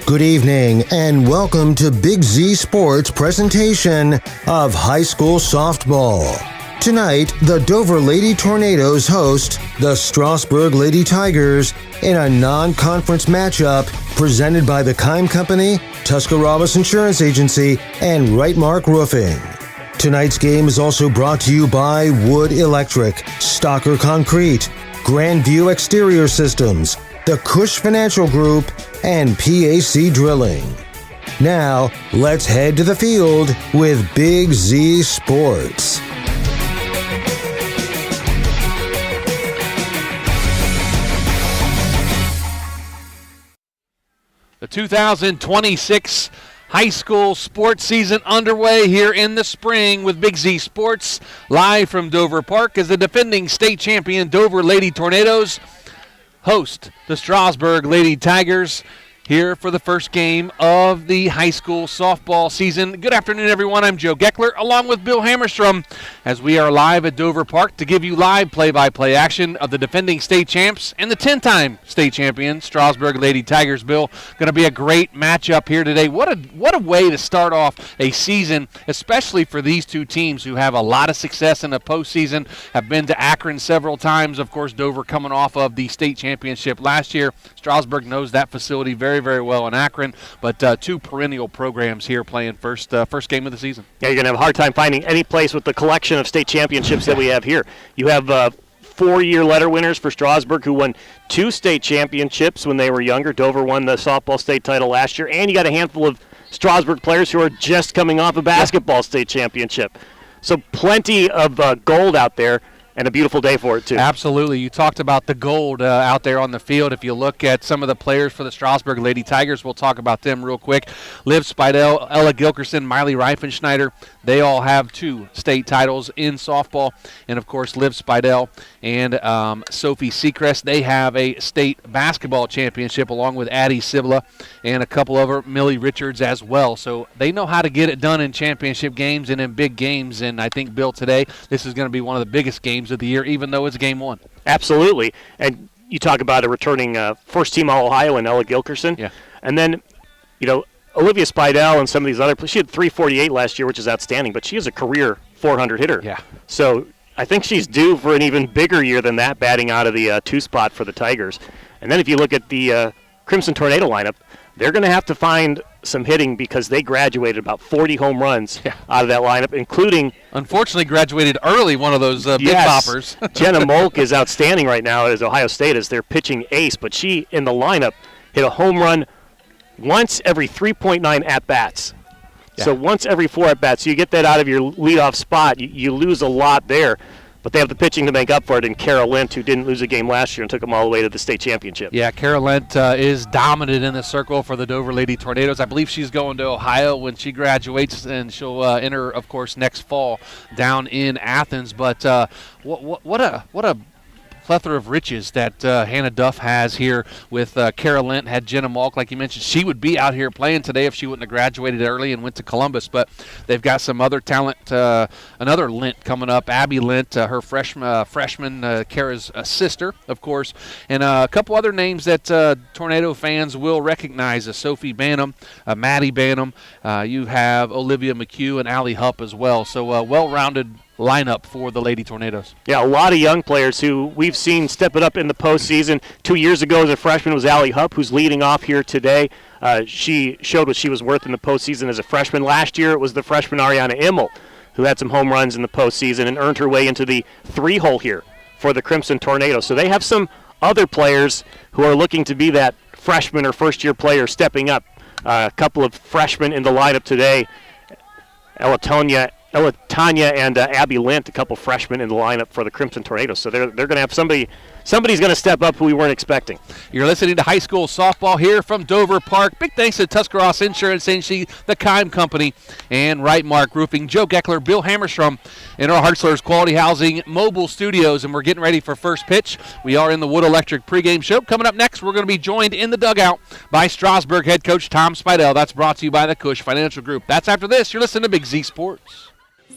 Good evening and welcome to Big Z Sports presentation of high school softball. Tonight, the Dover Lady Tornadoes host the Strasburg Lady Tigers in a non-conference matchup presented by the Kime Company, Tuscarawas Insurance Agency, and Right Mark Roofing. Tonight's game is also brought to you by Wood Electric, Stocker Concrete, Grandview Exterior Systems, the Cush Financial Group, and PAC Drilling. Now, let's head to the field with Big Z Sports. The 2026 high school sports season underway here in the spring with Big Z Sports, live from Dover Park as the defending state champion Dover Lady Tornadoes host the Strasburg Lady Tigers here for the first game of the high school softball season. Good afternoon, everyone. I'm Joe Geckler, along with Bill Hammerstrom, as we are live at Dover Park to give you live play-by-play action of the defending state champs and the 10-time state champion Strasburg Lady Tigers. Bill, going to be a great matchup here today. What a way to start off a season, especially for these two teams who have a lot of success in the postseason, have been to Akron several times. Of course, Dover coming off of the state championship last year. Strasburg knows that facility very, very well in Akron, but two perennial programs here playing first game of the season. Yeah, you're going to have a hard time finding any place with the collection of state championships that we have here. You have 4-year letter winners for Strasburg who won 2 state championships when they were younger. Dover won the softball state title last year, and you got a handful of Strasburg players who are just coming off a basketball state championship. So plenty of gold out there. And a beautiful day for it, too. Absolutely. You talked about the gold out there on the field. If you look at some of the players for the Strasburg Lady Tigers, we'll talk about them real quick. Liv Spidell, Ella Gilkerson, Miley Reifenschneider, they all have 2 state titles in softball. And, of course, Liv Spidell and Sophie Seacrest, they have a state basketball championship along with Addie Sibla and a couple of her, Millie Richards as well. So they know how to get it done in championship games and in big games. And I think, Bill, today this is going to be one of the biggest games of the year, even though it's game 1. Absolutely. And you talk about a returning first-team All-Ohio in Ella Gilkerson. Yeah. And then, Olivia Spidell and some of these other players, she had 348 last year, which is outstanding, but she is a career 400 hitter. Yeah. So I think she's due for an even bigger year than that, batting out of the 2 spot for the Tigers. And then if you look at the Crimson Tornado lineup, they're going to have to find some hitting because they graduated about 40 home runs out of that lineup, including... Unfortunately graduated early, one of those big boppers. Jenna Molk is outstanding right now at Ohio State as their pitching ace, but she, in the lineup, hit a home run once every 3.9 at-bats. Yeah. So once every 4 at-bats. So you get that out of your leadoff spot. You lose a lot there. But they have the pitching to make up for it in Kara Lent, who didn't lose a game last year and took them all the way to the state championship. Yeah, Kara Lent is dominant in the circle for the Dover Lady Tornadoes. I believe she's going to Ohio when she graduates, and she'll enter, of course, next fall down in Athens. But what a plethora of riches that Hannah Duff has here with Kara Lent, had Jenna Malk, like you mentioned. She would be out here playing today if she wouldn't have graduated early and went to Columbus, but they've got some other talent, another Lent coming up, Abby Lent, her freshman, Kara's sister, of course, and a couple other names that Tornado fans will recognize, Sophie Banham, Maddie Banham, you have Olivia McHugh and Allie Hupp as well, so well-rounded lineup for the Lady Tornadoes. Yeah, a lot of young players who we've seen step it up in the postseason. 2 years ago as a freshman was Allie Hupp, who's leading off here today. She showed what she was worth in the postseason as a freshman. Last year it was the freshman Ariana Immel who had some home runs in the postseason and earned her way into the 3-hole here for the Crimson Tornadoes. So they have some other players who are looking to be that freshman or first-year player stepping up. A couple of freshmen in the lineup today. Tanya and Abby Lent, a couple freshmen in the lineup for the Crimson Tornadoes. So they're going to have somebody's going to step up who we weren't expecting. You're listening to high school softball here from Dover Park. Big thanks to Tuscarawas Insurance Agency, the Kime Company, and Right Mark Roofing. Joe Geckler, Bill Hammerstrom in our Hartzler's Quality Housing mobile studios, and we're getting ready for first pitch. We are in the Wood Electric pregame show. Coming up next, we're going to be joined in the dugout by Strasburg head coach Tom Spidell. That's brought to you by the Cush Financial Group. That's after this. You're listening to Big Z Sports.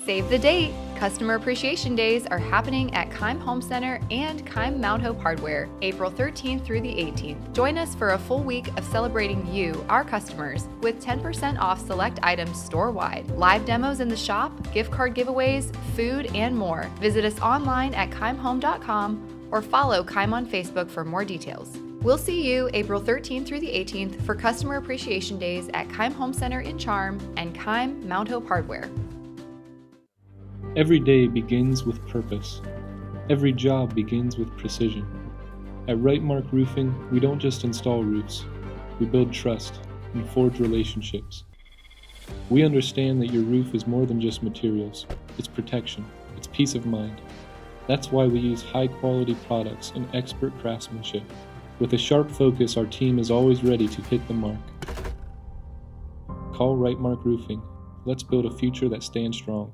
Save the date! Customer Appreciation Days are happening at Keim Home Center and Keim Mount Hope Hardware, April 13th through the 18th. Join us for a full week of celebrating you, our customers, with 10% off select items store-wide, live demos in the shop, gift card giveaways, food, and more. Visit us online at keimhome.com or follow Keim on Facebook for more details. We'll see you April 13th through the 18th for Customer Appreciation Days at Keim Home Center in Charm and Keim Mount Hope Hardware. Every day begins with purpose. Every job begins with precision. At Rightmark Roofing, we don't just install roofs. We build trust and forge relationships. We understand that your roof is more than just materials. It's protection. It's peace of mind. That's why we use high-quality products and expert craftsmanship. With a sharp focus, our team is always ready to hit the mark. Call Rightmark Roofing. Let's build a future that stands strong.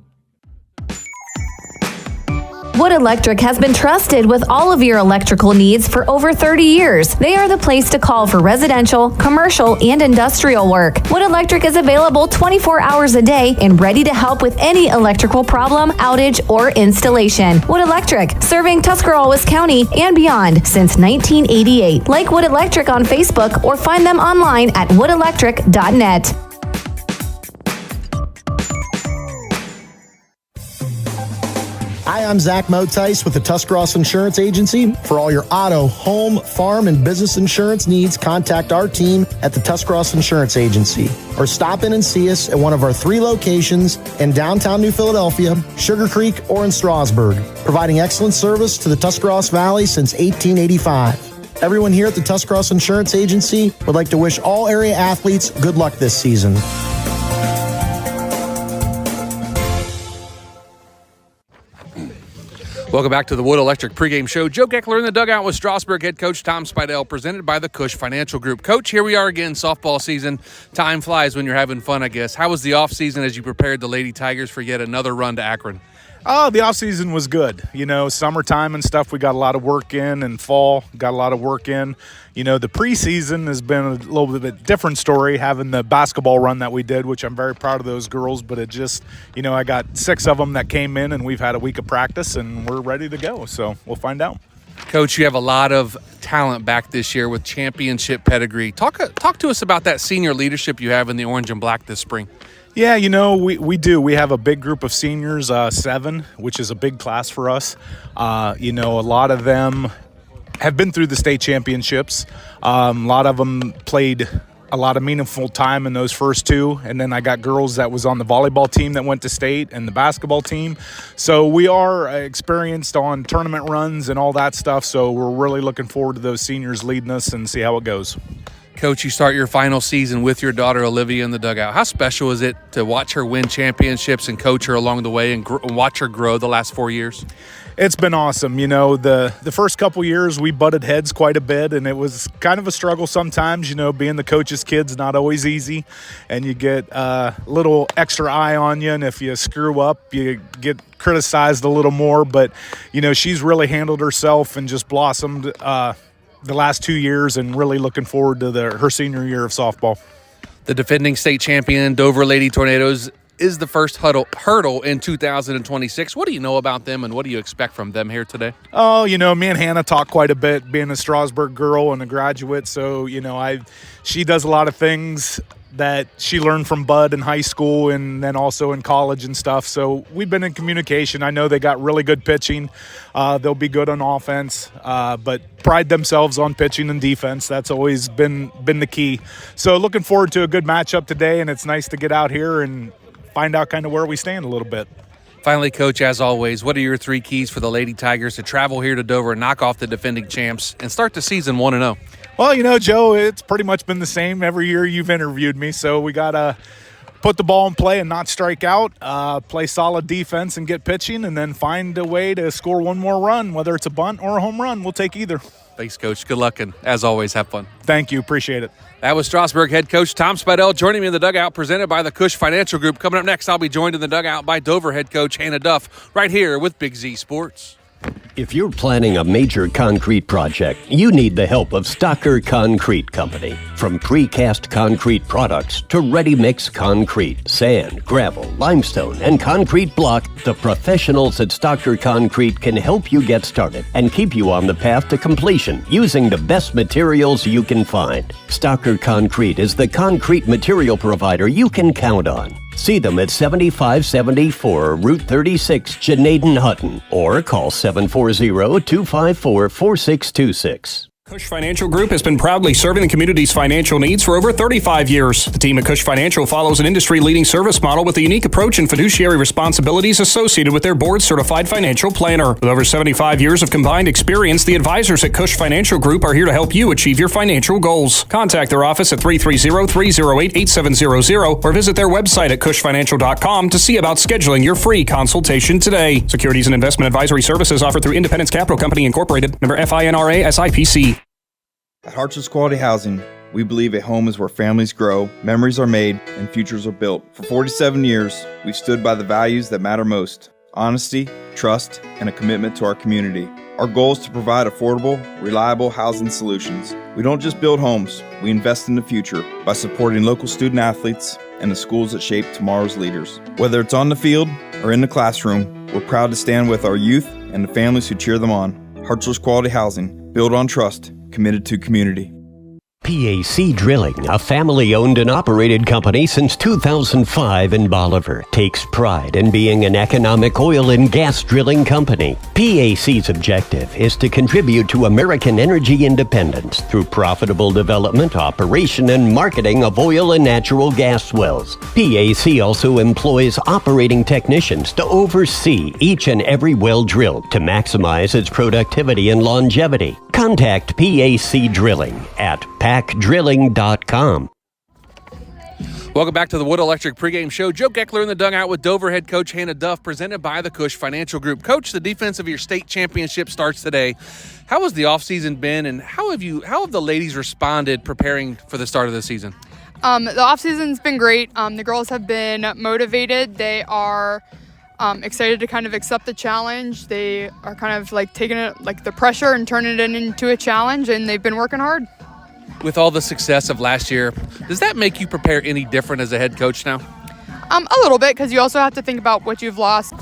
Wood Electric has been trusted with all of your electrical needs for over 30 years. They are the place to call for residential, commercial, and industrial work. Wood Electric is available 24 hours a day and ready to help with any electrical problem, outage, or installation. Wood Electric, serving Tuscarawas County and beyond since 1988. Like Wood Electric on Facebook or find them online at woodelectric.net. Hi, I'm Zach Motice with the Tuscarawas Insurance Agency. For all your auto, home, farm, and business insurance needs, contact our team at the Tuscarawas Insurance Agency or stop in and see us at one of our 3 locations in downtown New Philadelphia, Sugar Creek, or in Strasburg, providing excellent service to the Tuscarawas Valley since 1885. Everyone here at the Tuscarawas Insurance Agency would like to wish all area athletes good luck this season. Welcome back to the Wood Electric pregame show. Joe Geckler in the dugout with Strasburg head coach Tom Spidell, presented by the Cush Financial Group. Coach, here we are again, softball season. Time flies when you're having fun, I guess. How was the offseason as you prepared the Lady Tigers for yet another run to Akron? Oh, the offseason was good. You know, summertime and stuff, we got a lot of work in, and fall got a lot of work in. You know, the preseason has been a little bit of a different story, having the basketball run that we did, which I'm very proud of those girls. But it just, you know, I got 6 of them that came in, and we've had a week of practice, and we're ready to go. So we'll find out. Coach, you have a lot of talent back this year with championship pedigree. Talk to us about that senior leadership you have in the orange and black this spring. Yeah, you know, we do. We have a big group of seniors, 7, which is a big class for us. You know, a lot of them have been through the state championships. A lot of them played a lot of meaningful time in those first 2. And then I got girls that was on the volleyball team that went to state and the basketball team. So we are experienced on tournament runs and all that stuff. So we're really looking forward to those seniors leading us and see how it goes. Coach, you start your final season with your daughter Olivia in the dugout. How special is it to watch her win championships and coach her along the way and watch her grow the last 4 years? It's been awesome. You know, the first couple years we butted heads quite a bit, and it was kind of a struggle sometimes. You know, being the coach's kid's not always easy, and you get a little extra eye on you, and if you screw up, you get criticized a little more. But, you know, she's really handled herself and just blossomed the last 2 years, and really looking forward to her senior year of softball. The defending state champion Dover Lady Tornadoes is the first hurdle in 2026. What do you know about them, and what do you expect from them here today? Oh, you know, me and Hannah talk quite a bit, being a Strasburg girl and a graduate. So, you know, she does a lot of things that she learned from Bud in high school and then also in college and stuff. So we've been in communication. I know they got really good pitching. They'll be good on offense, but pride themselves on pitching and defense. That's always been the key. So looking forward to a good matchup today, and it's nice to get out here and find out kind of where we stand a little bit. Finally, Coach, as always, what are your 3 keys for the Lady Tigers to travel here to Dover and knock off the defending champs and start the season 1-0? Well, you know, Joe, it's pretty much been the same every year you've interviewed me. So we got to put the ball in play and not strike out, play solid defense and get pitching, and then find a way to score one more run, whether it's a bunt or a home run. We'll take either. Thanks, Coach. Good luck, and as always, have fun. Thank you. Appreciate it. That was Strasburg head coach Tom Spidell joining me in the dugout, presented by the Cush Financial Group. Coming up next, I'll be joined in the dugout by Dover head coach Hannah Duff, right here with Big Z Sports. If you're planning a major concrete project, you need the help of Stocker Concrete Company. From precast concrete products to ready-mix concrete, sand, gravel, limestone, and concrete block, the professionals at Stocker Concrete can help you get started and keep you on the path to completion using the best materials you can find. Stocker Concrete is the concrete material provider you can count on. See them at 7574 Route 36, Janaden-Hutton, or call 740-254-4626. Cush Financial Group has been proudly serving the community's financial needs for over 35 years. The team at Cush Financial follows an industry-leading service model with a unique approach and fiduciary responsibilities associated with their board-certified financial planner. With over 75 years of combined experience, the advisors at Cush Financial Group are here to help you achieve your financial goals. Contact their office at 330-308-8700 or visit their website at cushfinancial.com to see about scheduling your free consultation today. Securities and investment advisory services offered through Independence Capital Company Incorporated, member FINRA SIPC. At Hartson's Quality Housing, we believe a home is where families grow, memories are made, and futures are built. For 47 years, we've stood by the values that matter most: honesty, trust, and a commitment to our community. Our goal is to provide affordable, reliable housing solutions. We don't just build homes, we invest in the future by supporting local student athletes and the schools that shape tomorrow's leaders. Whether it's on the field or in the classroom, we're proud to stand with our youth and the families who cheer them on. Hartson's Quality Housing, built on trust, committed to community. PAC Drilling, a family-owned and operated company since 2005 in Bolivar, takes pride in being an economic oil and gas drilling company. PAC's objective is to contribute to American energy independence through profitable development, operation, and marketing of oil and natural gas wells. PAC also employs operating technicians to oversee each and every well drilled to maximize its productivity and longevity. Contact PAC Drilling at pacdrilling.com. Welcome back to the Wood Electric pregame show. Joe Geckler in the dugout with Dover head coach Hannah Duff, presented by the Cush Financial Group. Coach, the defense of your state championship starts today. How has the offseason been, and how have the ladies responded preparing for the start of the season? The offseason's been great. The girls have been motivated. They are excited to kind of accept the challenge. They are kind of like taking it, like the pressure, and turning it into a challenge, and they've been working hard. With all the success of last year, does that make you prepare any different as a head coach now? A little bit, because you also have to think about what you've lost.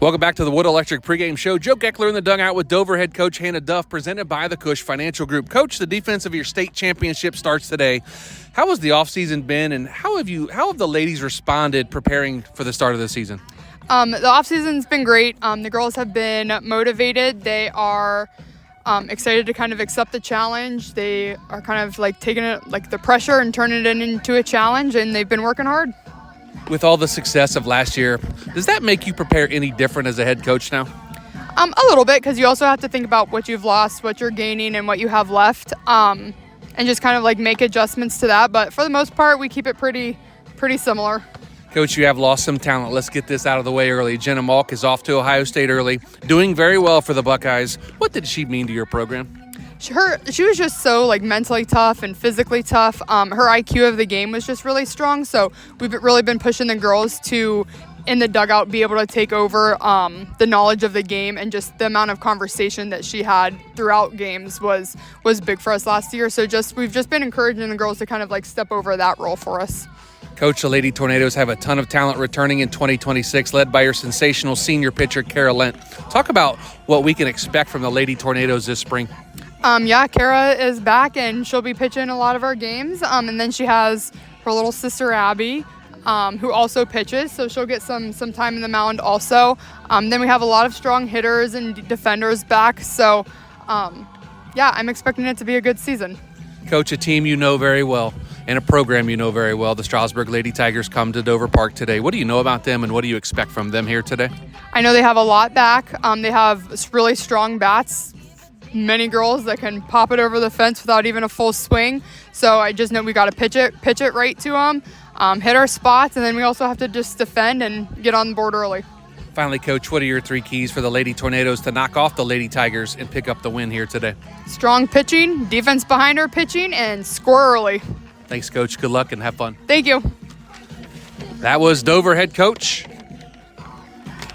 Welcome back to the Wood Electric pregame show. Joe Geckler in the dugout with Dover head coach Hannah Duff, presented by the Cush Financial Group. Coach, the defense of your state championship starts today. How has the offseason been, and how have the ladies responded preparing for the start of the season? The offseason's been great. The girls have been motivated. They are excited to kind of accept the challenge. They are kind of like taking it, like the pressure, and turning it into a challenge, and they've been working hard. With all the success of last year, does that make you prepare any different as a head coach now? A little bit, because you also have to think about what you've lost, what you're gaining, and what you have left, and just kind of like make adjustments to that. But for the most part, we keep it pretty similar. Coach, you have lost some talent. Let's get this out of the way early. Jenna Malk is off to Ohio State early, doing very well for the Buckeyes. What did she mean to your program? She was just so like mentally tough and physically tough. Her IQ of the game was just really strong. So we've really been pushing the girls to, in the dugout, be able to take over the knowledge of the game, and just the amount of conversation that she had throughout games was big for us last year. So we've just been encouraging the girls to kind of like step over that role for us. Coach, the Lady Tornadoes have a ton of talent returning in 2026, led by your sensational senior pitcher, Kara Lent. Talk about what we can expect from the Lady Tornadoes this spring. Kara is back, and she'll be pitching a lot of our games. And then she has her little sister, Abby, who also pitches, so she'll get some time in the mound also. Then we have a lot of strong hitters and defenders back. So, I'm expecting it to be a good season. Coach, a team you know very well and a program you know very well, the Strasburg Lady Tigers, come to Dover Park today. What do you know about them, and what do you expect from them here today? I know they have a lot back. They have really strong bats, many girls that can pop it over the fence without even a full swing. So I just know we got to pitch it right to them, hit our spots, and then we also have to just defend and get on the board early. Finally, Coach, what are your 3 keys for the Lady Tornadoes to knock off the Lady Tigers and pick up the win here today? Strong pitching, defense behind her pitching, and score early. Thanks, Coach. Good luck and have fun. Thank you. That was Dover head coach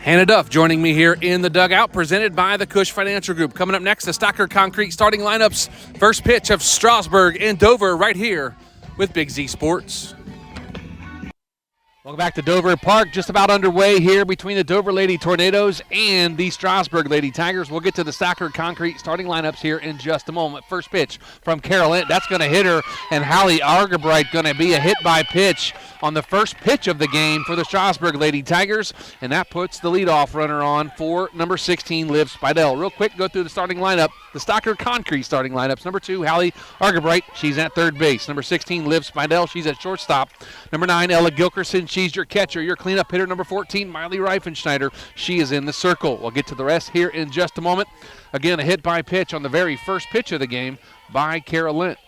Hannah Duff joining me here in the dugout, presented by the Cush Financial Group. Coming up next, the Stocker Concrete starting lineups. First pitch of Strasburg and Dover right here with Big Z Sports. Welcome back to Dover Park. Just about underway here between the Dover Lady Tornadoes and the Strasburg Lady Tigers. We'll get to the Stocker Concrete starting lineups here in just a moment. First pitch from Carolyn. That's going to hit her, and Hallie Argebright going to be a hit-by pitch on the first pitch of the game for the Strasburg Lady Tigers, and that puts the leadoff runner on for number 16, Liv Spidell. Real quick, go through the starting lineup. The Stocker Concrete starting lineups. Number 2, Hallie Argebright. She's at third base. Number 16, Liv Spidell. She's at shortstop. Number 9, Ella Gilkerson. She's your catcher. Your cleanup hitter, number 14, Miley Reifenschneider. She is in the circle. We'll get to the rest here in just a moment. Again, a hit by pitch on the very first pitch of the game by Kara Lint.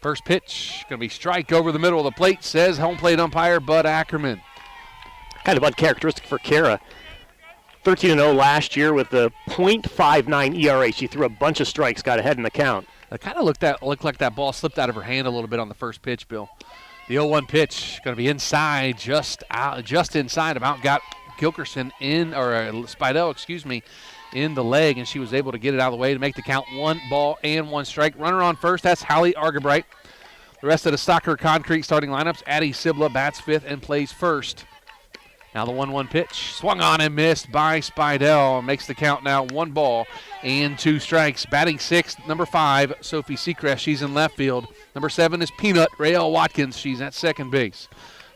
First pitch, going to be strike over the middle of the plate, says home plate umpire Bud Ackerman. Kind of uncharacteristic for Kara. 13-0 last year with the .59 ERA. She threw a bunch of strikes, got ahead in the count. It kind of looked like that ball slipped out of her hand a little bit on the first pitch, Bill. The 0-1 pitch going to be inside, just inside. About got Gilkerson Spidell, in the leg, and she was able to get it out of the way to make the count 1 ball and 1 strike. Runner on first, that's Hallie Argebright. The rest of the Stocker Concrete starting lineups, Addie Sibla bats 5th and plays first. Now the 1-1 pitch, swung on and missed by Spidell. Makes the count now 1 ball and 2 strikes. Batting 6th, number 5, Sophie Seacrest. She's in left field. Number 7 is Peanut, Raelle Watkins. She's at second base.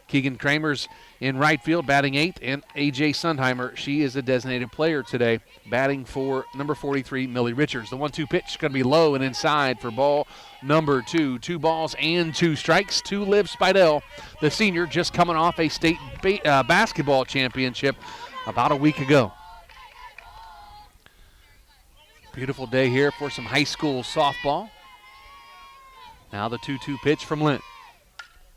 Keegan Kramer's in right field, batting 8th, and A.J. Sundheimer, she is a designated player today, batting for number 43, Millie Richards. The 1-2 pitch is going to be low and inside for ball number 2. 2 balls and 2 strikes to Liv Spidell, the senior, just coming off a state basketball championship about a week ago. Beautiful day here for some high school softball. Now the 2-2 pitch from Lint.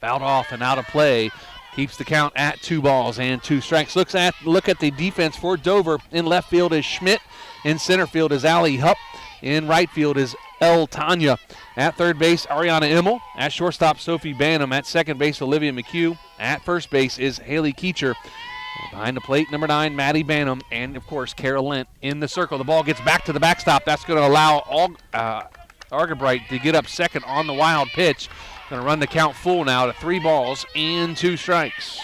Fouled off and out of play. Keeps the count at 2 balls and 2 strikes. Look at the defense for Dover. In left field is Schmidt. In center field is Allie Hupp. In right field is El Tanya. At third base, Ariana Immel. At shortstop, Sophie Banham. At second base, Olivia McHugh. At first base is Haley Keecher. Behind the plate, number 9, Maddie Banham. And, of course, Kara Lint in the circle. The ball gets back to the backstop. That's going to allow Argebright to get up second on the wild pitch. Going to run the count full now to 3 balls and 2 strikes.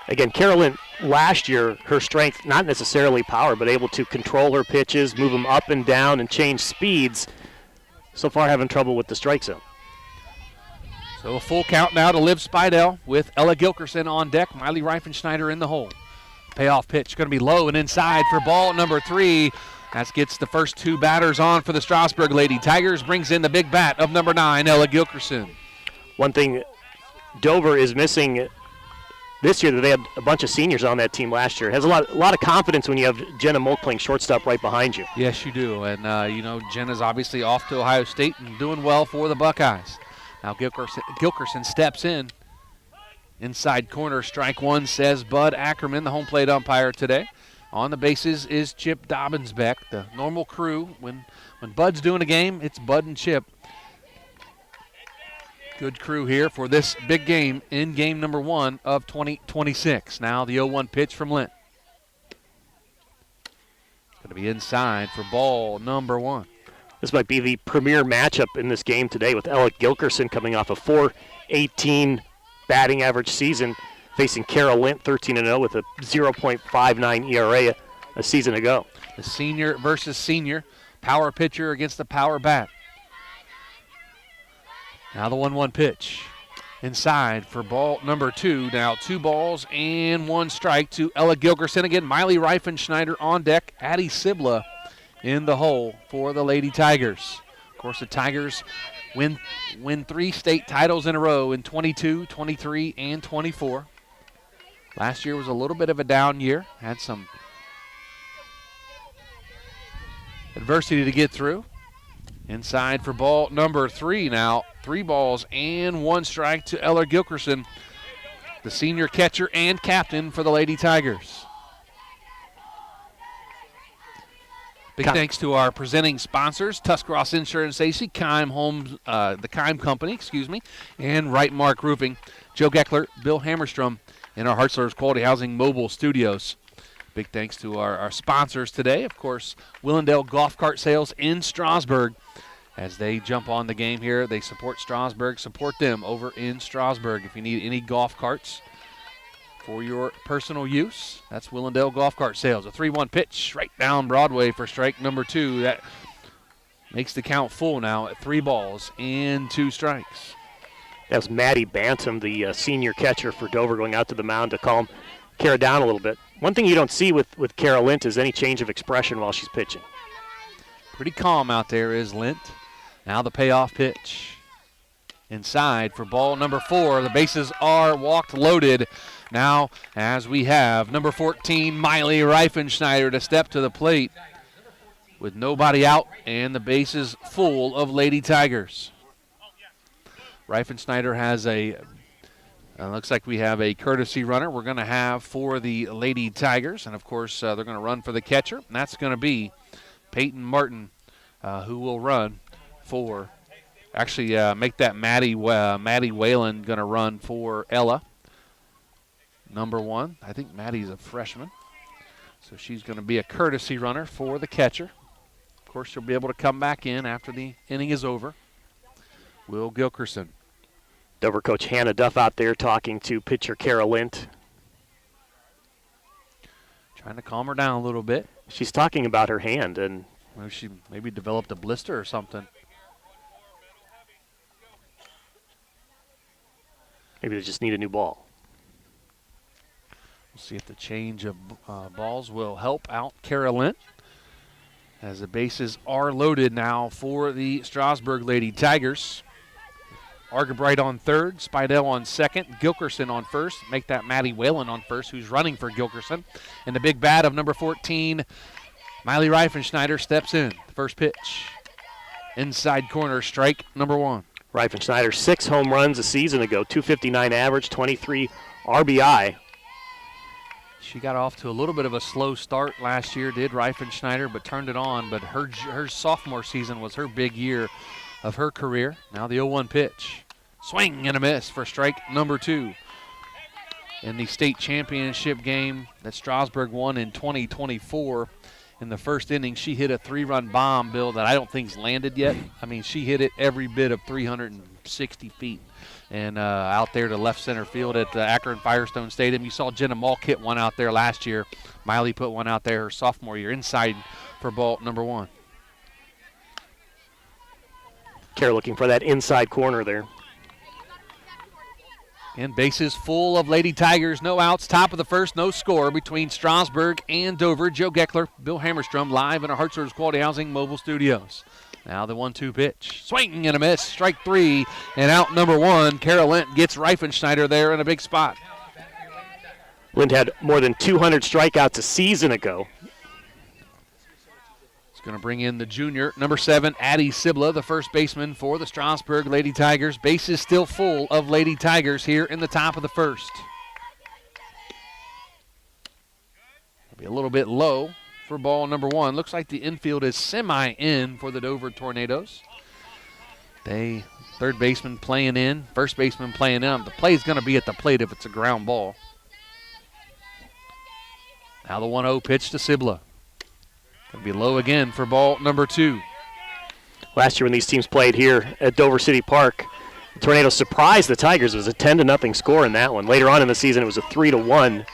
Again, Carolyn, last year, her strength, not necessarily power, but able to control her pitches, move them up and down, and change speeds. So far having trouble with the strike zone. So a full count now to Liv Spidell with Ella Gilkerson on deck, Miley Reifenschneider in the hole. Payoff pitch going to be low and inside for ball number 3. That gets the first 2 batters on for the Strasburg Lady Tigers, brings in the big bat of number 9, Ella Gilkerson. One thing Dover is missing this year, that they had a bunch of seniors on that team last year. Has a lot of confidence when you have Jenna Molk playing shortstop right behind you. Yes, you do. And, Jenna's obviously off to Ohio State and doing well for the Buckeyes. Now Gilkerson steps in. Inside corner, strike 1, says Bud Ackerman, the home plate umpire today. On the bases is Chip Dobbins-Beck, the normal crew. When Bud's doing a game, it's Bud and Chip. Good crew here for this big game in game number 1 of 2026. Now the 0-1 pitch from Lint. Going to be inside for ball number 1. This might be the premier matchup in this game today, with Ella Gilkerson coming off a .418 batting average season, facing Kara Lint, 13-0 with a 0.59 ERA a season ago. The senior versus senior, power pitcher against the power bat. Now the 1-1 pitch. Inside for ball number 2. Now 2 balls and 1 strike to Ella Gilkerson. Again, Miley Reifenschneider on deck. Addie Sibla in the hole for the Lady Tigers. Of course, the Tigers win 3 state titles in a row in 22, 23, and 24. Last year was a little bit of a down year. Had some adversity to get through. Inside for ball number 3 now. 3 balls and 1 strike to Ella Gilkerson, the senior catcher and captain for the Lady Tigers. Big thanks to our presenting sponsors, Tuscarawas Insurance Agency, the Keim Company, and Right Mark Roofing. Joe Geckler, Bill Hammerstrom in our Hartzler's Quality Housing mobile studios. Big thanks to our sponsors today. Of course, Willendale Golf Cart Sales in Strasburg. As they jump on the game here, they support Strasburg. Support them over in Strasburg. If you need any golf carts for your personal use, that's Willendale Golf Cart Sales. A 3-1 pitch right down Broadway for strike number 2. That makes the count full now at 3 balls and 2 strikes. That was Maddie Bantam, the senior catcher for Dover, going out to the mound to calm Kara down a little bit. One thing you don't see with Kara Lint is any change of expression while she's pitching. Pretty calm out there is Lint. Now the payoff pitch. Inside for ball number 4. The bases are walked loaded. Now, as we have number 14, Miley Reifenschneider, to step to the plate with nobody out and the bases full of Lady Tigers. Reifenschneider has looks like we have a courtesy runner we're going to have for the Lady Tigers. And, of course, they're going to run for the catcher. And that's going to be Peyton Martin, who will run for, make that Maddie Whalen going to run for Ella. Number 1. I think Maddie's a freshman. So she's going to be a courtesy runner for the catcher. Of course, she'll be able to come back in after the inning is over. Will Gilkerson. Dover coach Hannah Duff out there talking to pitcher Kara Lint. Trying to calm her down a little bit. She's talking about her hand, and she maybe developed a blister or something. Maybe they just need a new ball. We'll see if the change of balls will help out Kara Lint, as the bases are loaded now for the Strasburg Lady Tigers. Argabright on third, Spidell on second, Gilkerson on first. Make that Maddie Whalen on first, who's running for Gilkerson. And the big bat of number 14, Miley Reifenschneider, steps in. First pitch. Inside corner, strike number 1. Reifenschneider, 6 home runs a season ago, 259 average, 23 RBI. She got off to a little bit of a slow start last year, did Reifenschneider, but turned it on. But her sophomore season was her big year of her career. Now the 0-1 pitch. Swing and a miss for strike number 2. In the state championship game that Strasburg won in 2024, in the first inning, she hit a 3-run bomb, Bill, that I don't think's landed yet. I mean, she hit it every bit of 360 feet. And out there to left center field at Akron Firestone Stadium. You saw Jenna Malk hit one out there last year. Miley put one out there her sophomore year, inside for ball number 1. Kara looking for that inside corner there. And bases full of Lady Tigers. No outs. Top of the first. No score between Strasburg and Dover. Joe Geckler, Bill Hammerstrom, live in our Hartzler's Quality Housing mobile studios. Now the 1-2 pitch. Swing and a miss. Strike 3. And out number 1. Kara Lint gets Reifenschneider there in a big spot. Lint had more than 200 strikeouts a season ago. Going to bring in the junior, number 7, Addie Sibla, the first baseman for the Strasburg Lady Tigers. Bases still full of Lady Tigers here in the top of the first. It'll be a little bit low for ball number 1. Looks like the infield is semi-in for the Dover Tornadoes. Third baseman playing in, first baseman playing in. The play's going to be at the plate if it's a ground ball. Now the 1-0 pitch to Sibla. Going to be low again for ball number 2. Last year when these teams played here at Dover City Park, the Tornadoes surprised the Tigers. It was a 10-0 score in that one. Later on in the season, it was a 3-1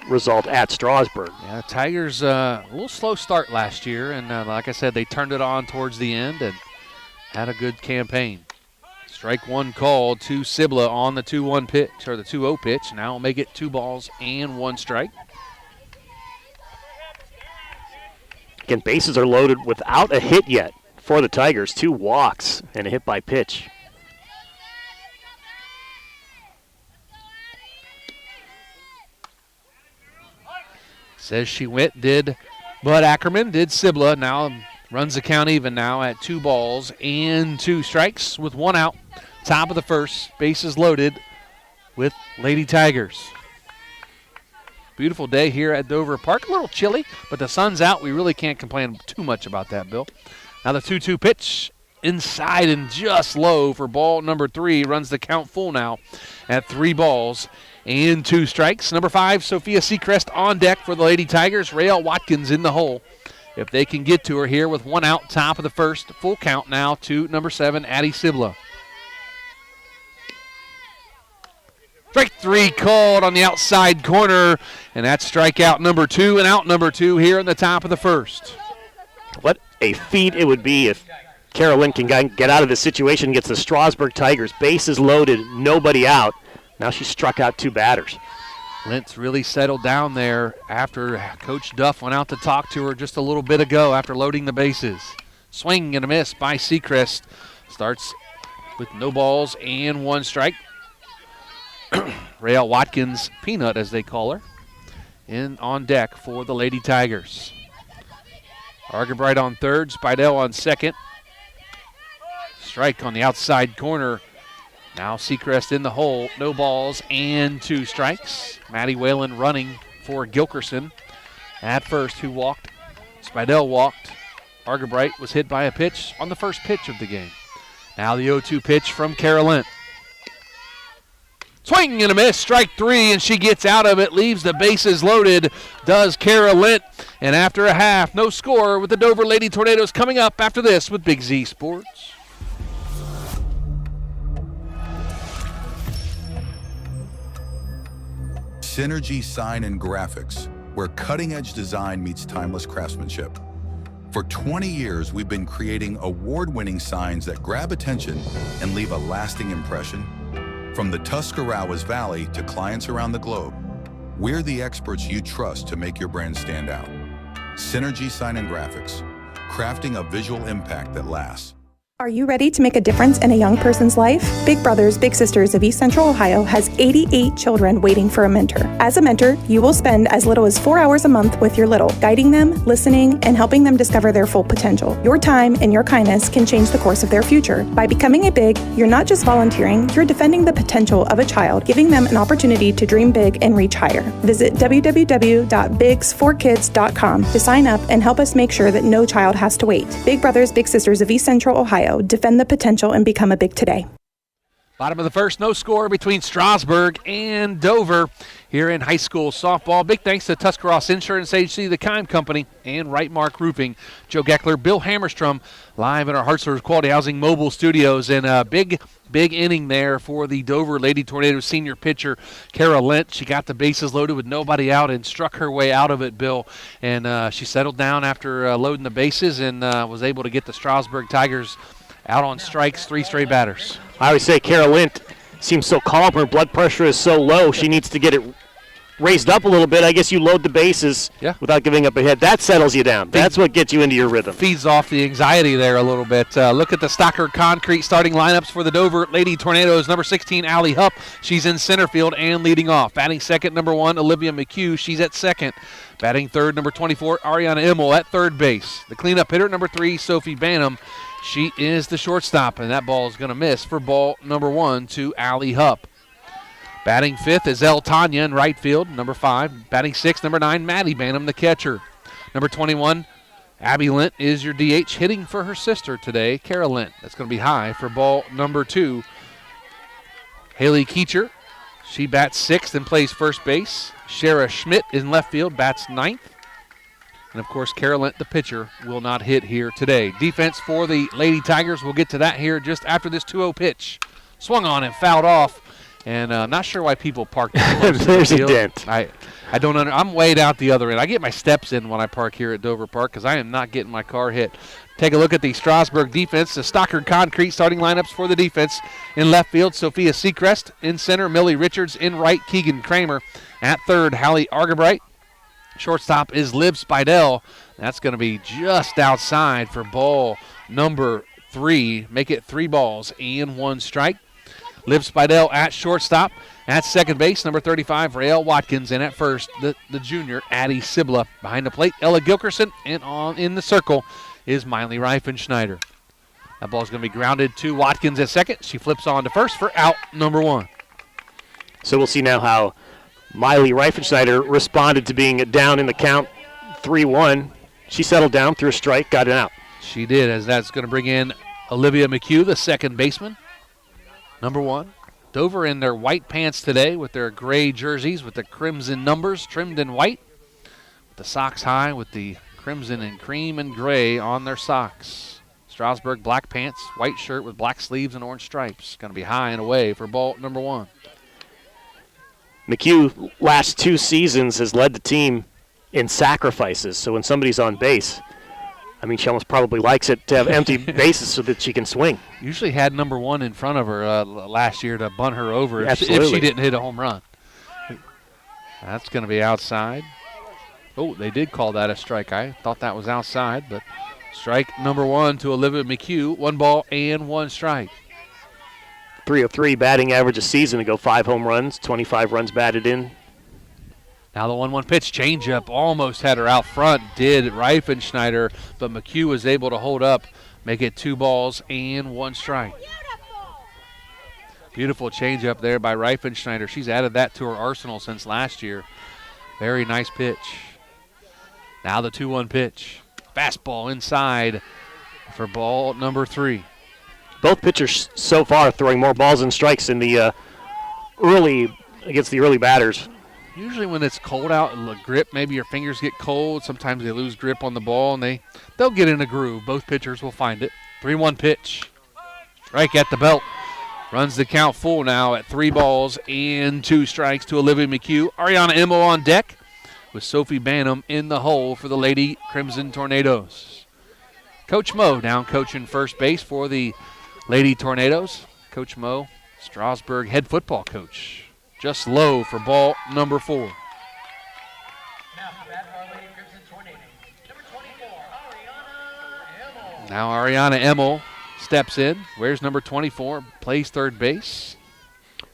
result at Strasburg. Yeah, Tigers a little slow start last year, and like I said, they turned it on towards the end and had a good campaign. Strike 1 called to Sibla on the 2-1 pitch, or the 2-0 pitch. Now we'll make it 2 balls and 1 strike. Again, bases are loaded without a hit yet for the Tigers. 2 walks and a hit by pitch. Says she went, did Bud Ackerman, did Sibla. Now runs the count even now at 2 balls and 2 strikes with 1 out. Top of the first, bases loaded with Lady Tigers. Beautiful day here at Dover Park. A little chilly, but the sun's out. We really can't complain too much about that, Bill. Now the 2-2 pitch inside and just low for ball number 3. Runs the count full now at 3 balls and 2 strikes. Number 5, Sophia Seacrest on deck for the Lady Tigers. Rael Watkins in the hole. If they can get to her here with 1 out, top of the first, full count now to number 7, Addie Sibla. Strike 3 called on the outside corner, and that's strikeout number 2 and out number 2 here in the top of the first. What a feat it would be if Carolyn can get out of this situation, gets the Strasburg Tigers. Bases loaded, nobody out. Now she struck out 2 batters. Lentz really settled down there after Coach Duff went out to talk to her just a little bit ago after loading the bases. Swing and a miss by Seacrest. Starts with no balls and 1 strike. Rael Watkins, Peanut as they call her, in on deck for the Lady Tigers. Argerbright on third, Spidell on second. Strike on the outside corner. Now Seacrest in the hole, no balls and 2 strikes. Maddie Whalen running for Gilkerson at first, who walked. Spidell walked. Argerbright was hit by a pitch on the first pitch of the game. Now the 0-2 pitch from Carolyn. Swing and a miss, strike 3, and she gets out of it, leaves the bases loaded, does Carolyn. And after a half, no score with the Dover Lady Tornadoes coming up after this with Big Z Sports. Synergy Sign and Graphics, where cutting-edge design meets timeless craftsmanship. For 20 years, we've been creating award-winning signs that grab attention and leave a lasting impression. From the Tuscarawas Valley to clients around the globe, we're the experts you trust to make your brand stand out. Synergy Sign and Graphics, crafting a visual impact that lasts. Are you ready to make a difference in a young person's life? Big Brothers Big Sisters of East Central Ohio has 88 children waiting for a mentor. As a mentor, you will spend as little as 4 hours a month with your little, guiding them, listening, and helping them discover their full potential. Your time and your kindness can change the course of their future. By becoming a Big, you're not just volunteering, you're defending the potential of a child, giving them an opportunity to dream big and reach higher. Visit www.bigs4kids.com to sign up and help us make sure that no child has to wait. Big Brothers Big Sisters of East Central Ohio. Defend the potential and become a Big today. Bottom of the first, no score between Strasburg and Dover here in high school softball. Big thanks to Tuscarawas Insurance Agency, the Kime Company, and Right Mark Roofing. Joe Geckler, Bill Hammerstrom, live in our Hartzler's Quality Housing mobile studios. And a big inning there for the Dover Lady Tornadoes senior pitcher, Kara Lent. She got the bases loaded with nobody out and struck her way out of it, Bill. And she settled down after loading the bases and was able to get the Strasburg Tigers out on strikes, 3 straight batters. I always say Kara Lint seems so calm. Her blood pressure is so low. She needs to get it raised up a little bit. I guess you load the bases without giving up a hit. That settles you down. That's what gets you into your rhythm. Feeds off the anxiety there a little bit. Look at the Stockard Concrete starting lineups for the Dover Lady Tornadoes. Number 16, Allie Hupp. She's in center field and leading off. Batting second, number 1, Olivia McHugh. She's at second. Batting third, number 24, Ariana Immel at third base. The cleanup hitter, number 3, Sophie Banham. She is the shortstop, and that ball is going to miss for ball number 1 to Allie Hupp. Batting fifth is El Tanya in right field, number 5. Batting sixth, number 9, Maddie Banham, the catcher. Number 21, Abby Lent is your DH, hitting for her sister today, Kara Lent. That's going to be high for ball number 2. Haley Keecher, she bats sixth and plays first base. Shara Schmidt in left field, bats ninth. And, of course, Kara Lent, the pitcher, will not hit here today. Defense for the Lady Tigers. We'll get to that here just after this 2-0 pitch. Swung on and fouled off. And I'm not sure why people park this close There's to the a field. dent. I don't I'm way out the other end. I get my steps in when I park here at Dover Park because I am not getting my car hit. Take a look at the Strasburg defense. The Stockard Concrete starting lineups for the defense. In left field, Sophia Seacrest. In center, Millie Richards. In right, Keegan Kramer. At third, Hallie Argerbright. Shortstop is Liv Spidell. That's going to be just outside for ball number 3. Make it 3 balls and 1 strike. Liv Spidell at shortstop. At second base, number 35, Rael Watkins. And at first, the junior, Addie Sibla. Behind the plate, Ella Gilkerson. And on in the circle is Miley Reifenschneider. That ball is going to be grounded to Watkins at second. She flips on to first for out number 1. So we'll see now how Miley Reifenschneider responded to being down in the count 3-1. She settled down, threw a strike, got it out. She did, as that's going to bring in Olivia McHugh, the second baseman. Number 1. Dover in their white pants today with their gray jerseys with the crimson numbers trimmed in white. The socks high with the crimson and cream and gray on their socks. Strasburg black pants, white shirt with black sleeves and orange stripes. Going to be high and away for ball number 1. McHugh, last 2 seasons, has led the team in sacrifices. So when somebody's on base, I mean, she almost probably likes it to have empty bases so that she can swing. Usually had number 1 in front of her last year to bunt her over if she didn't hit a home run. That's going to be outside. Oh, they did call that a strike. I thought that was outside, but strike number 1 to Olivia McHugh. 1 ball and 1 strike. 303 batting average a season ago, 5 home runs, 25 runs batted in. Now the 1-1 pitch, changeup, almost had her out front, did Reifenschneider, but McHugh was able to hold up, make it 2 balls and 1 strike. Beautiful changeup there by Reifenschneider. She's added that to her arsenal since last year. Very nice pitch. Now the 2-1 pitch. Fastball inside for ball number 3. Both pitchers so far throwing more balls and strikes in the against the early batters. Usually when it's cold out, grip, maybe your fingers get cold. Sometimes they lose grip on the ball, and they'll get in a groove. Both pitchers will find it. 3-1 pitch. Strike at the belt. Runs the count full now at 3 balls and 2 strikes to Olivia McHugh. Ariana Emo on deck with Sophie Banham in the hole for the Lady Crimson Tornadoes. Coach Moe down coaching first base for the Lady Tornadoes. Coach Moe, Strasburg head football coach. Just low for ball number 4. Now Ariana Emmel steps in. Where's number 24? Plays third base.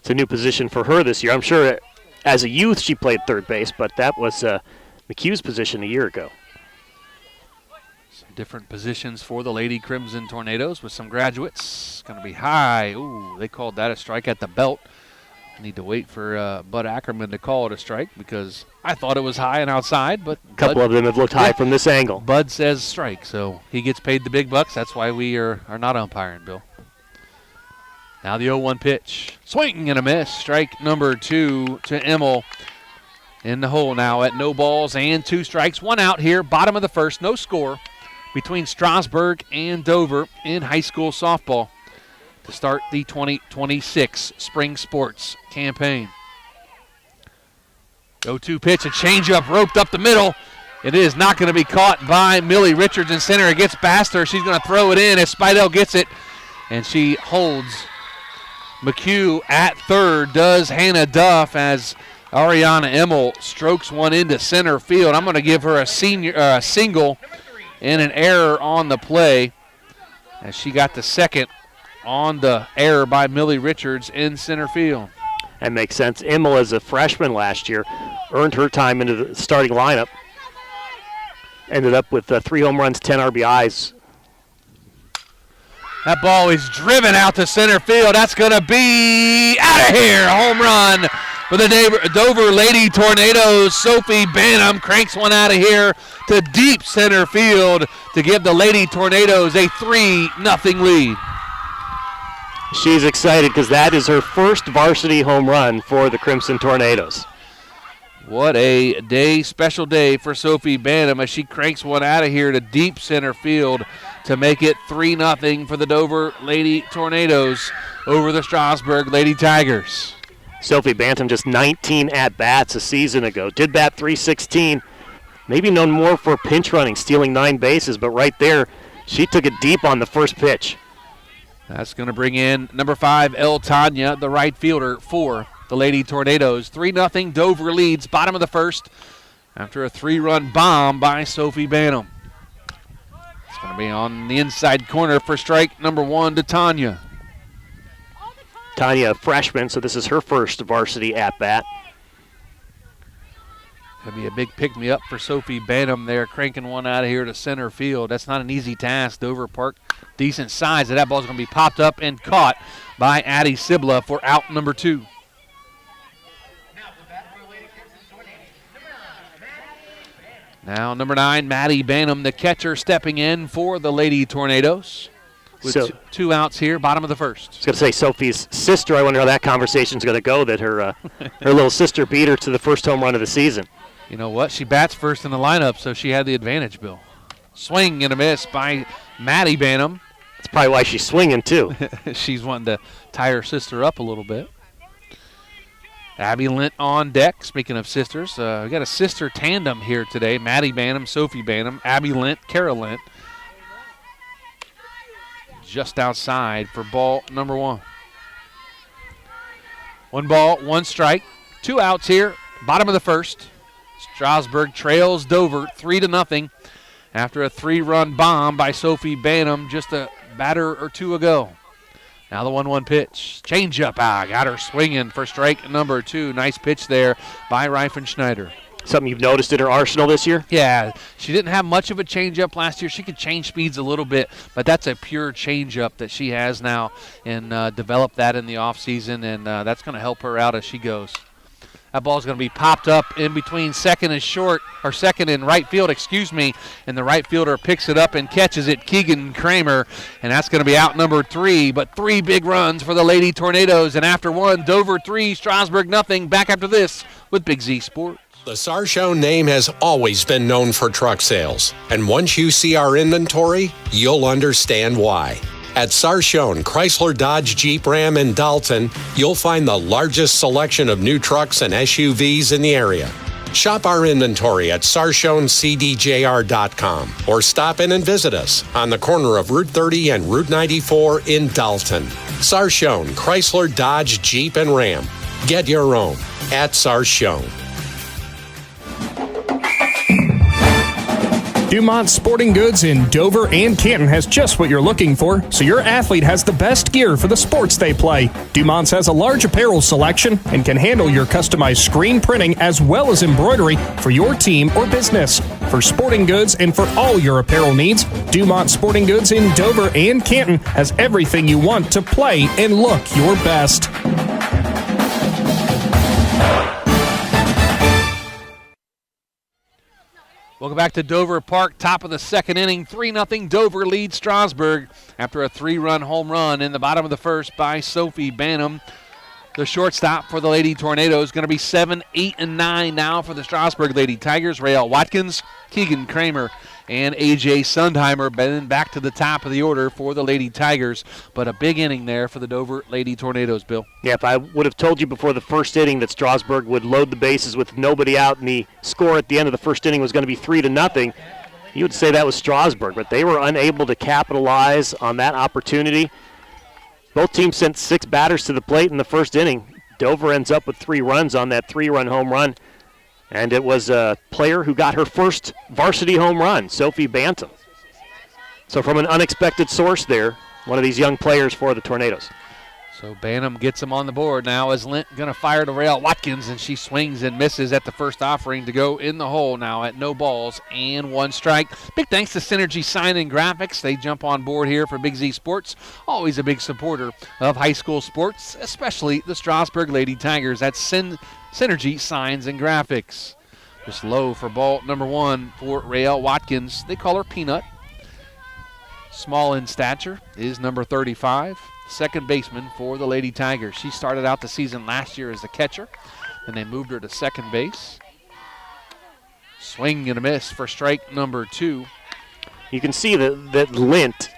It's a new position for her this year. I'm sure as a youth she played third base, but that was McHugh's position a year ago. Some different positions for the Lady Crimson Tornadoes with some graduates. Going to be high. Ooh, they called that a strike at the belt. Need to wait for Bud Ackerman to call it a strike because I thought it was high and outside, but a couple of them have looked high from this angle. Bud says strike, so he gets paid the big bucks. That's why we are not umpiring, Bill. Now the 0-1 pitch. Swing and a miss. Strike number 2 to Emmel in the hole now at no balls and 2 strikes. 1 out here, bottom of the first, no score between Strasburg and Dover in high school softball to start the 2026 spring sports campaign. 0-2 pitch, a changeup roped up the middle. It is not going to be caught by Millie Richards in center. It gets past her. She's going to throw it in as Spidell gets it, and she holds McHugh at third. Does Hannah Duff as Ariana Emmel strokes one into center field. I'm going to give her a single and an error on the play as she got the second on the error by Millie Richards in center field. That makes sense. Emmel, as a freshman last year, earned her time into the starting lineup. Ended up with 3 home runs, 10 RBIs. That ball is driven out to center field. That's going to be out of here. A home run for the Dover Lady Tornadoes. Sophie Banham cranks one out of here to deep center field to give the Lady Tornadoes a 3-0 lead. She's excited because that is her first varsity home run for the Crimson Tornadoes. What a day, special day for Sophie Banham as she cranks one out of here to deep center field to make it 3-0 for the Dover Lady Tornadoes over the Strasburg Lady Tigers. Sophie Banham just 19 at-bats a season ago. Did bat 316. Maybe known more for pinch running, stealing 9 bases, but right there, she took it deep on the first pitch. That's going to bring in number 5, El Tanya, the right fielder for the Lady Tornadoes. 3-0 Dover leads, bottom of the first, after a 3-run bomb by Sophie Banham. It's going to be on the inside corner for strike number 1 to Tanya. Tanya, a freshman, so this is her first varsity at-bat. Going to be a big pick-me-up for Sophie Banham there, cranking one out of here to center field. That's not an easy task. Dover Park, decent size. That ball's going to be popped up and caught by Addie Sibla for out number 2. Now number 9, Maddie Banham, the catcher, stepping in for the Lady Tornadoes. with two outs here, bottom of the first. I was going to say Sophie's sister. I wonder how that conversation's going to go, that her little sister beat her to the first home run of the season. You know what? She bats first in the lineup, so she had the advantage, Bill. Swing and a miss by Maddie Banham. That's probably why she's swinging, too. She's wanting to tie her sister up a little bit. Abby Lint on deck. Speaking of sisters, we got a sister tandem here today. Maddie Banham, Sophie Banham, Abby Lint, Kara Lint. Just outside for ball number 1. 1 ball, 1 strike. 2 outs here, bottom of the first. Strasburg trails Dover 3-0 after a 3-run bomb by Sophie Banham just a batter or 2 ago. Now the 1-1 pitch. Changeup. Got her swinging for strike number 2. Nice pitch there by Reifenschneider. Something you've noticed in her arsenal this year? Yeah, she didn't have much of a changeup last year. She could change speeds a little bit, but that's a pure changeup that she has now, and developed that in the offseason, and that's going to help her out as she goes. That ball's going to be popped up in between second and right field, and the right fielder picks it up and catches it, Keegan Kramer, and that's going to be out number 3, but 3 big runs for the Lady Tornadoes, and after 1, Dover 3, Strasburg nothing. Back after this with Big Z Sports. The Sarchone name has always been known for truck sales, and once you see our inventory, you'll understand why. At Sarchone Chrysler Dodge Jeep Ram in Dalton, you'll find the largest selection of new trucks and SUVs in the area. Shop our inventory at sarchonecdjr.com or stop in and visit us on the corner of Route 30 and Route 94 in Dalton. Sarchone Chrysler Dodge Jeep and Ram. Get your own at Sarchone. Dumont Sporting Goods in Dover and Canton has just what you're looking for, so your athlete has the best gear for the sports they play. Dumont's has a large apparel selection and can handle your customized screen printing as well as embroidery for your team or business. For sporting goods and for all your apparel needs, Dumont Sporting Goods in Dover and Canton has everything you want to play and look your best. Welcome back to Dover Park, top of the second inning. 3-0 Dover leads Strasburg after a 3-run home run in the bottom of the first by Sophie Banham. The shortstop for the Lady Tornadoes is going to be 7, 8, and 9 now for the Strasburg Lady Tigers. Rael Watkins, Keegan Kramer, and A.J. Sundheimer been back to the top of the order for the Lady Tigers. But a big inning there for the Dover Lady Tornadoes, Bill. Yeah, if I would have told you before the first inning that Strasburg would load the bases with nobody out and the score at the end of the first inning was going to be 3-0, you would say that was Strasburg. But they were unable to capitalize on that opportunity. Both teams sent 6 batters to the plate in the first inning. Dover ends up with 3 runs on that 3-run home run. And it was a player who got her first varsity home run, Sophie Banham. So from an unexpected source there, one of these young players for the Tornadoes. So Banham gets him on the board now as Lint going to fire to Rael Watkins, and she swings and misses at the first offering to go in the hole now at no balls and 1 strike. Big thanks to Synergy Sign and Graphics. They jump on board here for Big Z Sports. Always a big supporter of high school sports, especially the Strasburg Lady Tigers. That's Synergy Signs and Graphics. Just low for ball number 1 for Rael Watkins. They call her Peanut. Small in stature is number 35. Second baseman for the Lady Tigers. She started out the season last year as the catcher, and they moved her to second base. Swing and a miss for strike number 2. You can see that Lint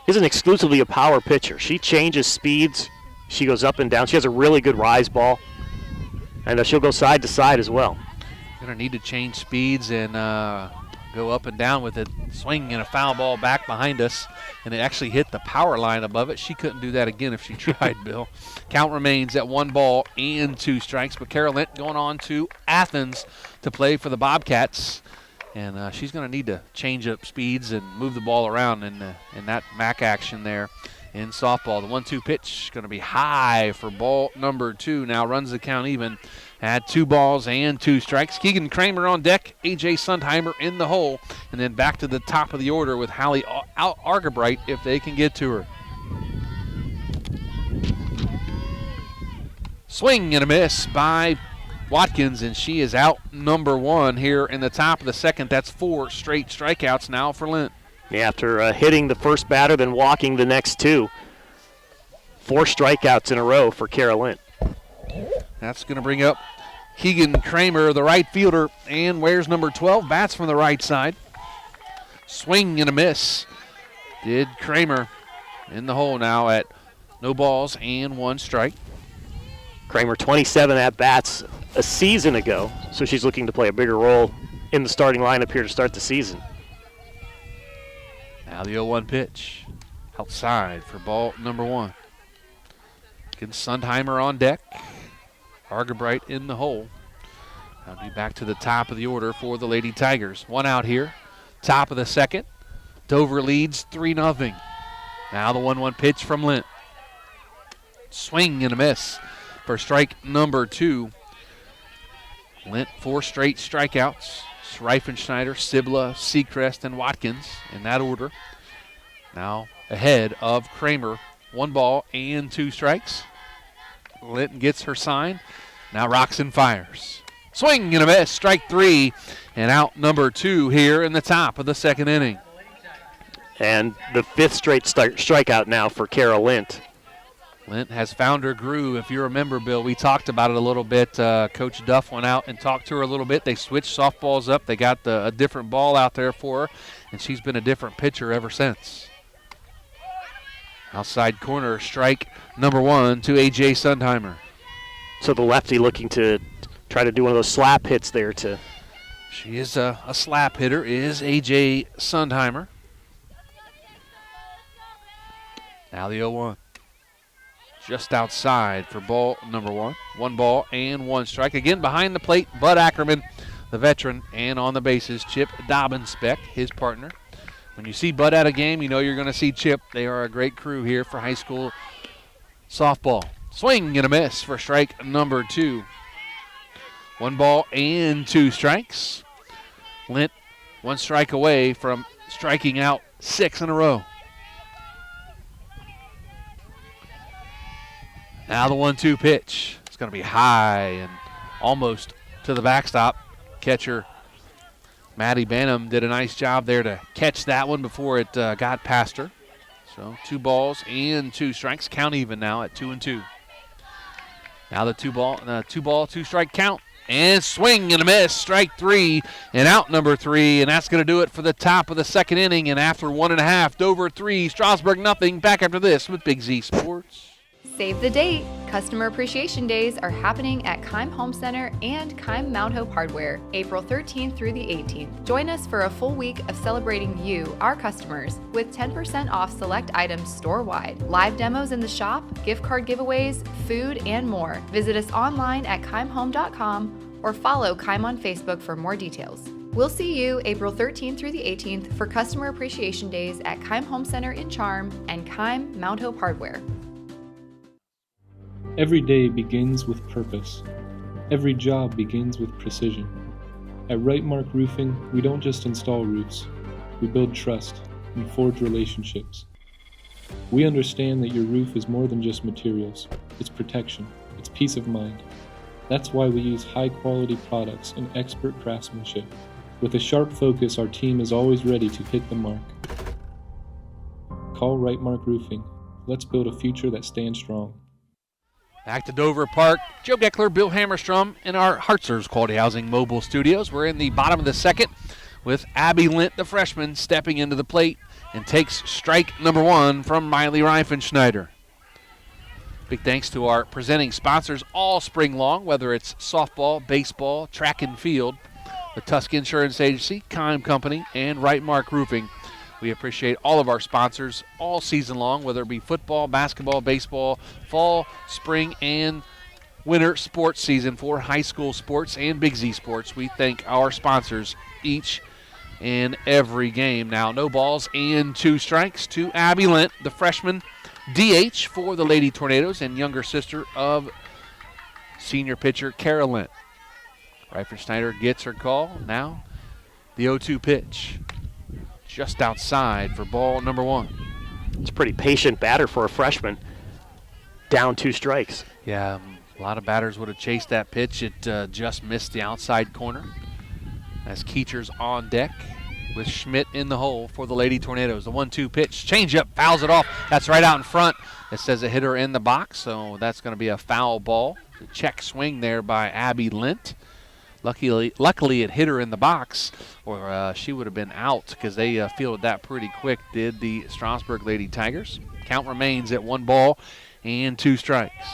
isn't exclusively a power pitcher. She changes speeds. She goes up and down. She has a really good rise ball, and she'll go side to side as well. Going to need to change speeds and go up and down with it. Swing and a foul ball back behind us, and it actually hit the power line above it. She couldn't do that again if she tried, Bill. Count remains at 1 ball and 2 strikes, but Kara Lint going on to Athens to play for the Bobcats, and she's going to need to change up speeds and move the ball around in that MAC action there in softball. The 1-2 pitch going to be high for ball number 2. Now runs the count even at 2 balls and 2 strikes. Keegan Kramer on deck, A.J. Sundheimer in the hole, and then back to the top of the order with Hallie Argabright if they can get to her. Swing and a miss by Watkins, and she is out number 1 here in the top of the second. That's 4 straight strikeouts now for Lint. After hitting the first batter, then walking the next two. 4 strikeouts in a row for Kara Lint. That's going to bring up Keegan Kramer, the right fielder, and wears number 12, bats from the right side. Swing and a miss. Did Kramer in the hole now at no balls and 1 strike. Kramer 27 at-bats a season ago, so she's looking to play a bigger role in the starting lineup here to start the season. Now the 0-1 pitch. Outside for ball number 1. Again, Sundheimer on deck. Argabright in the hole. I'll be back to the top of the order for the Lady Tigers. 1 out here. Top of the second. Dover leads 3-0. Now the 1-1 pitch from Lint. Swing and a miss for strike number 2. Lint 4 straight strikeouts. Reifenschneider, Sibla, Seacrest, and Watkins in that order. Now ahead of Kramer. 1 ball and 2 strikes. Linton gets her sign. Now rocks and fires. Swing and a miss. Strike 3 and out number 2 here in the top of the second inning. And the 5th straight strikeout now for Kara Lint. Lint has found her groove. If you remember, Bill, we talked about it a little bit. Coach Duff went out and talked to her a little bit. They switched softballs up. They got a different ball out there for her, and she's been a different pitcher ever since. Outside corner, strike number 1 to A.J. Sundheimer. So the lefty looking to try to do one of those slap hits there to. She is a slap hitter, is A.J. Sundheimer. Now the 0-1. Just outside for ball number 1. 1 ball and 1 strike. Again, behind the plate, Bud Ackerman, the veteran, and on the bases, Chip Dobbins-Beck, his partner. When you see Bud at a game, you know you're going to see Chip. They are a great crew here for high school softball. Swing and a miss for strike number 2. 1 ball and 2 strikes. Lint 1 strike away from striking out 6 in a row. Now the 1-2 pitch. It's going to be high and almost to the backstop. Catcher Maddie Banham did a nice job there to catch that one before it got past her. So 2 balls and 2 strikes. Count even now at 2-2. Now the 2 strike count. And swing and a miss. Strike 3 and out number 3. And that's going to do it for the top of the second inning. And after 1.5, Dover 3, Strasburg nothing. Back after this with Big Z Sports. Save the date. Customer Appreciation Days are happening at Keim Home Center and Keim Mount Hope Hardware, April 13th through the 18th. Join us for a full week of celebrating you, our customers, with 10% off select items store-wide, live demos in the shop, gift card giveaways, food, and more. Visit us online at keimhome.com or follow Keim on Facebook for more details. We'll see you April 13th through the 18th for Customer Appreciation Days at Keim Home Center in Charm and Keim Mount Hope Hardware. Every day begins with purpose. Every job begins with precision. At Right Mark Roofing, we don't just install roofs. We build trust and forge relationships. We understand that your roof is more than just materials. It's protection. It's peace of mind. That's why we use high-quality products and expert craftsmanship. With a sharp focus, our team is always ready to hit the mark. Call Right Mark Roofing. Let's build a future that stands strong. Back to Dover Park. Joe Geckler, Bill Hammerstrom in our Hartzer's Quality Housing mobile studios. We're in the bottom of the second with Abby Lint, the freshman, stepping into the plate and takes strike number 1 from Miley Reifenschneider. Big thanks to our presenting sponsors all spring long, whether it's softball, baseball, track and field, the Tusk Insurance Agency, Keim Company, and Right Mark Roofing. We appreciate all of our sponsors all season long, whether it be football, basketball, baseball, fall, spring, and winter sports season for high school sports and Big Z Sports. We thank our sponsors each and every game. Now, no balls and 2 strikes to Abby Lint, the freshman DH for the Lady Tornadoes and younger sister of senior pitcher Kara Lint. Reifenschneider gets her call. Now, the 0-2 pitch. Just outside for ball number 1. It's a pretty patient batter for a freshman. Down 2 strikes. Yeah, a lot of batters would have chased that pitch. It just missed the outside corner. As Keecher's on deck, with Schmidt in the hole for the Lady Tornadoes. The 1-2 pitch, changeup, fouls it off. That's right out in front. It says a hitter in the box, so that's going to be a foul ball. The check swing there by Abby Lint. Luckily it hit her in the box, or she would have been out because they fielded that pretty quick, did the Strasburg Lady Tigers. Count remains at 1 ball and 2 strikes.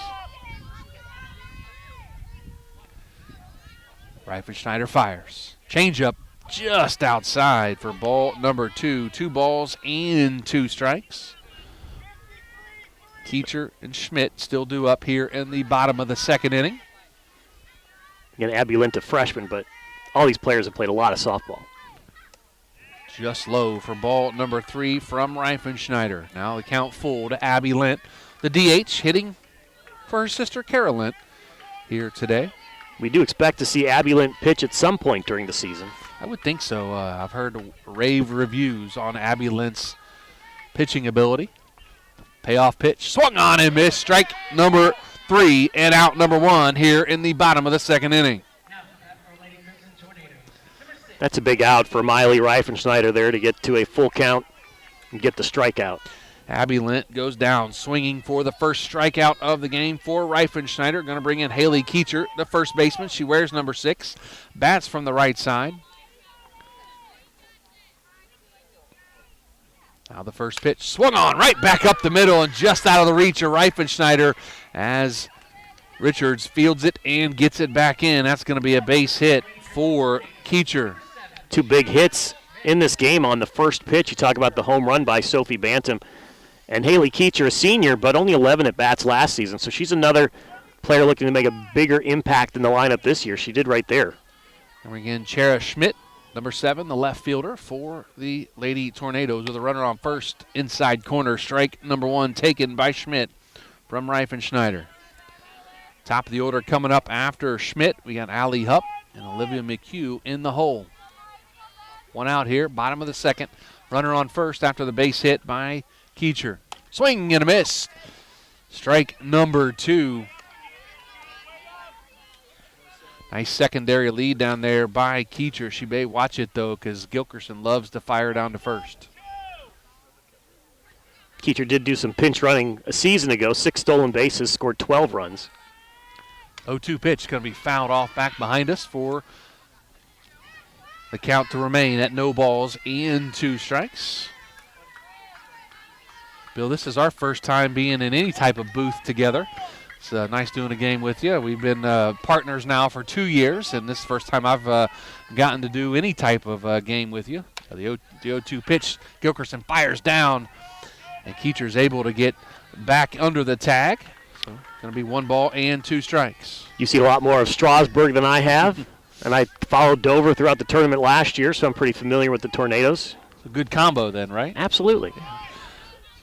Reifenschneider fires. Changeup just outside for ball number 2. 2 balls and 2 strikes. Keecher and Schmidt still due up here in the bottom of the 2nd inning. Again, Abby Lint, a freshman, but all these players have played a lot of softball. Just low for ball number 3 from Reifenschneider. Now the count full to Abby Lint, the DH, hitting for her sister Kara Lint here today. We do expect to see Abby Lint pitch at some point during the season. I would think so. I've heard rave reviews on Abby Lint's pitching ability. Payoff pitch, swung on and missed. Strike number 3 and out number 1 here in the bottom of the 2nd inning. That's a big out for Miley Reifenschneider there to get to a full count and get the strikeout. Abby Lint goes down, swinging for the first strikeout of the game for Reifenschneider. Going to bring in Haley Keecher, the first baseman. She wears number 6, bats from the right side. Now the first pitch swung on right back up the middle and just out of the reach of Reifenschneider as Richards fields it and gets it back in. That's going to be a base hit for Keecher. 2 big hits in this game on the first pitch. You talk about the home run by Sophie Bantam. And Haley Keecher, a senior, but only 11 at-bats last season. So she's another player looking to make a bigger impact in the lineup this year. She did right there. And again, Chara Schmidt, number 7, the left fielder for the Lady Tornadoes with a runner on first, inside corner. Strike number 1 taken by Schmidt from Reifenschneider. Top of the order coming up after Schmidt. We got Allie Hupp and Olivia McHugh in the hole. 1 out here, bottom of the 2nd. Runner on first after the base hit by Keecher. Swing and a miss. Strike number 2. Nice secondary lead down there by Keecher. She may watch it, though, because Gilkerson loves to fire down to first. Keecher did do some pinch running a season ago. 6 stolen bases, scored 12 runs. 0-2 pitch going to be fouled off back behind us for the count to remain at no balls and 2 strikes. Bill, this is our first time being in any type of booth together. It's nice doing a game with you. We've been partners now for 2 years, and this is the first time I've gotten to do any type of game with you. The 0-2 pitch, Gilkerson fires down, and Keecher's able to get back under the tag. So going to be 1 ball and 2 strikes. You see a lot more of Strasburg than I have, and I followed Dover throughout the tournament last year, so I'm pretty familiar with the Tornadoes. It's a good combo then, right? Absolutely. Yeah.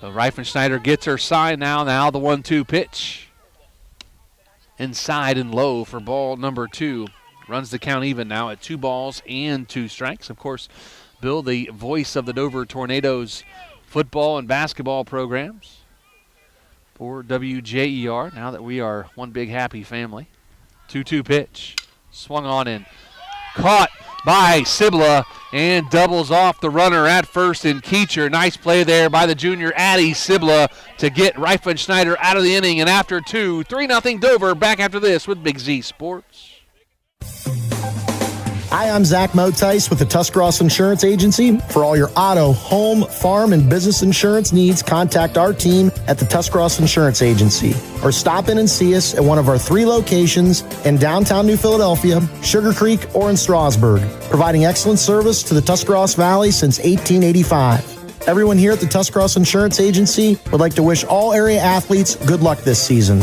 So Reifenschneider gets her sign now. Now the 1-2 pitch. Inside and low for ball number 2. Runs the count even now at 2 balls and 2 strikes. Of course, Bill, the voice of the Dover Tornadoes football and basketball programs for WJER, now that we are one big happy family. 2-2 pitch. Swung on and caught by Sibla and doubles off the runner at first in Keecher. Nice play there by the junior Addie Sibla to get Reifenschneider out of the inning. And after 2, 3-0 Dover. Back after this with Big Z Sports. Hi, I'm Zach Motice with the Tuscarawas Insurance Agency. For all your auto, home, farm, and business insurance needs, contact our team at the Tuscarawas Insurance Agency. Or stop in and see us at one of our 3 locations in downtown New Philadelphia, Sugar Creek, or in Strasburg, providing excellent service to the Tuscarawas Valley since 1885. Everyone here at the Tuscarawas Insurance Agency would like to wish all area athletes good luck this season.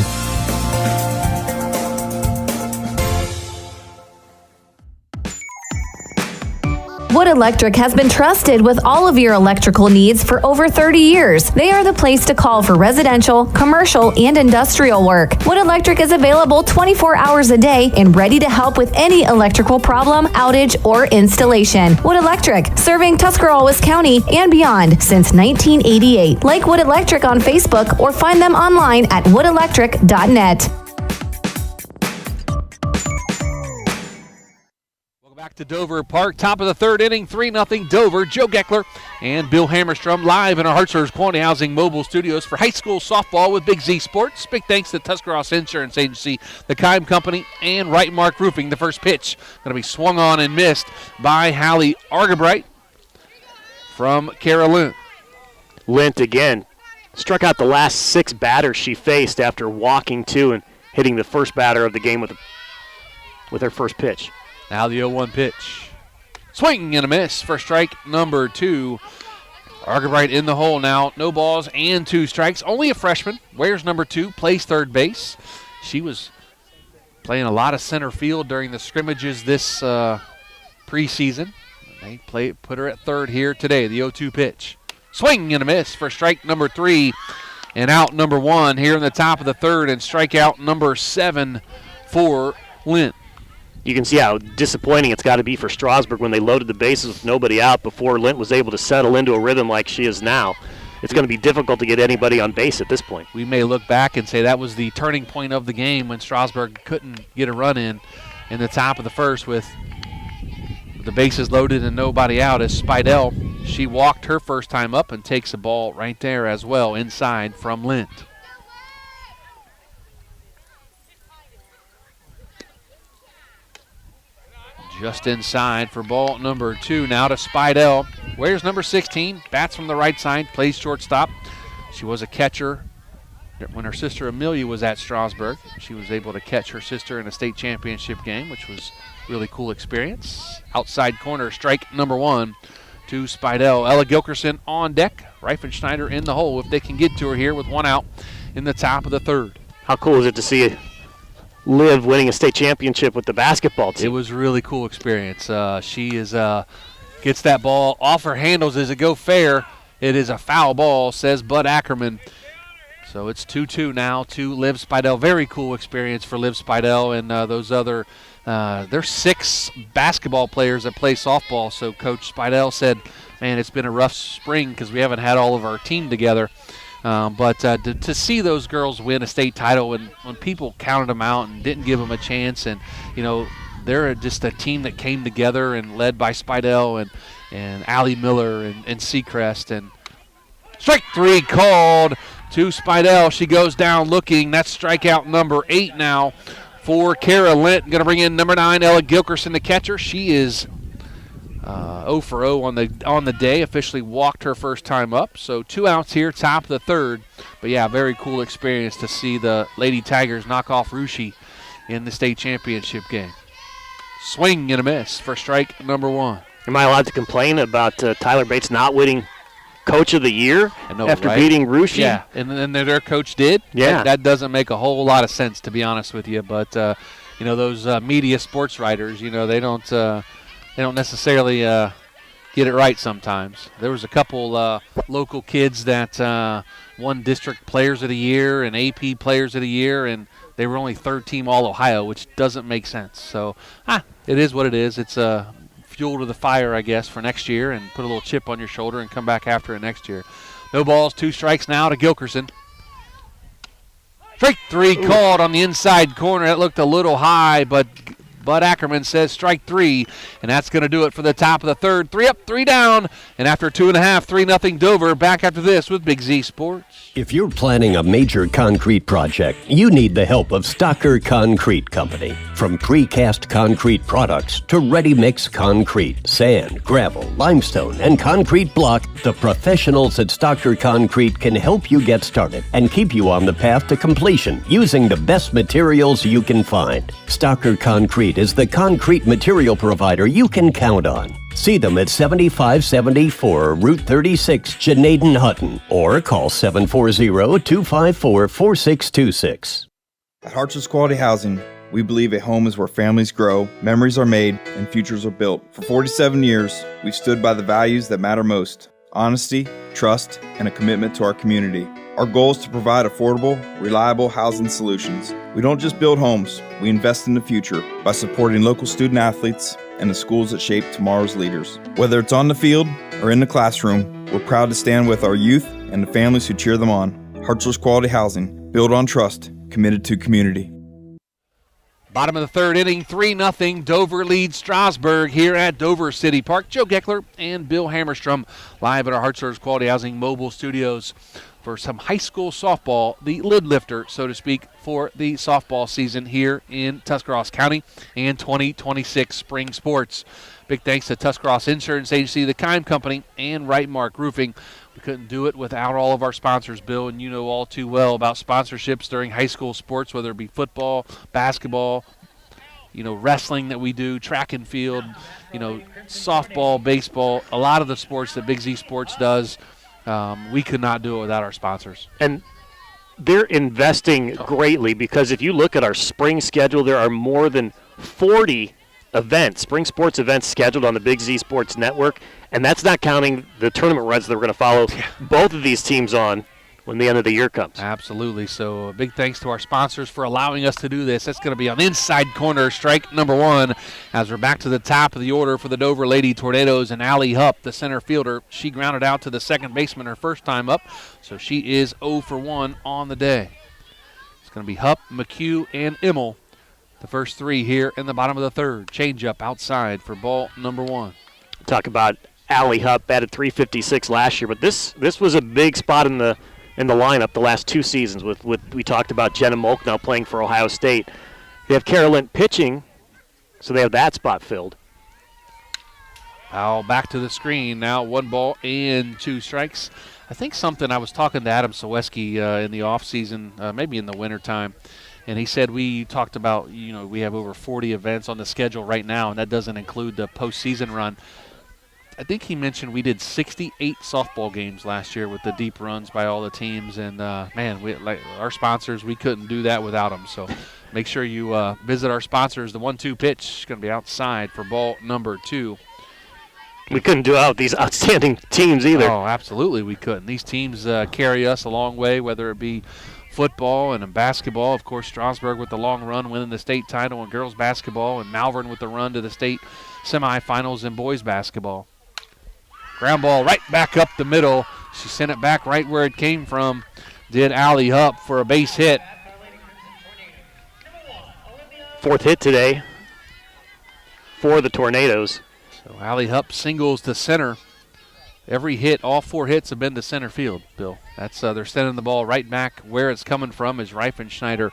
Wood Electric has been trusted with all of your electrical needs for over 30 years. They are the place to call for residential, commercial, and industrial work. Wood Electric is available 24 hours a day and ready to help with any electrical problem, outage, or installation. Wood Electric, serving Tuscarawas County and beyond since 1988. Like Wood Electric on Facebook or find them online at woodelectric.net. To Dover Park, top of the third inning, 3-0 Dover. Joe Geckler and Bill Hammerstrom live in our Hartshorst Quality Housing mobile studios for high school softball with Big Z Sports. Big thanks to Tuscarawas Insurance Agency, the Kime Company, and Right Mark Roofing. The first pitch going to be swung on and missed by Hallie Argabright from Kara Lint. Lint again struck out the last 6 batters she faced after walking to and hitting the first batter of the game with her first pitch. Now the 0-1 pitch. Swing and a miss for strike number 2. Argabright in the hole now. No balls and 2 strikes. Only a freshman. Wears number 2. Plays third base. She was playing a lot of center field during the scrimmages this preseason. They put her at third here today. The 0-2 pitch. Swing and a miss for strike number 3. And out number 1 here in the top of the third. And strikeout number 7 for Lint. You can see how disappointing it's got to be for Strasburg when they loaded the bases with nobody out before Lint was able to settle into a rhythm like she is now. It's going to be difficult to get anybody on base at this point. We may look back and say that was the turning point of the game when Strasburg couldn't get a run in the top of the first with the bases loaded and nobody out. As Spidell, she walked her first time up and takes a ball right there as well inside from Lint. Just inside for ball number 2. Now to Spidell. Wears number 16. Bats from the right side. Plays shortstop. She was a catcher when her sister Amelia was at Strasburg. She was able to catch her sister in a state championship game, which was a really cool experience. Outside corner, strike number 1 to Spidell. Ella Gilkerson on deck. Reifenschneider in the hole if they can get to her here with 1 out in the top of the third. How cool is it to see Liv winning a state championship with the basketball team? It was a really cool experience. She gets that ball off her handles. Does it go fair? It is a foul ball, says Bud Ackerman. So it's 2-2 now to Liv Spidell. Very cool experience for Liv Spidell and those other. There's 6 basketball players that play softball. So Coach Spidell said, man, it's been a rough spring because we haven't had all of our team together. But to see those girls win a state title when people counted them out and didn't give them a chance, and they're just a team that came together and led by Spidell and Allie Miller and Seacrest. And strike 3 called to Spidell. She goes down looking. That's strikeout number 8 now for Kara Lint. Going to bring in number 9, Ella Gilkerson, the catcher. She is 0 for 0 on the day. Officially walked her first time up. So 2 outs here, top of the third. But yeah, very cool experience to see the Lady Tigers knock off Russia in the state championship game. Swing and a miss for strike number 1. Am I allowed to complain about Tyler Bates not winning Coach of the Year after beating Russia? Yeah, and then their coach did. Yeah, that doesn't make a whole lot of sense, to be honest with you. But those media sports writers, they don't necessarily get it right sometimes. There was a couple local kids that won District Players of the Year and AP Players of the Year, and they were only 3rd team All-Ohio, which doesn't make sense. So, it is what it is. It's fuel to the fire, I guess, for next year, and put a little chip on your shoulder and come back after it next year. No balls, 2 strikes now to Gilkerson. Strike 3 called on the inside corner. That looked a little high, but Bud Ackerman says strike 3, and that's going to do it for the top of the third. 3 up, 3 down, and after 2.5, 3-0 Dover. Back after this with Big Z Sports. If you're planning a major concrete project, you need the help of Stocker Concrete Company. From precast concrete products to ready-mix concrete, sand, gravel, limestone, and concrete block, the professionals at Stocker Concrete can help you get started and keep you on the path to completion using the best materials you can find. Stocker Concrete is the concrete material provider you can count on. See them at 7574 Route 36, Janaden-Hutton, or call 740-254-4626. At Hartshorst Quality Housing, we believe a home is where families grow, memories are made, and futures are built. For 47 years, we've stood by the values that matter most: honesty, trust, and a commitment to our community. Our goal is to provide affordable, reliable housing solutions. We don't just build homes, we invest in the future by supporting local student athletes and the schools that shape tomorrow's leaders. Whether it's on the field or in the classroom, we're proud to stand with our youth and the families who cheer them on. Hartshorst Quality Housing, built on trust, committed to community. Bottom of the third inning, 3-0. Dover leads Strasburg here at Dover City Park. Joe Geckler and Bill Hammerstrom live at our Hartshorns Quality Housing mobile studios for some high school softball, the lid lifter, so to speak, for the softball season here in Tuscarawas County and 2026 spring sports. Big thanks to Tuscarawas Insurance Agency, the Kime Company, and Right Mark Roofing. We couldn't do it without all of our sponsors, Bill, and you know all too well about sponsorships during high school sports, whether it be football, basketball, wrestling that we do, track and field, softball, baseball, a lot of the sports that Big Z Sports does. We could not do it without our sponsors. And they're investing greatly because if you look at our spring schedule, there are more than 40 events, spring sports events scheduled on the Big Z Sports Network, and that's not counting the tournament runs that we're going to follow both of these teams on when the end of the year comes. Absolutely. So a big thanks to our sponsors for allowing us to do this. That's going to be on inside corner, strike number 1, as we're back to the top of the order for the Dover Lady Tornadoes. And Allie Hupp, the center fielder, she grounded out to the second baseman her first time up, so she is 0 for 1 on the day. It's going to be Hupp, McHugh, and Immel, the first 3 here in the bottom of the third. Change-up outside for ball number 1. Talk about Allie Hupp, batted .356 last year, but this was a big spot in the lineup the last 2 seasons. With we talked about Jenna Molk now playing for Ohio State. They have Carolyn pitching, so they have that spot filled. Foul back to the screen now. 1 ball and 2 strikes. I think something I was talking to Adam Saweski in the offseason, maybe in the wintertime, and he said we talked about, we have over 40 events on the schedule right now, and that doesn't include the postseason run. I think he mentioned we did 68 softball games last year with the deep runs by all the teams, and our sponsors, we couldn't do that without them. So make sure you visit our sponsors. The 1-2 pitch is going to be outside for ball number 2. We couldn't do out these outstanding teams either. Oh, absolutely we couldn't. These teams carry us a long way, whether it be football and in basketball. Of course, Strasburg with the long run winning the state title in girls basketball, and Malvern with the run to the state semifinals in boys basketball. Ground ball right back up the middle. She sent it back right where it came from. Did Allie Hupp for a base hit. 4th hit today for the Tornadoes. So Allie Hupp singles to center. Every hit, all 4 hits have been to center field, Bill. That's they're sending the ball right back where it's coming from as Reifenschneider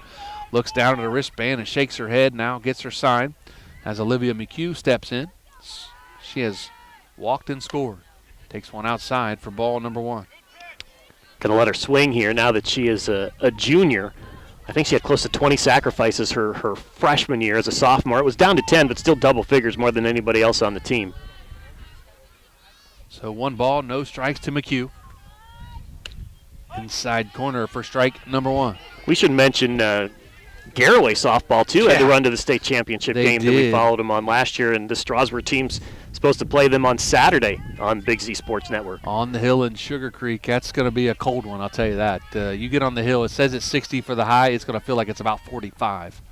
looks down at her wristband and shakes her head, now gets her sign as Olivia McHugh steps in. She has walked and scored. Takes one outside for ball number 1. Going to let her swing here now that she is a junior. I think she had close to 20 sacrifices her freshman year as a sophomore. It was down to 10, but still double figures more than anybody else on the team. So 1 ball, no strikes to McHugh. Inside corner for strike number 1. We should mention Garraway softball, too, had to run to the state championship game that we followed them on last year, and the Strasburg team's supposed to play them on Saturday on Big Z Sports Network. On the hill in Sugar Creek, that's going to be a cold one, I'll tell you that. You get on the hill, it says it's 60 for the high, it's going to feel like it's about 45.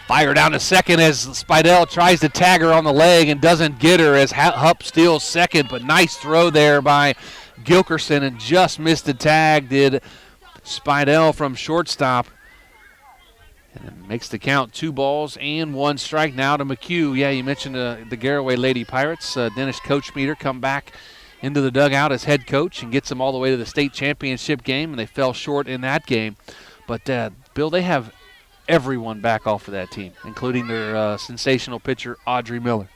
Fire down to second as Spidell tries to tag her on the leg and doesn't get her as Hupp steals second, but nice throw there by Gilkerson and just missed the tag, did Spidell from shortstop. And it makes the count 2 balls and 1 strike now to McHugh. Yeah, you mentioned the Garraway Lady Pirates. Dennis Coachmeter come back into the dugout as head coach and gets them all the way to the state championship game, and they fell short in that game. But, Bill, they have everyone back off of that team, including their sensational pitcher, Audrey Miller.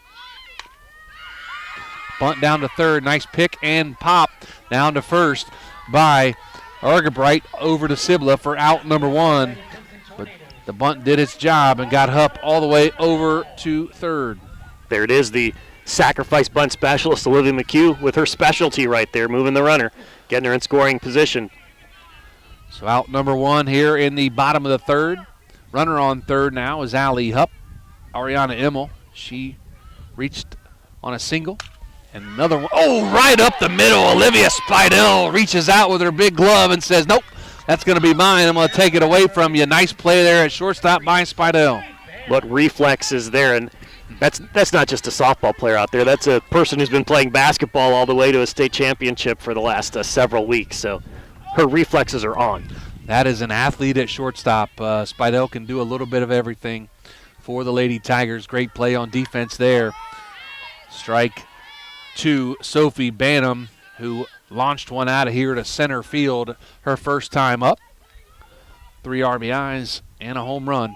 Bunt down to third. Nice pick and pop down to first by Argabright over to Sibla for out number 1. But the bunt did its job and got Hupp all the way over to third. There it is, the sacrifice bunt specialist, Olivia McHugh, with her specialty right there, moving the runner, getting her in scoring position. So out number 1 here in the bottom of the third. Runner on third now is Allie Hupp. Ariana Immel, she reached on a single. And another one, right up the middle. Olivia Spidell reaches out with her big glove and says, nope, that's going to be mine. I'm going to take it away from you. Nice play there at shortstop by Spidell. What reflex is there? And that's not just a softball player out there. That's a person who's been playing basketball all the way to a state championship for the last several weeks. So her reflexes are on. That is an athlete at shortstop. Spidell can do a little bit of everything for the Lady Tigers. Great play on defense there. Strike to Sophie Banham, who launched one out of here to center field her first time up. 3 RBIs and a home run.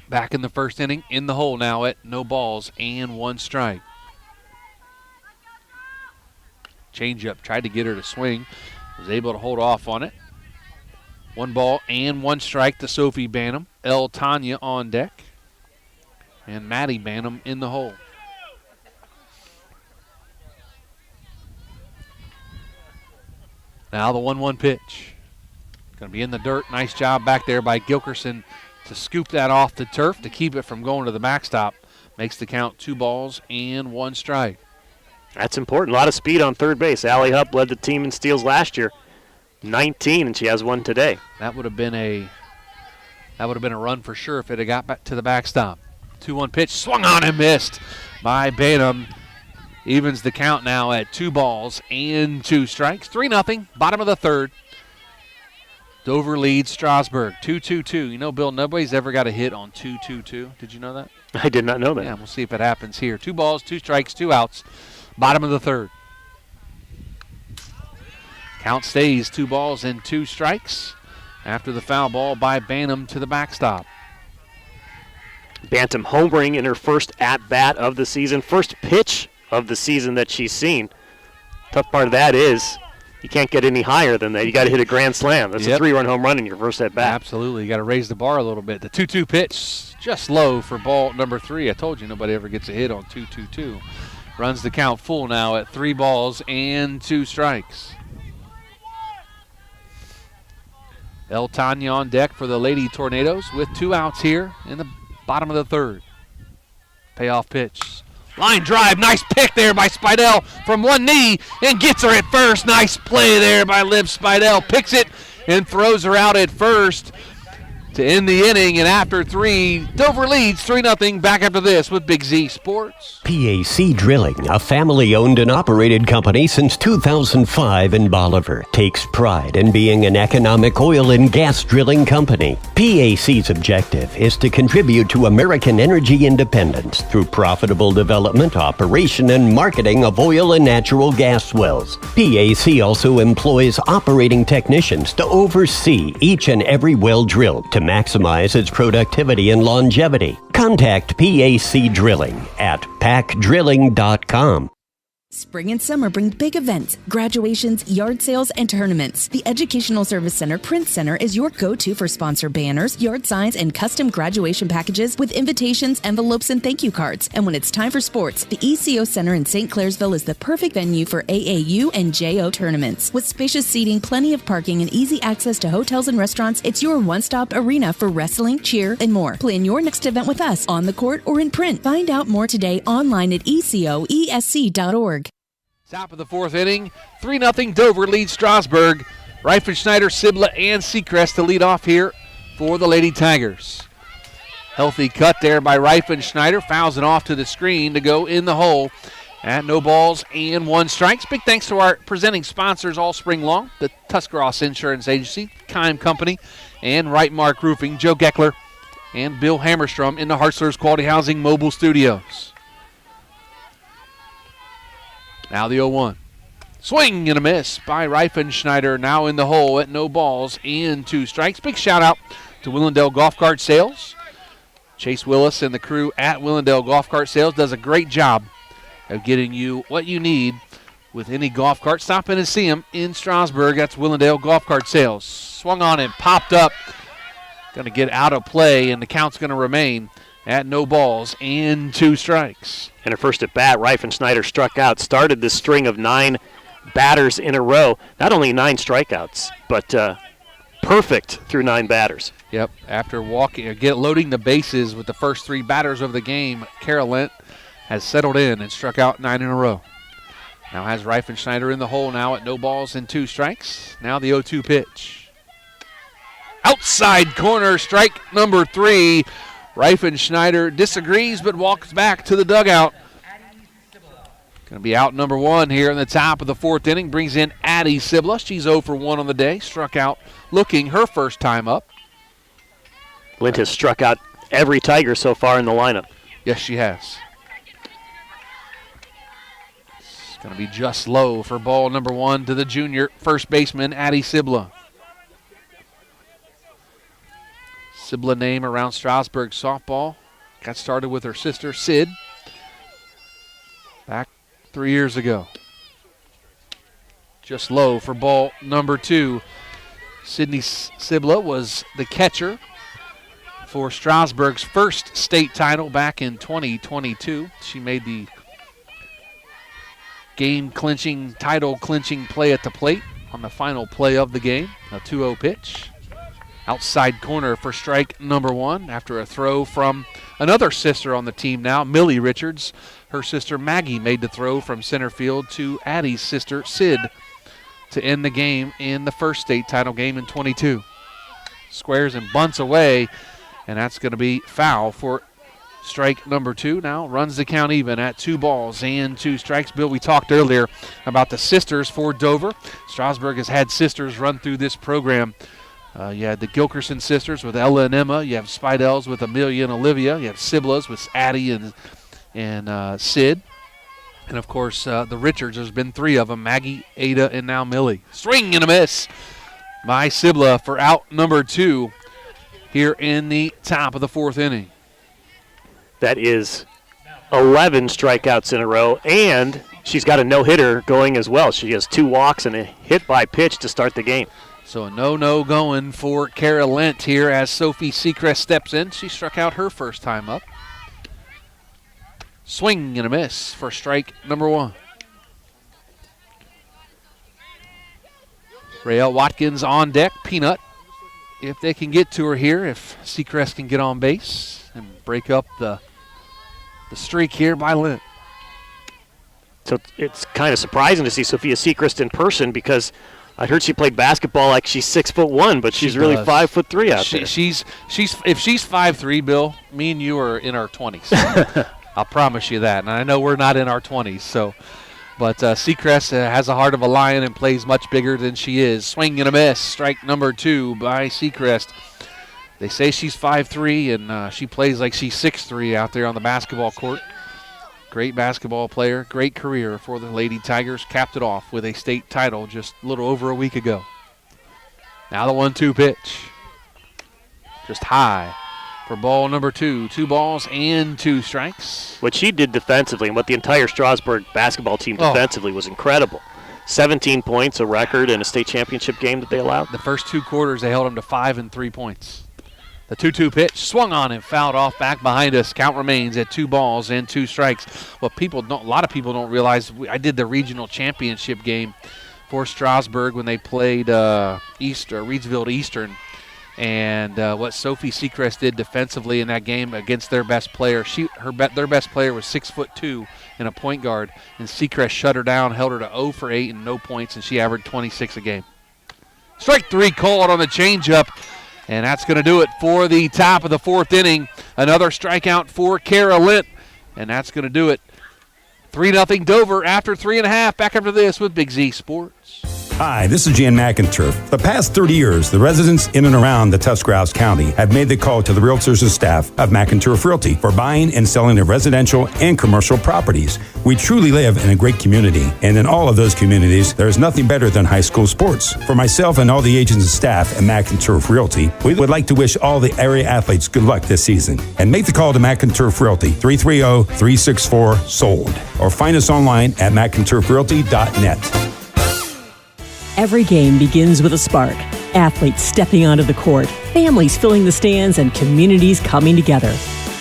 Back in the first inning, in the hole now at no balls and 1 strike. Changeup, tried to get her to swing. Was able to hold off on it. 1 ball and 1 strike to Sophie Banham. El Tanya on deck. And Maddie Banham in the hole. Now the 1-1 pitch. Going to be in the dirt. Nice job back there by Gilkerson to scoop that off the turf to keep it from going to the backstop. Makes the count 2 balls and 1 strike. That's important. A lot of speed on third base. Allie Hupp led the team in steals last year. 19, and she has 1 today. That would have been a run for sure if it had got back to the backstop. 2-1 pitch, swung on and missed by Banham. Evens the count now at 2 balls and 2 strikes. 3-0, bottom of the third. Dover leads Strasburg, 2-2-2. You know, Bill, nobody's ever got a hit on 2-2-2. Did you know that? I did not know that. Yeah, we'll see if it happens here. 2 balls, 2 strikes, 2 outs. Bottom of the third. Count stays 2 balls and 2 strikes after the foul ball by Banham to the backstop. Bantam homering in her first at-bat of the season, first pitch of the season that she's seen. Tough part of that is you can't get any higher than that. You got to hit a grand slam. That's a 3-run home run in your first at-bat. Absolutely. You got to raise the bar a little bit. The 2-2 pitch just low for ball number 3. I told you nobody ever gets a hit on 2-2-2. Runs the count full now at 3 balls and 2 strikes. El Tanya on deck for the Lady Tornadoes with 2 outs here in the bottom of the third. Payoff pitch. Line drive. Nice pick there by Spidell from one knee and gets her at first. Nice play there by Liv Spidell. Picks it and throws her out at first to end the inning. And after 3, Dover leads 3-0. Back after this with Big Z Sports. PAC Drilling, a family-owned and operated company since 2005 in Bolivar, takes pride in being an economic oil and gas drilling company. PAC's objective is to contribute to American energy independence through profitable development, operation, and marketing of oil and natural gas wells. PAC also employs operating technicians to oversee each and every well drilled to maximize its productivity and longevity. Contact PAC Drilling at pacdrilling.com. Spring and summer bring big events, graduations, yard sales, and tournaments. The Educational Service Center Print Center is your go-to for sponsor banners, yard signs, and custom graduation packages with invitations, envelopes, and thank you cards. And when it's time for sports, the ECO Center in St. Clairsville is the perfect venue for AAU and JO tournaments. With spacious seating, plenty of parking, and easy access to hotels and restaurants, it's your one-stop arena for wrestling, cheer, and more. Plan your next event with us on the court or in print. Find out more today online at ecoesc.org. Top of the 4th inning, 3-0 Dover leads Strasburg. Reifenschneider, Sibla, and Seacrest to lead off here for the Lady Tigers. Healthy cut there by Reifenschneider, fouls it off to the screen to go in the hole at no balls and 1 strikes. Big thanks to our presenting sponsors all spring long, the Tuscarawas Insurance Agency, Kime Company, and Right Mark Roofing, Joe Geckler, and Bill Hammerstrom in the Hartzler's Quality Housing Mobile Studios. Now the 0-1. Swing and a miss by Reifenschneider, now in the hole at no balls and 2 strikes. Big shout out to Willendale Golf Cart Sales. Chase Willis and the crew at Willendale Golf Cart Sales does a great job of getting you what you need with any golf cart. Stop in and see them in Strasburg. That's Willendale Golf Cart Sales. Swung on and popped up. Going to get out of play, and the count's going to remain at no balls and 2 strikes. In her first at bat, Reifenschneider struck out, started this string of 9 batters in a row. Not only 9 strikeouts, but perfect through 9 batters. Yep, after loading the bases with the first 3 batters of the game, Carol Lent has settled in and struck out 9 in a row. Now has Reifenschneider in the hole now at no balls and 2 strikes. Now the 0-2 pitch. Outside corner, strike number 3. Reifenschneider disagrees but walks back to the dugout. Going to be out number 1 here in the top of the 4th inning. Brings in Addie Sibla. She's 0 for 1 on the day. Struck out looking her first time up. Lint has struck out every Tiger so far in the lineup. Yes, she has. It's going to be just low for ball number 1 to the junior first baseman, Addie Sibla. Sibla name around Strasburg softball. Got started with her sister, Sid, back 3 years ago. Just low for ball number 2. Sydney Sibla was the catcher for Strasburg's first state title back in 2022. She made the game-clinching, title-clinching play at the plate on the final play of the game. A 2-0 pitch. Outside corner for strike number 1 after a throw from another sister on the team now, Millie Richards. Her sister Maggie made the throw from center field to Addie's sister Sid to end the game in the first state title game in 22. Squares and bunts away, and that's going to be foul for strike number 2. Now runs the count even at 2 balls and 2 strikes. Bill, we talked earlier about the sisters for Dover. Strasburg has had sisters run through this program. You had the Gilkerson sisters with Ella and Emma. You have Spidels with Amelia and Olivia. You have Siblas with Addie and Sid. And, of course, the Richards, there's been 3 of them, Maggie, Ada, and now Millie. Swing and a miss by Sibla for out number 2 here in the top of the 4th inning. That is 11 strikeouts in a row, and she's got a no-hitter going as well. She has 2 walks and a hit by pitch to start the game. So a no-no going for Kara Lent here as Sophie Seacrest steps in. She struck out her first time up. Swing and a miss for strike number 1. Rael Watkins on deck. Peanut, if they can get to her here, if Seacrest can get on base and break up the streak here by Lent. So it's kind of surprising to see Sophia Seacrest in person because I heard she played basketball like she's 6'1", but she's really 5'3" out there. If she's 5'3", Bill, me and you are in our 20s. I'll promise you that. And I know we're not in our 20s, so. But Seacrest has a heart of a lion and plays much bigger than she is. Swing and a miss. Strike number 2 by Seacrest. They say she's 5'3", and she plays like she's 6'3" out there on the basketball court. Great basketball player, great career for the Lady Tigers. Capped it off with a state title just a little over a week ago. Now the 1-2 pitch. Just high for ball number 2. 2 balls and 2 strikes. What she did defensively and what the entire Strasburg basketball team defensively was incredible. 17 points, a record, in a state championship game that they allowed. The first 2 quarters, they held them to 5 and 3 points. The 2-2 pitch swung on and fouled off back behind us. Count remains at 2 balls and 2 strikes. What a lot of people don't realize, I did the regional championship game for Strasburg when they played Reedsville Eastern. And what Sophie Seacrest did defensively in that game against their best player, their best player was 6'2" and a point guard, and Seacrest shut her down, held her to 0 for 8 and no points, and she averaged 26 a game. Strike 3 called on the changeup, and that's going to do it for the top of the 4th inning. Another strikeout for Kara Lint, and that's going to do it. 3-0 Dover after 3.5. Back after this with Big Z Sports. Hi, this is Jan McInturf. The past 30 years, the residents in and around the Tuscarawas County have made the call to the realtors and staff of McInturf Realty for buying and selling of residential and commercial properties. We truly live in a great community, and in all of those communities, there is nothing better than high school sports. For myself and all the agents and staff at McInturf Realty, we would like to wish all the area athletes good luck this season. And make the call to McInturf Realty, 330-364-SOLD, or find us online at McInturfRealty.net. Every game begins with a spark. Athletes stepping onto the court, families filling the stands, and communities coming together.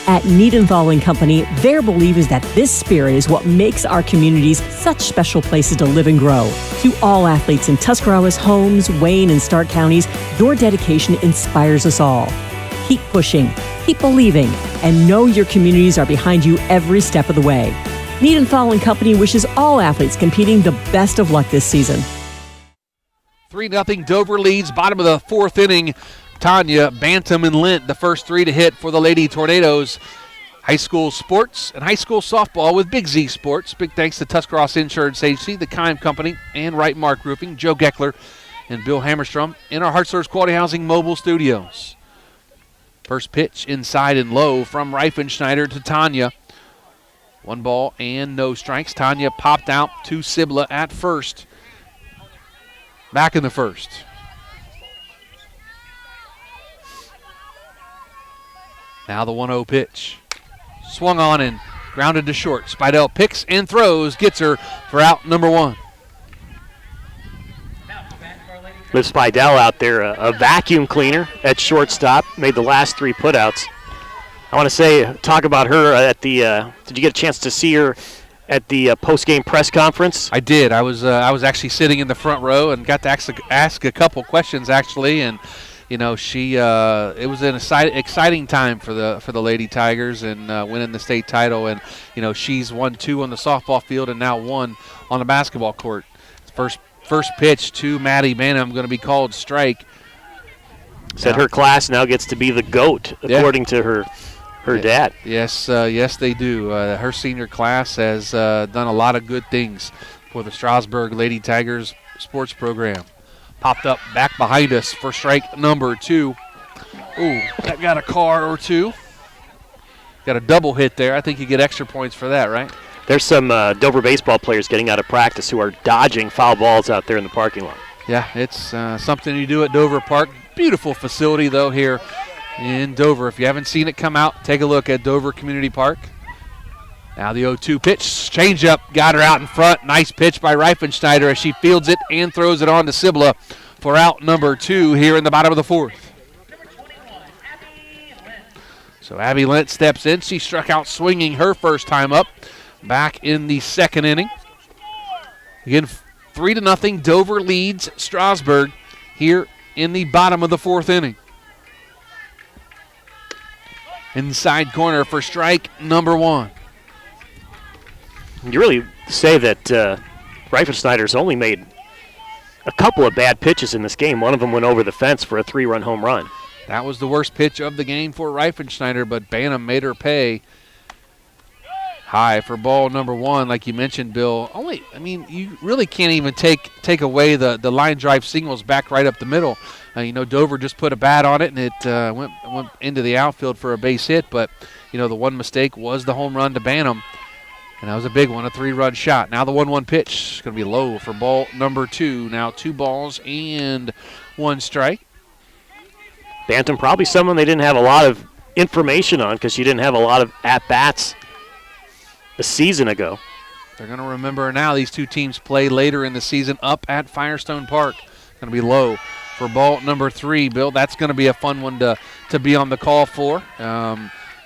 At Niedenthal & Company, their belief is that this spirit is what makes our communities such special places to live and grow. To all athletes in Tuscarawas, Holmes, Wayne, and Stark counties, your dedication inspires us all. Keep pushing, keep believing, and know your communities are behind you every step of the way. Niedenthal & Company wishes all athletes competing the best of luck this season. 3-0 Dover leads, bottom of the 4th inning. Tanya, Bantam, and Lint, the first 3 to hit for the Lady Tornadoes. high school sports and high school softball with Big Z Sports. Big thanks to Tuscarawas Insurance Agency, the Kime Company, and Right Mark Roofing, Joe Geckler and Bill Hammerstrom in our Heart Source Quality Housing mobile studios. First pitch inside and low from Reifenschneider to Tanya. 1 ball and no strikes. Tanya popped out to Sibla at first. Back in the first. Now the 1-0 pitch. Swung on and grounded to short. Spidell picks and throws, gets her for out number 1. Liv Spidell out there, a vacuum cleaner at shortstop, made the last 3 putouts. I want to talk about her at the, did you get a chance to see her at the post-game press conference? I did. I was actually sitting in the front row and got to ask a couple questions, actually, and you know, it was an exciting time for the Lady Tigers and winning the state title. And you know, she's won 2 on the softball field and now 1 on the basketball court. First pitch to Maddie Banham going to be called strike. Said her class now gets to be the GOAT, according to her dad. Yes, they do. Her senior class has done a lot of good things for the Strasburg Lady Tigers sports program. Popped up back behind us for strike number 2. Ooh, that got a car or 2. Got a double hit there. I think you get extra points for that, right? There's some Dover baseball players getting out of practice who are dodging foul balls out there in the parking lot. Yeah, it's something you do at Dover Park. Beautiful facility, though, here in Dover. If you haven't seen it come out, take a look at Dover Community Park. Now the 0-2 pitch, changeup, got her out in front. Nice pitch by Reifenschneider as she fields it and throws it on to Sibla for out number 2 here in the bottom of the 4th. So Abby Lent steps in. She struck out swinging her first time up back in the 2nd inning. Again, 3-0. Dover leads Strasburg here in the bottom of the 4th inning. Inside corner for strike number 1. You really say that Reifenschneider's only made a couple of bad pitches in this game. One of them went over the fence for a 3-run home run. That was the worst pitch of the game for Reifenschneider, but Banham made her pay. High for ball number 1, like you mentioned, Bill. You really can't even take away the line drive singles back right up the middle. Dover just put a bat on it, and it went into the outfield for a base hit. But, the one mistake was the home run to Banham, and that was a big one, a 3-run shot. Now the 1-1 pitch is going to be low for ball number 2. Now 2 balls and 1 strike. Bantam, probably someone they didn't have a lot of information on because she didn't have a lot of at-bats a season ago. They're going to remember now. These 2 teams play later in the season up at Firestone Park. Going to be low for ball number 3. Bill, that's going to be a fun one to be on the call for.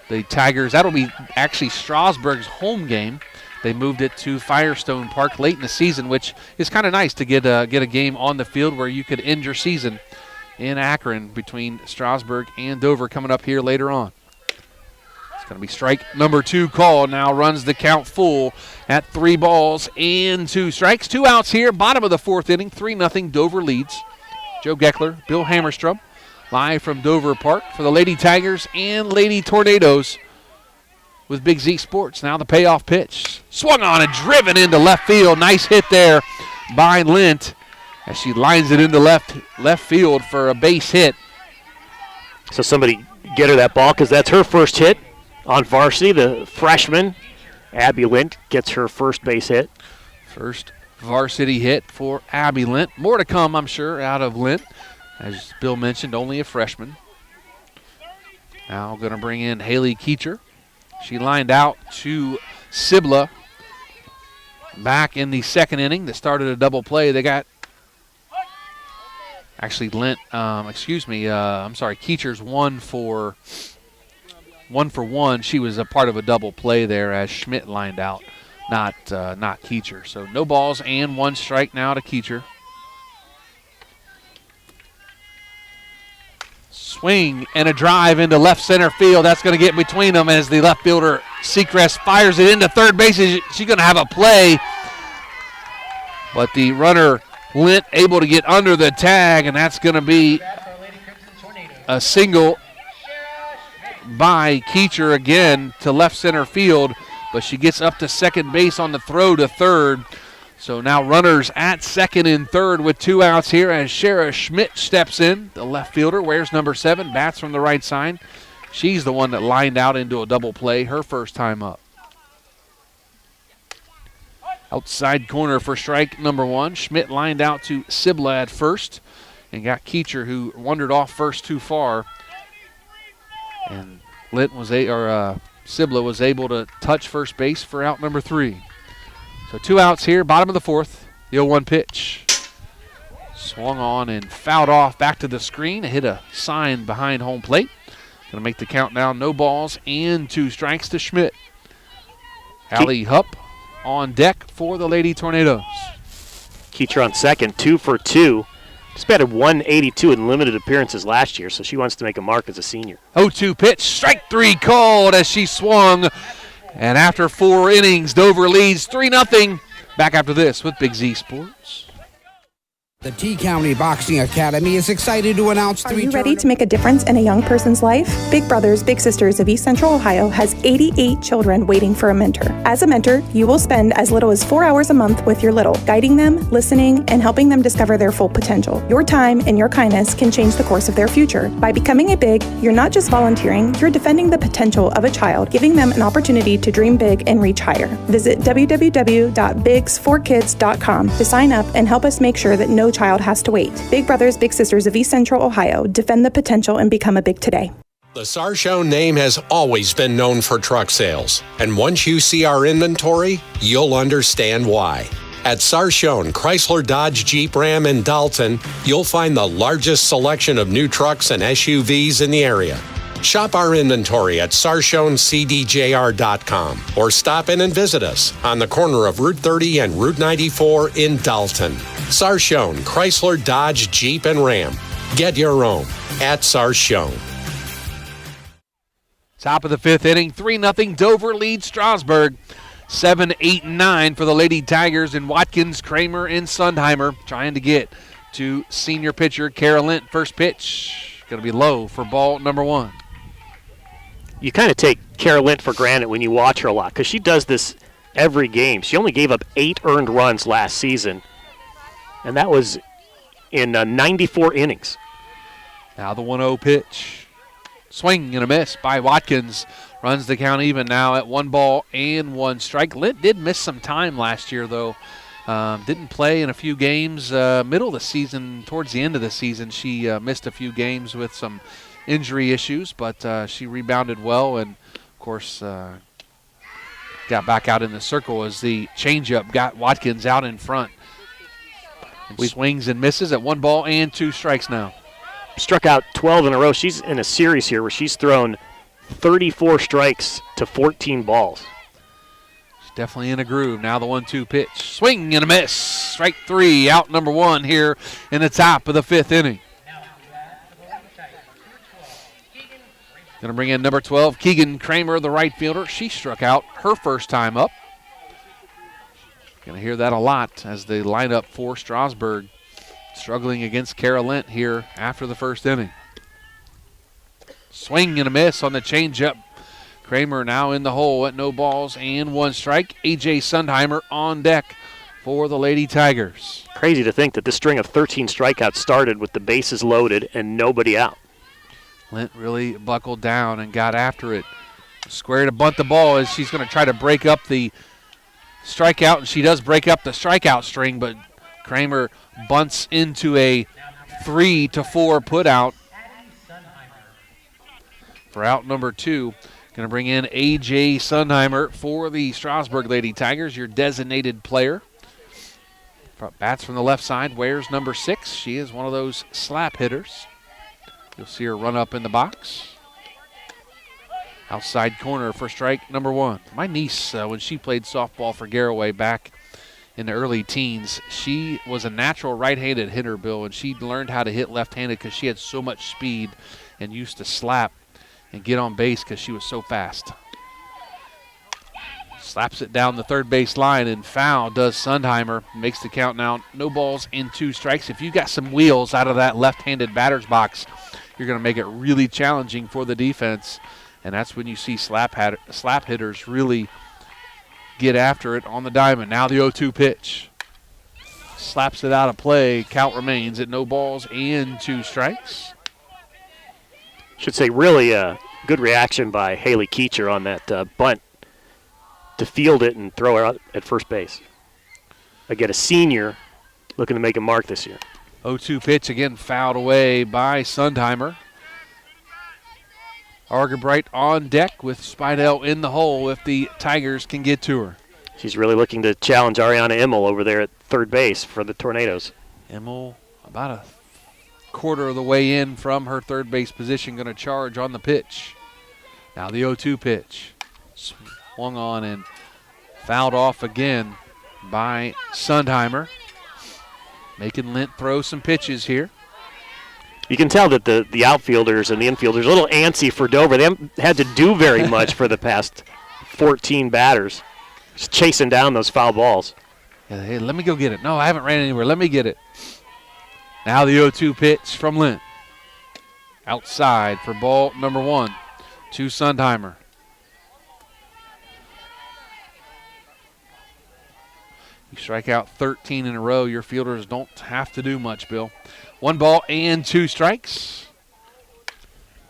The Tigers, that'll be actually Strasburg's home game. They moved it to Firestone Park late in the season, which is kind of nice to get a game on the field where you could end your season in Akron between Strasburg and Dover coming up here later on. Going to be strike number 2 call. Now runs the count full at 3 balls and 2 strikes. 2 outs here. Bottom of the 4th inning. 3-0. Dover leads. Joe Geckler, Bill Hammerstrom, live from Dover Park for the Lady Tigers and Lady Tornadoes with Big Z Sports. Now the payoff pitch. Swung on and driven into left field. Nice hit there by Lint as she lines it into left field for a base hit. So somebody get her that ball because that's her first hit. On varsity, the freshman, Abby Lint, gets her first base hit. First varsity hit for Abby Lint. More to come, I'm sure, out of Lint. As Bill mentioned, only a freshman. Now going to bring in Haley Keecher. She lined out to Sibla back in the 2nd inning. That started a double play. They got actually Lint, Keecher's 1 for 1. She was a part of a double play there as Schmidt lined out, not Keecher. So no balls and 1 strike now to Keecher. Swing and a drive into left center field. That's going to get between them as the left fielder Seacrest fires it into third base. She's going to have a play, but the runner Lint able to get under the tag, and that's going to be a single by Keecher again to left center field, but she gets up to second base on the throw to third. So now runners at second and third with 2 outs here as Shara Schmidt steps in. The left fielder wears number 7, bats from the right side. She's the one that lined out into a double play her first time up. Outside corner for strike number 1. Schmidt lined out to Sibla at first and got Keecher, who wandered off first too far. And Sibla was able to touch first base for out number 3. So 2 outs here, bottom of the 4th. The 0-1 pitch. Swung on and fouled off back to the screen. Hit a sign behind home plate. Going to make the count now. No balls and 2 strikes to Schmidt. Allie Hupp on deck for the Lady Tornadoes. Keecher on second, 2 for 2. Just batted 182 in limited appearances last year, so she wants to make a mark as a senior. 0-2 pitch, strike 3 called as she swung. And after 4 innings, Dover leads 3-0. Back after this with Big Z Sports. The T-County Boxing Academy is excited to announce Are you ready to make a difference in a young person's life? Big Brothers Big Sisters of East Central Ohio has 88 children waiting for a mentor. As a mentor, you will spend as little as 4 hours a month with your little, guiding them, listening, and helping them discover their full potential. Your time and your kindness can change the course of their future. By becoming a Big, you're not just volunteering, you're defending the potential of a child, giving them an opportunity to dream big and reach higher. Visit www.bigs4kids.com to sign up and help us make sure that no child has to wait. Big Brothers Big Sisters of East Central Ohio. Defend the potential and become a Big today. The Sarchone name has always been known for truck sales, and once you see our inventory, you'll understand why. At Sarchone Chrysler Dodge Jeep Ram in Dalton, you'll find the largest selection of new trucks and SUVs in the area. Shop our inventory at sarshonecdjr.com or stop in and visit us on the corner of Route 30 and Route 94 in Dalton. Sarchone Chrysler Dodge Jeep and Ram. Get your own at Sarchone. Top of the 5th inning, 3-0. Dover leads Strasburg. 7, 8, and 9 for the Lady Tigers, and Watkins, Kramer, and Sundheimer trying to get to senior pitcher Kara Lent. First pitch going to be low for ball number 1. You kind of take Kara Lent for granted when you watch her a lot because she does this every game. She only gave up 8 earned runs last season, and that was in 94 innings. Now the 1-0 pitch. Swing and a miss by Watkins. Runs the count even now at 1 ball and 1 strike. Lent did miss some time last year, though. Didn't play in a few games middle of the season. Towards the end of the season, she missed a few games with some injury issues, but she rebounded well and, of course, got back out in the circle as the changeup got Watkins out in front. And swings and misses at 1 ball and 2 strikes now. Struck out 12 in a row. She's in a series here where she's thrown 34 strikes to 14 balls. She's definitely in a groove. Now the 1-2 pitch. Swing and a miss. Strike 3, out number 1 here in the top of the 5th inning. Going to bring in number 12, Keegan Kramer, the right fielder. She struck out her first time up. Going to hear that a lot as they line up for Strasburg, struggling against Kara Lent here after the first inning. Swing and a miss on the changeup. Kramer now in the hole at no balls and 1 strike. A.J. Sundheimer on deck for the Lady Tigers. Crazy to think that this string of 13 strikeouts started with the bases loaded and nobody out. Lent really buckled down and got after it. Square to bunt the ball as she's going to try to break up the strikeout, and she does break up the strikeout string, but Kramer bunts into a 3-4 putout for out number 2. Going to bring in A.J. Sundheimer for the Strasburg Lady Tigers, your designated player. Bats from the left side, wears number 6. She is one of those slap hitters. You'll see her run up in the box. Outside corner for strike number 1. My niece, when she played softball for Garraway back in the early teens, she was a natural right-handed hitter, Bill, and she learned how to hit left-handed because she had so much speed and used to slap and get on base because she was so fast. Slaps it down the third base line, and foul does Sundheimer. Makes the count now. No balls and 2 strikes. If you got some wheels out of that left-handed batter's box, you're going to make it really challenging for the defense And that's when you see slap hitters really get after it on the diamond. Now the 0-2 pitch. Slaps it out of play. Count remains at no balls and 2 strikes. Should say really good reaction by Haley Keecher on that bunt to field it and throw her out at first base. Again, a senior looking to make a mark this year. 0-2 pitch again fouled away by Sundheimer. Argerbright on deck with Spidell in the hole if the Tigers can get to her. She's really looking to challenge Ariana Immel over there at third base for the Tornadoes. Immel about a quarter of the way in from her third base position, going to charge on the pitch. Now the 0-2 pitch. Swung on and fouled off again by Sundheimer. Making Lint throw some pitches here. You can tell that the outfielders and the infielders are a little antsy for Dover. They haven't had to do very much for the past 14 batters. Just chasing down those foul balls. Yeah, hey, let me go get it. No, I haven't ran anywhere. Let me get it. Now the 0-2 pitch from Lint. Outside for ball number 1 to Sundheimer. You strike out 13 in a row. Your fielders don't have to do much, Bill. 1 ball and 2 strikes.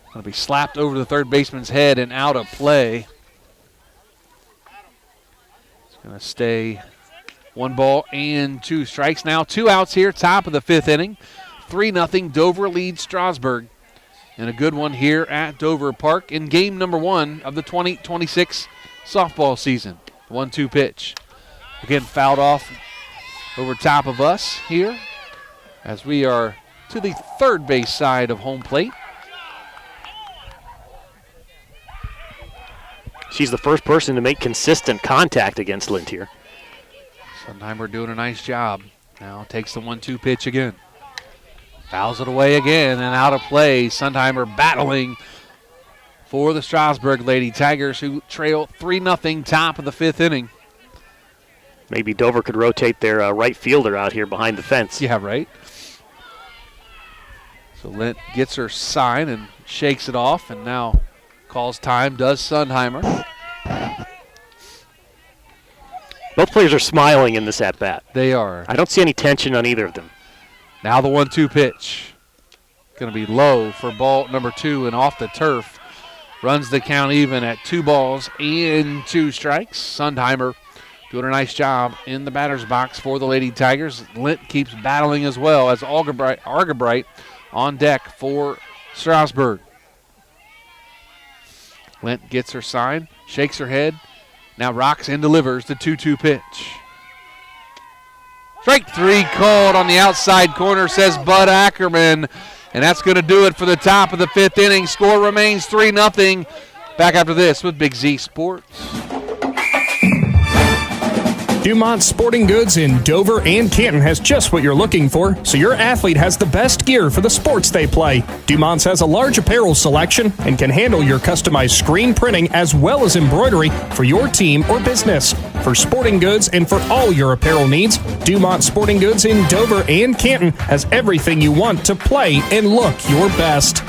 Going to be slapped over the third baseman's head and out of play. It's going to stay 1 ball and 2 strikes. Now 2 outs here, top of the 5th inning. 3-0 Dover leads Strasburg. And a good one here at Dover Park in game number 1 of the 2026 softball season. 1-2 pitch. Again, fouled off over top of us here as we are to the third base side of home plate. She's the first person to make consistent contact against Lint here. Sundheimer doing a nice job. Now takes the 1-2 pitch again. Fouls it away again and out of play. Sundheimer battling for the Strasburg Lady Tigers, who trail 3-0 top of the 5th inning. Maybe Dover could rotate their right fielder out here behind the fence. Yeah, right. So Lint gets her sign and shakes it off, and now calls time, does Sundheimer. Both players are smiling in this at-bat. They are. I don't see any tension on either of them. Now the 1-2 pitch. Going to be low for ball number 2 and off the turf. Runs the count even at 2 balls and 2 strikes. Sundheimer doing a nice job in the batter's box for the Lady Tigers. Lint keeps battling as well as Argerbright on deck for Strasburg. Lint gets her sign, shakes her head, now rocks and delivers the 2-2 pitch. Strike 3 called on the outside corner, says Bud Ackerman. And that's going to do it for the top of the 5th inning. Score remains 3-0. Back after this with Big Z Sports. Dumont Sporting Goods in Dover and Canton has just what you're looking for, so your athlete has the best gear for the sports they play. Dumont's has a large apparel selection and can handle your customized screen printing as well as embroidery for your team or business. For sporting goods and for all your apparel needs, Dumont Sporting Goods in Dover and Canton has everything you want to play and look your best.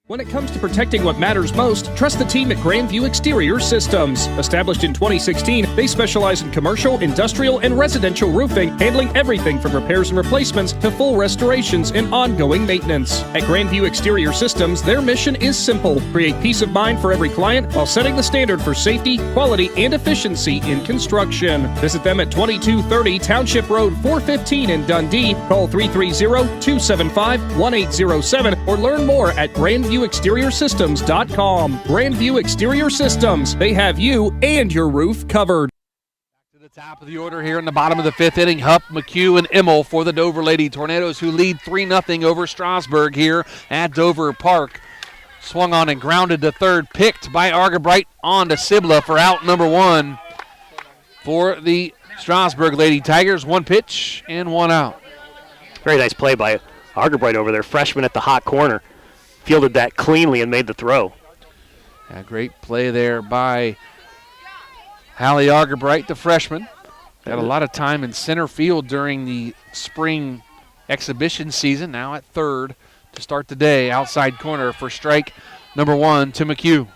When it comes to protecting what matters most, trust the team at Grandview Exterior Systems. Established in 2016, they specialize in commercial, industrial, and residential roofing, handling everything from repairs and replacements to full restorations and ongoing maintenance. At Grandview Exterior Systems, their mission is simple: create peace of mind for every client while setting the standard for safety, quality, and efficiency in construction. Visit them at 2230 Township Road 415 in Dundee. Call 330-275-1807 or learn more at GrandviewExteriorSystems.com. Grandview Exterior Systems. They have you and your roof covered. Back to the top of the order here in the bottom of the 5th inning. Hupp, McHugh, and Immel for the Dover Lady Tornadoes, who lead 3-0 over Strasburg here at Dover Park. Swung on and grounded to third, picked by Argerbright on to Sibla for out number 1 for the Strasburg Lady Tigers. 1 pitch and 1 out. Very nice play by Argerbright over there, freshman at the hot corner. Fielded that cleanly and made the throw. A great play there by Hallie Argerbright, the freshman. Had a lot of time in center field during the spring exhibition season, now at third, to start the day. Outside corner for strike number 1 to McHugh.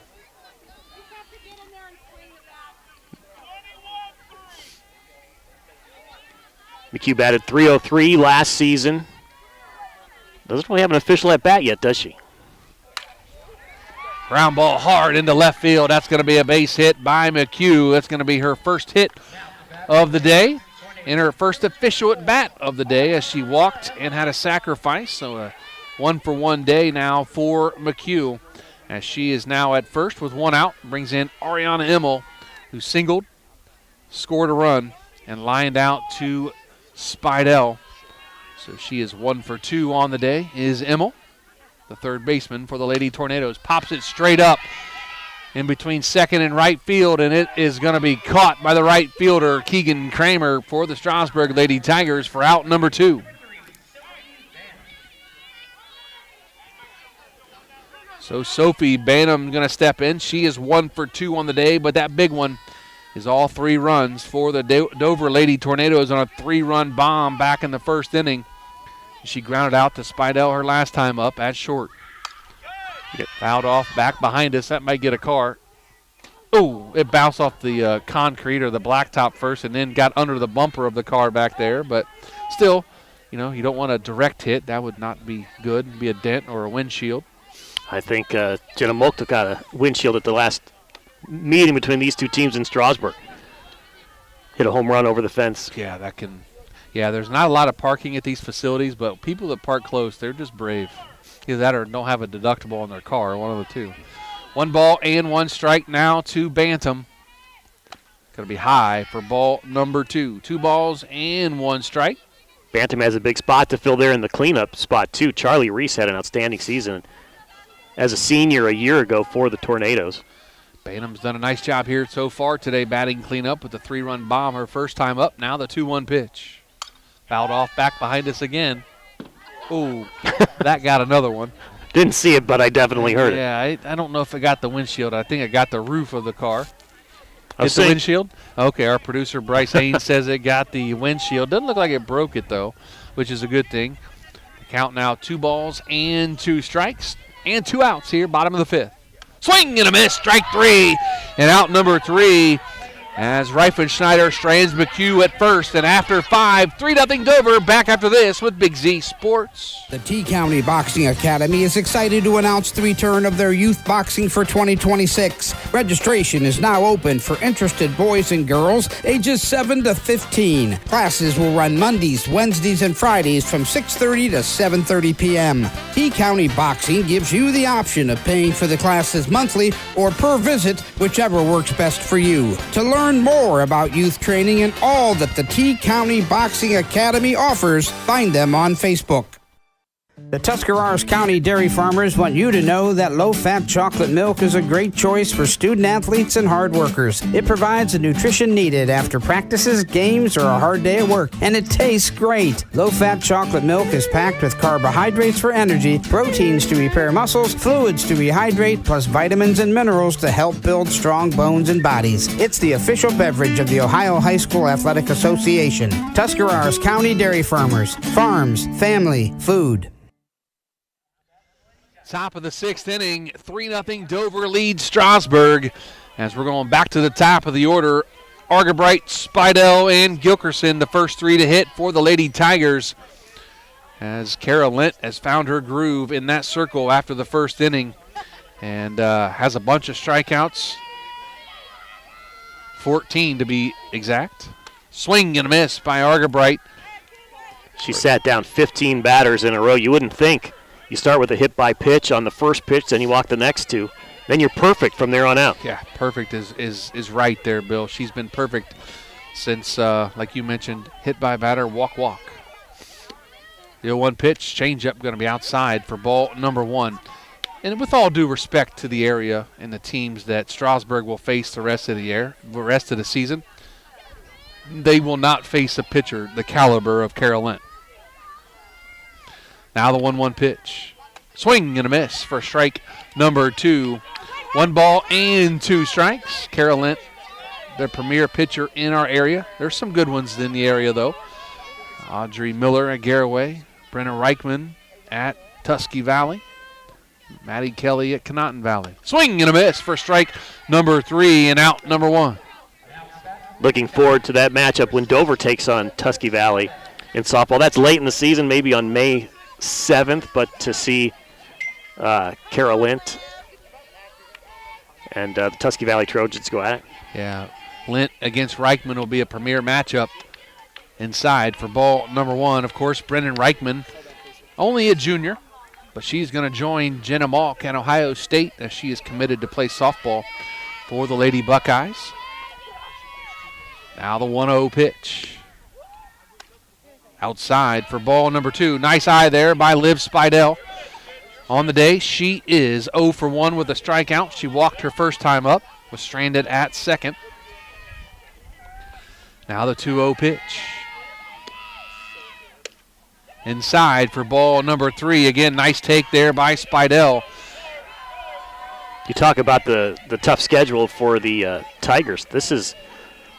McHugh batted .303 last season. Doesn't really have an official at bat yet, does she? Ground ball hard into left field. That's going to be a base hit by McHugh. That's going to be her first hit of the day and her first official at bat of the day as she walked and had a sacrifice. So a 1-for-1 day now for McHugh as she is now at first with 1 out. Brings in Ariana Immel, who singled, scored a run, and lined out to Spidell. So she is 1 for 2 on the day, is Immel. The third baseman for the Lady Tornadoes. Pops it straight up in between second and right field, and it is going to be caught by the right fielder, Keegan Kramer, for the Strasburg Lady Tigers for out number 2. So Sophie Banham going to step in. She is 1 for 2 on the day, but that big one is all 3 runs for the Dover Lady Tornadoes on a 3-run bomb back in the first inning. She grounded out to Spidell her last time up at short. Get fouled off back behind us. That might get a car. Oh, it bounced off the concrete or the blacktop first and then got under the bumper of the car back there. But still, you don't want a direct hit. That would not be good. It'd be a dent or a windshield. I think Jenna Molk took out a windshield at the last meeting between these two teams in Strasburg. Hit a home run over the fence. Yeah, that can... Yeah, there's not a lot of parking at these facilities, but people that park close, they're just brave. Either that or don't have a deductible on their car, one of the two. 1 ball and 1 strike now to Bantam. Going to be high for ball number 2. 2 balls and 1 strike. Bantam has a big spot to fill there in the cleanup spot, too. Charlie Reese had an outstanding season as a senior a year ago for the Tornadoes. Bantam's done a nice job here so far today, batting cleanup with the 3-run bomb her first time up. Now the 2-1 pitch. Fouled off back behind us again. Ooh, that got another one. Didn't see it, but I definitely heard it. Yeah, I don't know if it got the windshield. I think it got the roof of the car. Hit the windshield? Okay, our producer Bryce Hains says it got the windshield. Doesn't look like it broke it, though, which is a good thing. The count now 2 balls and 2 strikes and 2 outs here, bottom of the 5th. Swing and a miss, strike 3, and out number 3. As Reifenschneider strands McHugh at first, and after 5, 3-0 Dover. Back after this with Big Z Sports. The T-County Boxing Academy is excited to announce the return of their youth boxing for 2026. Registration is now open for interested boys and girls ages 7 to 15. Classes will run Mondays, Wednesdays, and Fridays from 6:30 to 7:30 p.m. T-County Boxing gives you the option of paying for the classes monthly or per visit, whichever works best for you. To learn more about youth training and all that the T-County Boxing Academy offers, find them on Facebook. The Tuscarawas County dairy farmers want you to know that low-fat chocolate milk is a great choice for student athletes and hard workers. It provides the nutrition needed after practices, games, or a hard day at work, and it tastes great. Low-fat chocolate milk is packed with carbohydrates for energy, proteins to repair muscles, fluids to rehydrate, plus vitamins and minerals to help build strong bones and bodies. It's the official beverage of the Ohio High School Athletic Association. Tuscarawas County Dairy Farmers. Farms, family, food. Top of the 6th inning, 3-0 Dover leads Strasburg. As we're going back to the top of the order, Argabright, Spidell, and Gilkerson, the first 3 to hit for the Lady Tigers. As Kara Lent has found her groove in that circle after the first inning and has a bunch of strikeouts, 14 to be exact. Swing and a miss by Argabright. She sat down 15 batters in a row. You wouldn't think. You start with a hit by pitch on the first pitch, then you walk the next 2. Then you're perfect from there on out. Yeah, perfect is right there, Bill. She's been perfect since, like you mentioned, hit by batter, walk. The 0-1 pitch, changeup going to be outside for ball number 1. And with all due respect to the area and the teams that Strasburg will face the rest of the season, they will not face a pitcher the caliber of Kara Lent. Now the 1-1 pitch. Swing and a miss for strike number 2. 1 ball and 2 strikes. Kara Lent, the premier pitcher in our area. There's some good ones in the area, though. Audrey Miller at Garraway. Brenna Reichman at Tusky Valley. Maddie Kelly at Conotton Valley. Swing and a miss for strike number 3 and out number 1. Looking forward to that matchup when Dover takes on Tusky Valley in softball. That's late in the season, maybe on May 7th, but to see Kara Lint and the Tusky Valley Trojans go at it. Yeah, Lint against Reichman will be a premier matchup inside for ball number 1. Of course, Brendan Reichman, only a junior, but she's going to join Jenna Malk at Ohio State as she is committed to play softball for the Lady Buckeyes. Now the 1-0 pitch. Outside for ball number 2. Nice eye there by Liv Spidell. On the day, she is 0 for 1 with a strikeout. She walked her first time up, was stranded at second. Now the 2-0 pitch. Inside for ball number 3. Again, nice take there by Spidell. You talk about the tough schedule for the Tigers. This is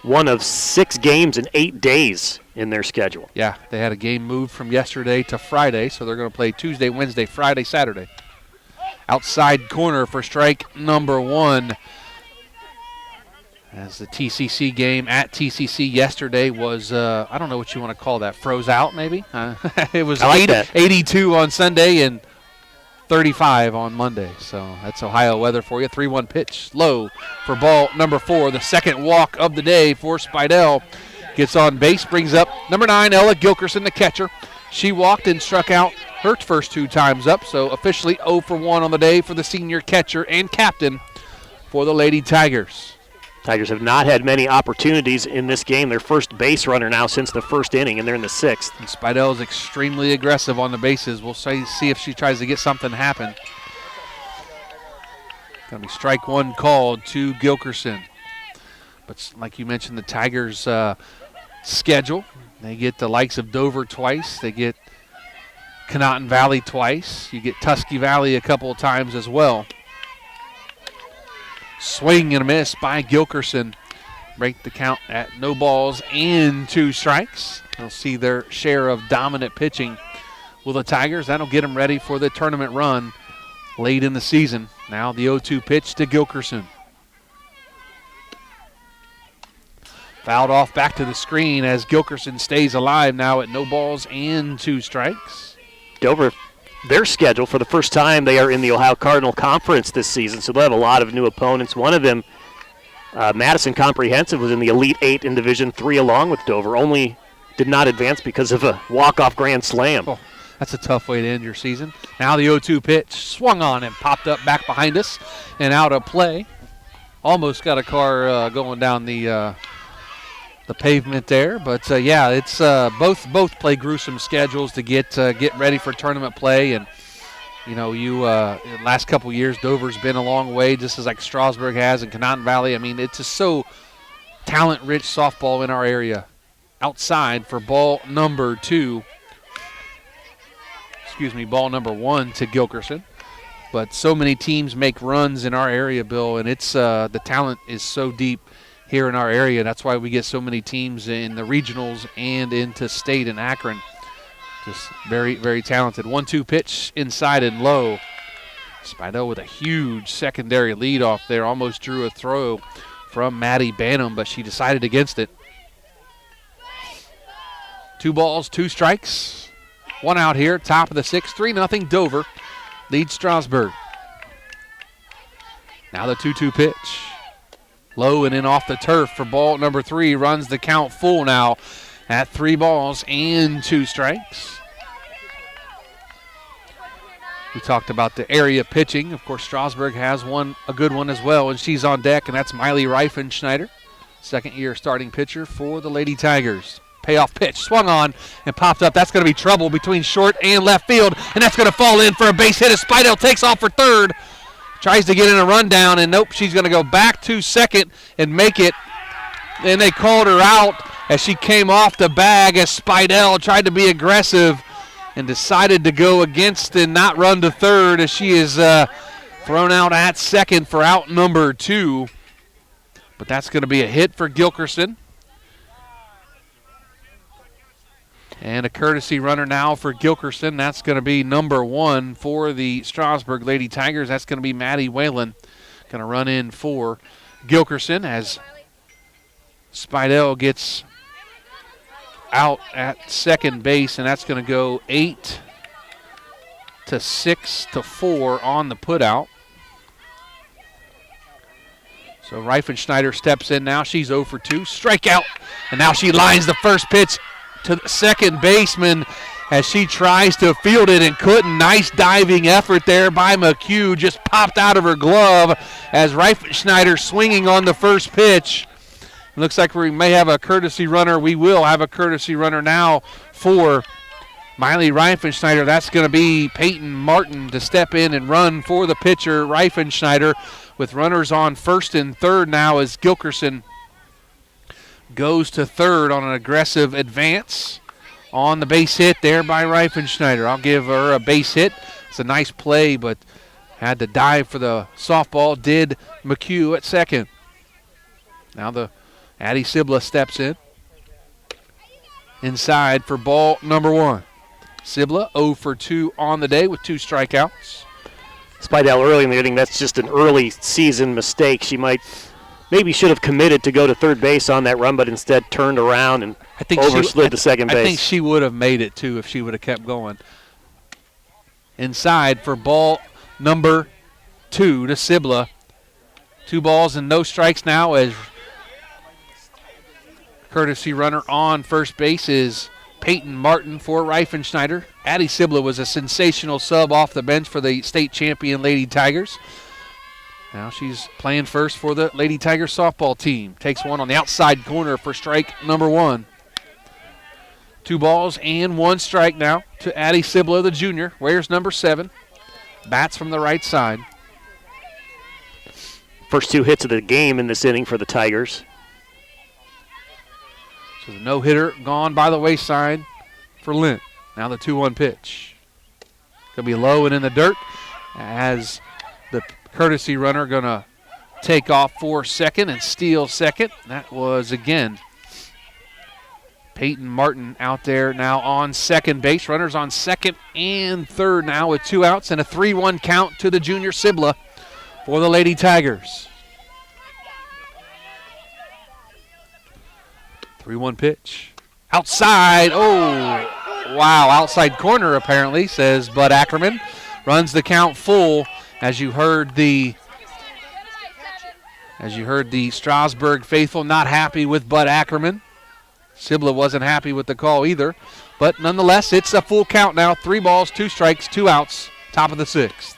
one of 6 games in 8 days in their schedule. Yeah, they had a game moved from yesterday to Friday, so they're going to play Tuesday, Wednesday, Friday, Saturday. Outside corner for strike number 1. As the TCC game at TCC yesterday was, I don't know what you want to call that, froze out maybe? It was 82 on Sunday and 35 on Monday. So that's Ohio weather for you. 3-1 pitch, low for ball number 4. The second walk of the day for Spidell. Gets on base, brings up number 9, Ella Gilkerson, the catcher. She walked and struck out her first 2 times up, so officially 0 for 1 on the day for the senior catcher and captain for the Lady Tigers. Tigers have not had many opportunities in this game. Their first base runner now since the first inning, and they're in the 6th. And Spidell is extremely aggressive on the bases. We'll see if she tries to get something happen. Going to be strike 1 called to Gilkerson. But like you mentioned, the Tigers' schedule, they get the likes of Dover twice. They get Conotton Valley twice. You get Tusky Valley a couple of times as well. Swing and a miss by Gilkerson. Break the count at no balls and 2 strikes. They'll see their share of dominant pitching with the Tigers. That'll get them ready for the tournament run late in the season. Now the 0-2 pitch to Gilkerson. Fouled off back to the screen as Gilkerson stays alive now at no balls and 2 strikes. Dover, their schedule, for the first time, they are in the Ohio Cardinal Conference this season, so they'll have a lot of new opponents. One of them, Madison Comprehensive, was in the Elite 8 in Division 3 along with Dover, only did not advance because of a walk-off grand slam. Oh, that's a tough way to end your season. Now the 0-2 pitch swung on and popped up back behind us and out of play. Almost got a car going down the pavement there, but yeah, it's both play gruesome schedules to get ready for tournament play. And you know, in the last couple years, Dover's been a long way, just as like Strasburg has and Conotton Valley. I mean, it's just so talent-rich softball in our area. Outside for ball number 2. Ball number 1 to Gilkerson. But so many teams make runs in our area, Bill, and it's the talent is so deep here in our area. That's why we get so many teams in the regionals and into state in Akron. Just very, very talented. 1-2 pitch inside and low. Spidell with a huge secondary lead off there. Almost drew a throw from Maddie Banham, but she decided against it. 2 balls, 2 strikes. 1 out here, top of the 6th. 3-0 Dover leads Strasburg. Now the 2-2 pitch. Low and in off the turf for ball number 3. Runs the count full now at 3 balls and 2 strikes. We talked about the area pitching. Of course, Strasburg has a good one as well, and she's on deck, and that's Miley Reifenschneider, second-year starting pitcher for the Lady Tigers. Payoff pitch, swung on and popped up. That's going to be trouble between short and left field, and that's going to fall in for a base hit as Spidell takes off for third. Tries to get in a rundown, and nope, she's going to go back to second and make it. And they called her out as she came off the bag as Spidell tried to be aggressive and decided to go against and not run to third as she is thrown out at second for out number 2. But that's going to be a hit for Gilkerson. And And a courtesy runner now for Gilkerson. That's going to be number 1 for the Strasburg Lady Tigers. That's going to be Maddie Whalen. Going to run in for Gilkerson as Spidell gets out at second base, and that's going to go 8-6-4 on the putout. So Reifenschneider steps in now. She's 0 for 2. Strikeout. And now she lines the first pitch to the second baseman as she tries to field it and couldn't. Nice diving effort there by McHugh. Just popped out of her glove as Reifenschneider swinging on the first pitch. Looks like we may have a courtesy runner. We will have a courtesy runner now for Miley Reifenschneider. That's going to be Peyton Martin to step in and run for the pitcher, Reifenschneider, with runners on first and third now as Gilkerson goes to third on an aggressive advance on the base hit there by Reifenschneider. I'll give her a base hit. It's a nice play, but had to dive for the softball. Did McHugh at second. Now the Addie Sibla steps in. Inside for ball number 1. Sibla 0 for 2 on the day with 2 strikeouts. Spidell early in the inning, that's just an early season mistake. She maybe should have committed to go to third base on that run, but instead turned around and overslid to second base. I think she would have made it, too, if she would have kept going. Inside for ball number 2 to Sibla. 2 balls and no strikes now as courtesy runner on first base is Peyton Martin for Reifenschneider. Addie Sibla was a sensational sub off the bench for the state champion Lady Tigers. Now she's playing first for the Lady Tigers softball team. Takes one on the outside corner for strike number 1. 2 balls and 1 strike now to Addie Sibla, the junior. Wears number 7. Bats from the right side. First 2 hits of the game in this inning for the Tigers. So the no-hitter gone by the wayside for Lint. Now the 2-1 pitch. Going to be low and in the dirt as the courtesy runner going to take off for second and steal second. That was, again, Peyton Martin out there now on second base. Runners on second and third now with 2 outs and a 3-1 count to the junior Sibla for the Lady Tigers. 3-1 pitch. Outside. Oh, wow. Outside corner apparently, says Bud Ackerman. Runs the count full as you heard the Strasburg faithful not happy with Bud Ackerman. Sibla wasn't happy with the call either. But nonetheless, it's a full count now. 3 balls, 2 strikes, 2 outs. Top of the 6th.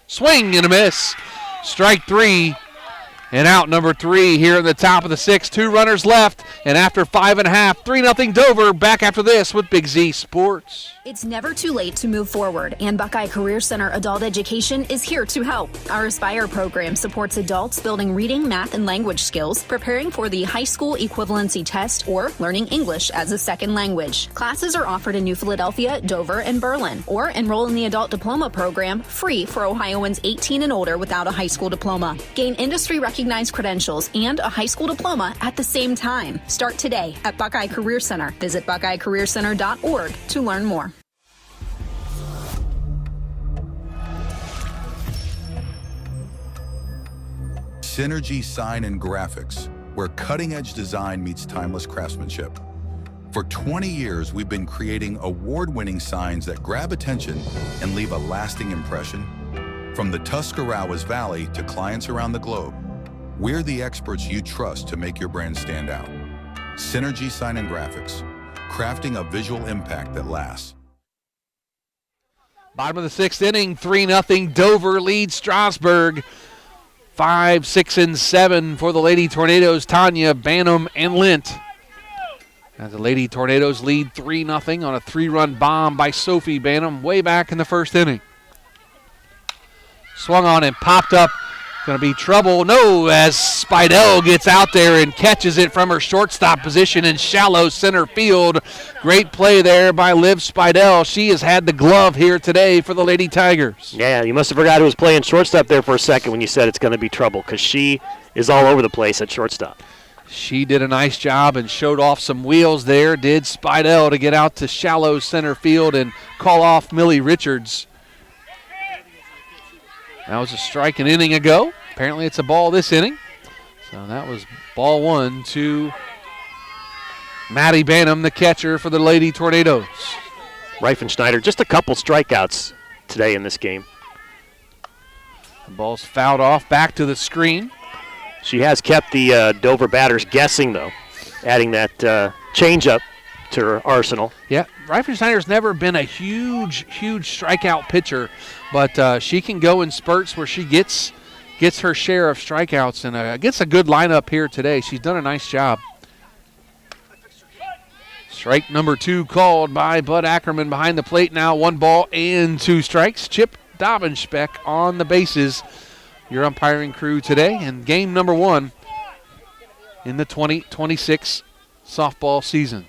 Swing and a miss. Strike 3. And out number 3 here in the top of the 6th. 2 runners left. And after 5.5, 3-0 Dover. Back after this with Big Z Sports. It's never too late to move forward, and Buckeye Career Center Adult Education is here to help. Our Aspire program supports adults building reading, math, and language skills, preparing for the high school equivalency test, or learning English as a second language. Classes are offered in New Philadelphia, Dover, and Berlin, or enroll in the Adult Diploma program, free for Ohioans 18 and older without a high school diploma. Gain industry-recognized credentials and a high school diploma at the same time. Start today at Buckeye Career Center. Visit buckeyecareercenter.org to learn more. Synergy Sign and Graphics, where cutting-edge design meets timeless craftsmanship. For 20 years, we've been creating award-winning signs that grab attention and leave a lasting impression. From the Tuscarawas Valley to clients around the globe, we're the experts you trust to make your brand stand out. Synergy Sign and Graphics, crafting a visual impact that lasts. Bottom of the 6th inning, 3-0 Dover leads Strasburg. 5, 6, and 7 for the Lady Tornadoes, Tanya, Banham, and Lint. As the Lady Tornadoes lead 3-0 on a 3-run bomb by Sophie Banham way back in the 1st inning. Swung on and popped up. Going to be trouble. No, as Spidell gets out there and catches it from her shortstop position in shallow center field. Great play there by Liv Spidell. She has had the glove here today for the Lady Tigers. Yeah, you must have forgot who was playing shortstop there for a second when you said it's going to be trouble, because she is all over the place at shortstop. She did a nice job and showed off some wheels there, did Spidell, to get out to shallow center field and call off Millie Richards. That was a strike an inning ago. Apparently it's a ball this inning. So that was ball one to Maddie Banham, the catcher for the Lady Tornadoes. Reifenschneider, just a couple strikeouts today in this game. The ball's fouled off back to the screen. She has kept the Dover batters guessing, though, adding that changeup to her arsenal. Yeah, Reifenschneider's never been a huge strikeout pitcher, but she can go in spurts where she gets her share of strikeouts and gets a good lineup here today. She's done a nice job. Strike number 2 called by Bud Ackerman behind the plate now. 1 ball and 2 strikes. Chip Dobbenspeck on the bases. Your umpiring crew today, and game number 1 in the 2026 softball season.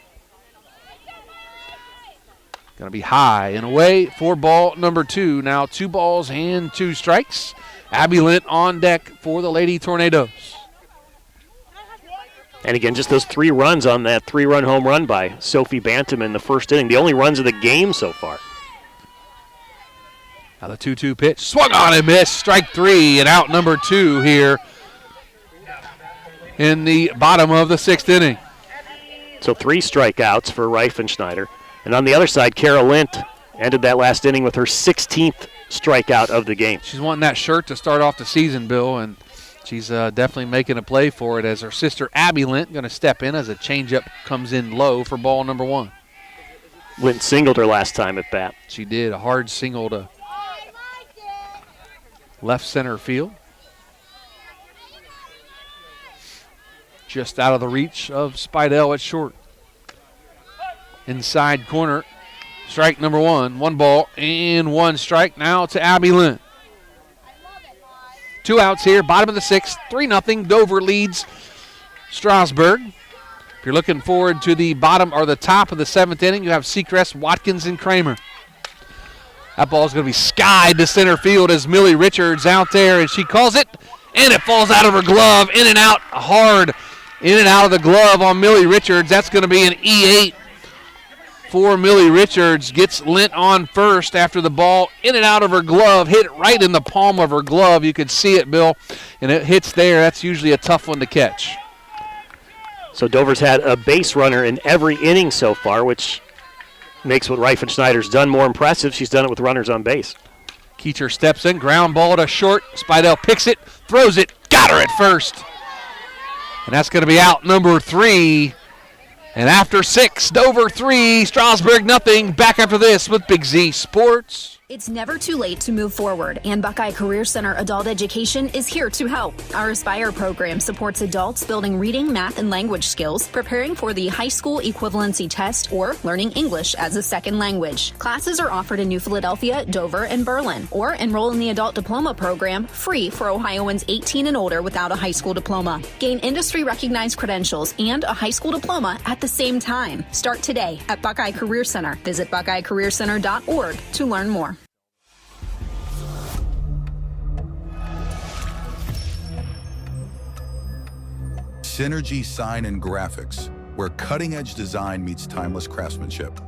Going to be high and away for ball number 2. Now 2 balls and 2 strikes. Abby Lint on deck for the Lady Tornadoes. And again, just those 3 runs on that 3-run home run by Sophie Bantam in the first inning. The only runs of the game so far. Now the 2-2 pitch, swung on and missed. Strike 3 and out number 2 here in the bottom of the 6th inning. So 3 strikeouts for Reifenschneider. And on the other side, Kara Lint ended that last inning with her 16th strikeout of the game. She's wanting that shirt to start off the season, Bill, and she's definitely making a play for it as her sister Abby Lint going to step in as a changeup comes in low for ball number 1. Lint singled her last time at bat. She did, a hard single to left center field. Just out of the reach of Spidell at short. Inside corner, strike number 1. 1 ball and 1 strike now to Abby Lint. 2 outs here, bottom of the 6th, 3-0. Dover leads Strasburg. If you're looking forward to the bottom or the top of the 7th inning, you have Seacrest, Watkins, and Kramer. That ball's going to be skied to center field as Millie Richards out there, and she calls it, and it falls out of her glove, in and out hard, in and out of the glove on Millie Richards. That's going to be an E8 for Millie Richards. Gets Lint on first after the ball in and out of her glove, hit right in the palm of her glove. You could see it, Bill, and it hits there. That's usually a tough one to catch. So Dover's had a base runner in every inning so far, which makes what Reifenschneider's done more impressive. She's done it with runners on base. Keecher steps in, ground ball to short. Spidell picks it, throws it, got her at first. And that's going to be out number 3. And after 6, Dover 3, Strasburg nothing. Back after this with Big Z Sports. It's never too late to move forward, and Buckeye Career Center Adult Education is here to help. Our Aspire program supports adults building reading, math, and language skills, preparing for the high school equivalency test, or learning English as a second language. Classes are offered in New Philadelphia, Dover, and Berlin, or enroll in the Adult Diploma program, free for Ohioans 18 and older without a high school diploma. Gain industry-recognized credentials and a high school diploma at the same time. Start today at Buckeye Career Center. Visit buckeyecareercenter.org to learn more. Synergy Sign and Graphics, where cutting-edge design meets timeless craftsmanship.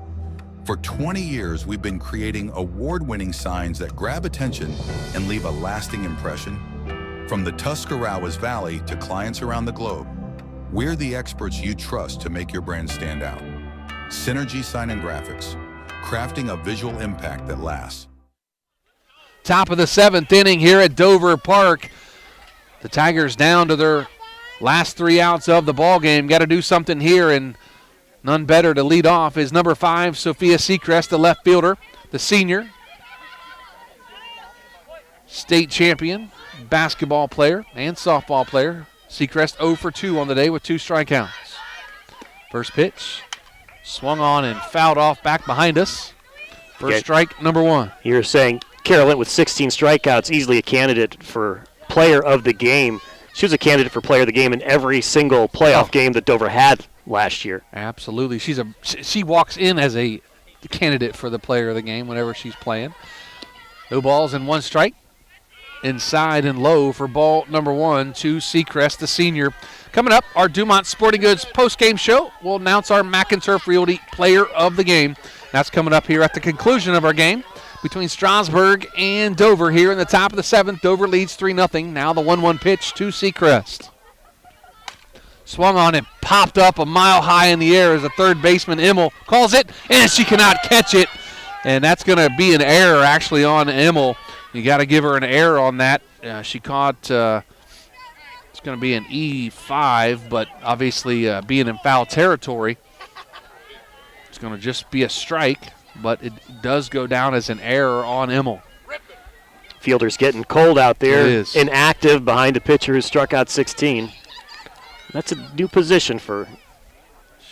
For 20 years, we've been creating award-winning signs that grab attention and leave a lasting impression. From the Tuscarawas Valley to clients around the globe, we're the experts you trust to make your brand stand out. Synergy Sign and Graphics, crafting a visual impact that lasts. Top of the 7th inning here at Dover Park. The Tigers down to their last 3 outs of the ball game. Got to do something here, and none better to lead off is number 5, Sophia Seacrest, the left fielder, the senior, state champion, basketball player and softball player. Seacrest 0 for 2 on the day with 2 strikeouts. First pitch, swung on and fouled off back behind us. First strike, number 1. You're saying Kara Lint with 16 strikeouts, easily a candidate for player of the game. She was a candidate for player of the game in every single playoff game that Dover had last year. Absolutely. She walks in as a candidate for the player of the game whenever she's playing. No balls and 1 strike. Inside and low for ball number 1 to Seacrest, the senior. Coming up, our Dumont Sporting Goods postgame show. We'll announce our McInturf Realty Player of the Game. That's coming up here at the conclusion of our game between Strasburg and Dover here in the top of the 7th. Dover leads 3-0. Now the 1-1 pitch to Seacrest. Swung on and popped up a mile high in the air as a third baseman, Immel, calls it, and she cannot catch it. And that's going to be an error actually on Immel. You got to give her an error on that. She caught... It's going to be an E5, but obviously being in foul territory, it's going to just be a strike, but it does go down as an error on Immel. Fielder's getting cold out there. It is. Inactive behind a pitcher who struck out 16. That's a new position for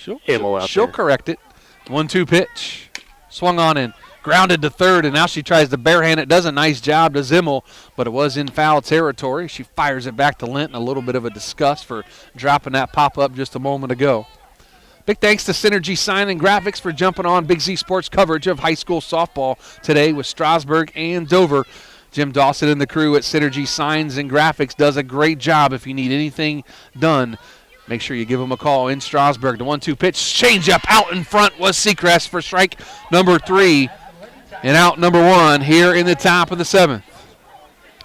Immel out there. She'll correct it. 1-2 pitch. Swung on and grounded to third, and now she tries to barehand it. Does a nice job to Immel, but it was in foul territory. She fires it back to Linton. A little bit of a disgust for dropping that pop-up just a moment ago. Big thanks to Synergy Sign and Graphics for jumping on Big Z Sports coverage of high school softball today with Strasburg and Dover. Jim Dawson and the crew at Synergy Signs and Graphics does a great job. If you need anything done, make sure you give them a call in Strasburg. The 1-2 pitch, changeup out in front was Seacrest for strike number 3. And out number 1 here in the top of the 7th.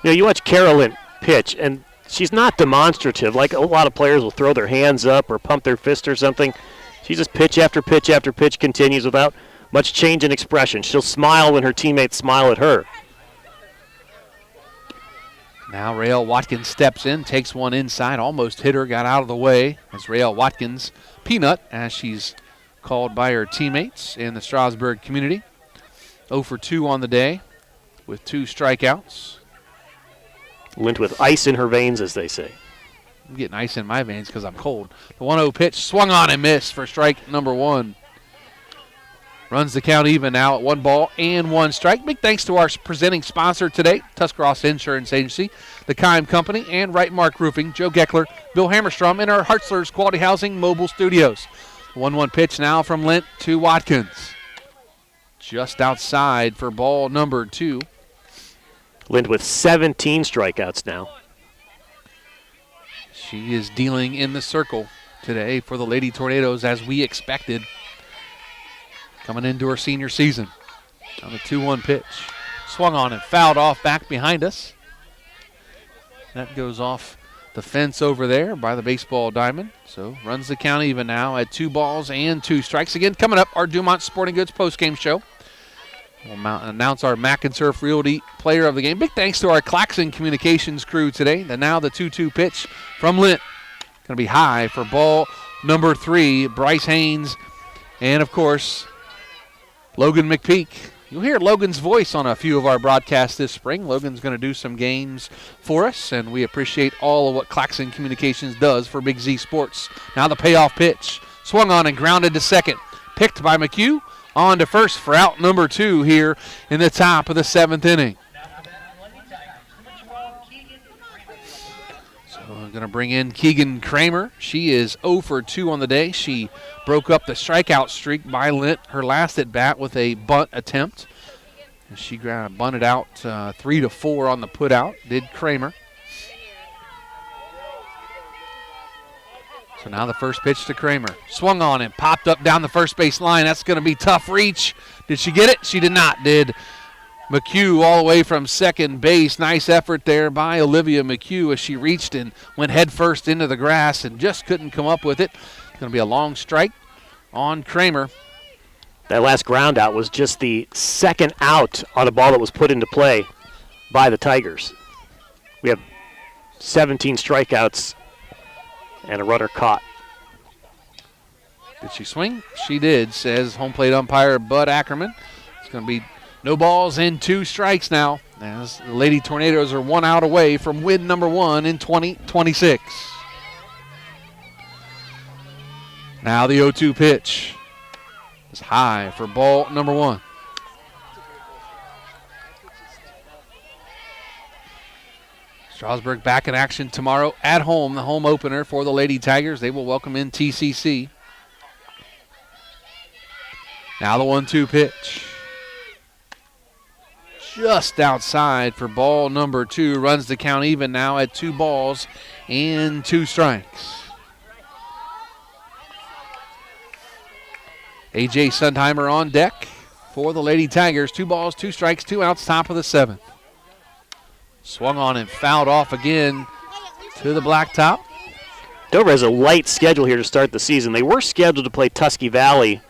You know, you watch Carolyn pitch, and she's not demonstrative. Like a lot of players will throw their hands up or pump their fist or something. She just pitch after pitch after pitch continues without much change in expression. She'll smile when her teammates smile at her. Now Rael Watkins steps in, takes one inside, almost hit her, got out of the way. As Rael Watkins, Peanut, as she's called by her teammates in the Strasburg community. 0 for 2 on the day with 2 strikeouts. Lint with ice in her veins, as they say. I'm getting ice in my veins because I'm cold. The 1-0 pitch swung on and missed for strike number 1. Runs the count even now at 1 ball and 1 strike. Big thanks to our presenting sponsor today, Tuscarawas Insurance Agency, the Keim Company, and Right Mark Roofing, Joe Geckler, Bill Hammerstrom, and our Hartzler's Quality Housing Mobile Studios. 1-1 pitch now from Lint to Watkins. Just outside for ball number 2. Lind with 17 strikeouts now. She is dealing in the circle today for the Lady Tornadoes as we expected. Coming into her senior season. On the 2-1 pitch. Swung on and fouled off back behind us. That goes off the fence over there by the baseball diamond. So runs the count even now at 2 balls and 2 strikes. Again, coming up, our Dumont Sporting Goods postgame show. We'll announce our McInturf Realty Player of the Game. Big thanks to our Claxon Communications crew today. Now the 2-2 pitch from Lint. Going to be high for ball number 3. Bryce Hains and, of course, Logan McPeek. You'll hear Logan's voice on a few of our broadcasts this spring. Logan's going to do some games for us, and we appreciate all of what Claxon Communications does for Big Z Sports. Now the payoff pitch. Swung on and grounded to second. Picked by McHugh. On to first for out number 2 here in the top of the 7th inning. So I'm going to bring in Keegan Kramer. She is 0 for 2 on the day. She broke up the strikeout streak by Lint, her last at bat with a bunt attempt. And she bunted out 3-4 on the put out, did Kramer. So now the first pitch to Kramer. Swung on and popped up down the first base line. That's going to be tough reach. Did she get it? She did not. Did McHugh all the way from second base. Nice effort there by Olivia McHugh as she reached and went head first into the grass and just couldn't come up with it. It's going to be a long strike on Kramer. That last ground out was just the second out on a ball that was put into play by the Tigers. We have 17 strikeouts and a runner caught. Did she swing? She did, says home plate umpire Bud Ackerman. It's going to be no balls and 2 strikes now as the Lady Tornadoes are 1 out away from win number 1 in 2026. Now the 0-2 pitch is high for ball number 1. Strasburg back in action tomorrow at home, the home opener for the Lady Tigers. They will welcome in TCC. Now the 1-2 pitch. Just outside for ball number 2. Runs the count even now at 2 balls and 2 strikes. A.J. Sundheimer on deck for the Lady Tigers. 2 balls, 2 strikes, 2 outs, top of the 7th. Swung on and fouled off again to the blacktop. Dover has a light schedule here to start the season. They were scheduled to play Tusky Valley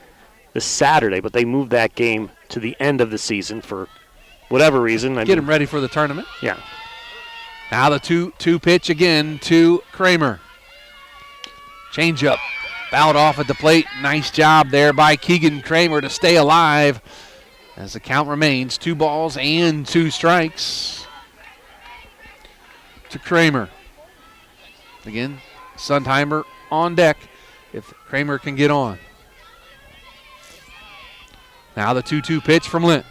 this Saturday, but they moved that game to the end of the season for whatever reason. Get them ready for the tournament. Yeah. Now the 2 pitch again to Kramer. Changeup. Fouled off at the plate. Nice job there by Keegan Kramer to stay alive as the count remains 2 balls and 2 strikes to Kramer. Again, Sundheimer on deck if Kramer can get on. Now the 2-2 pitch from Lint.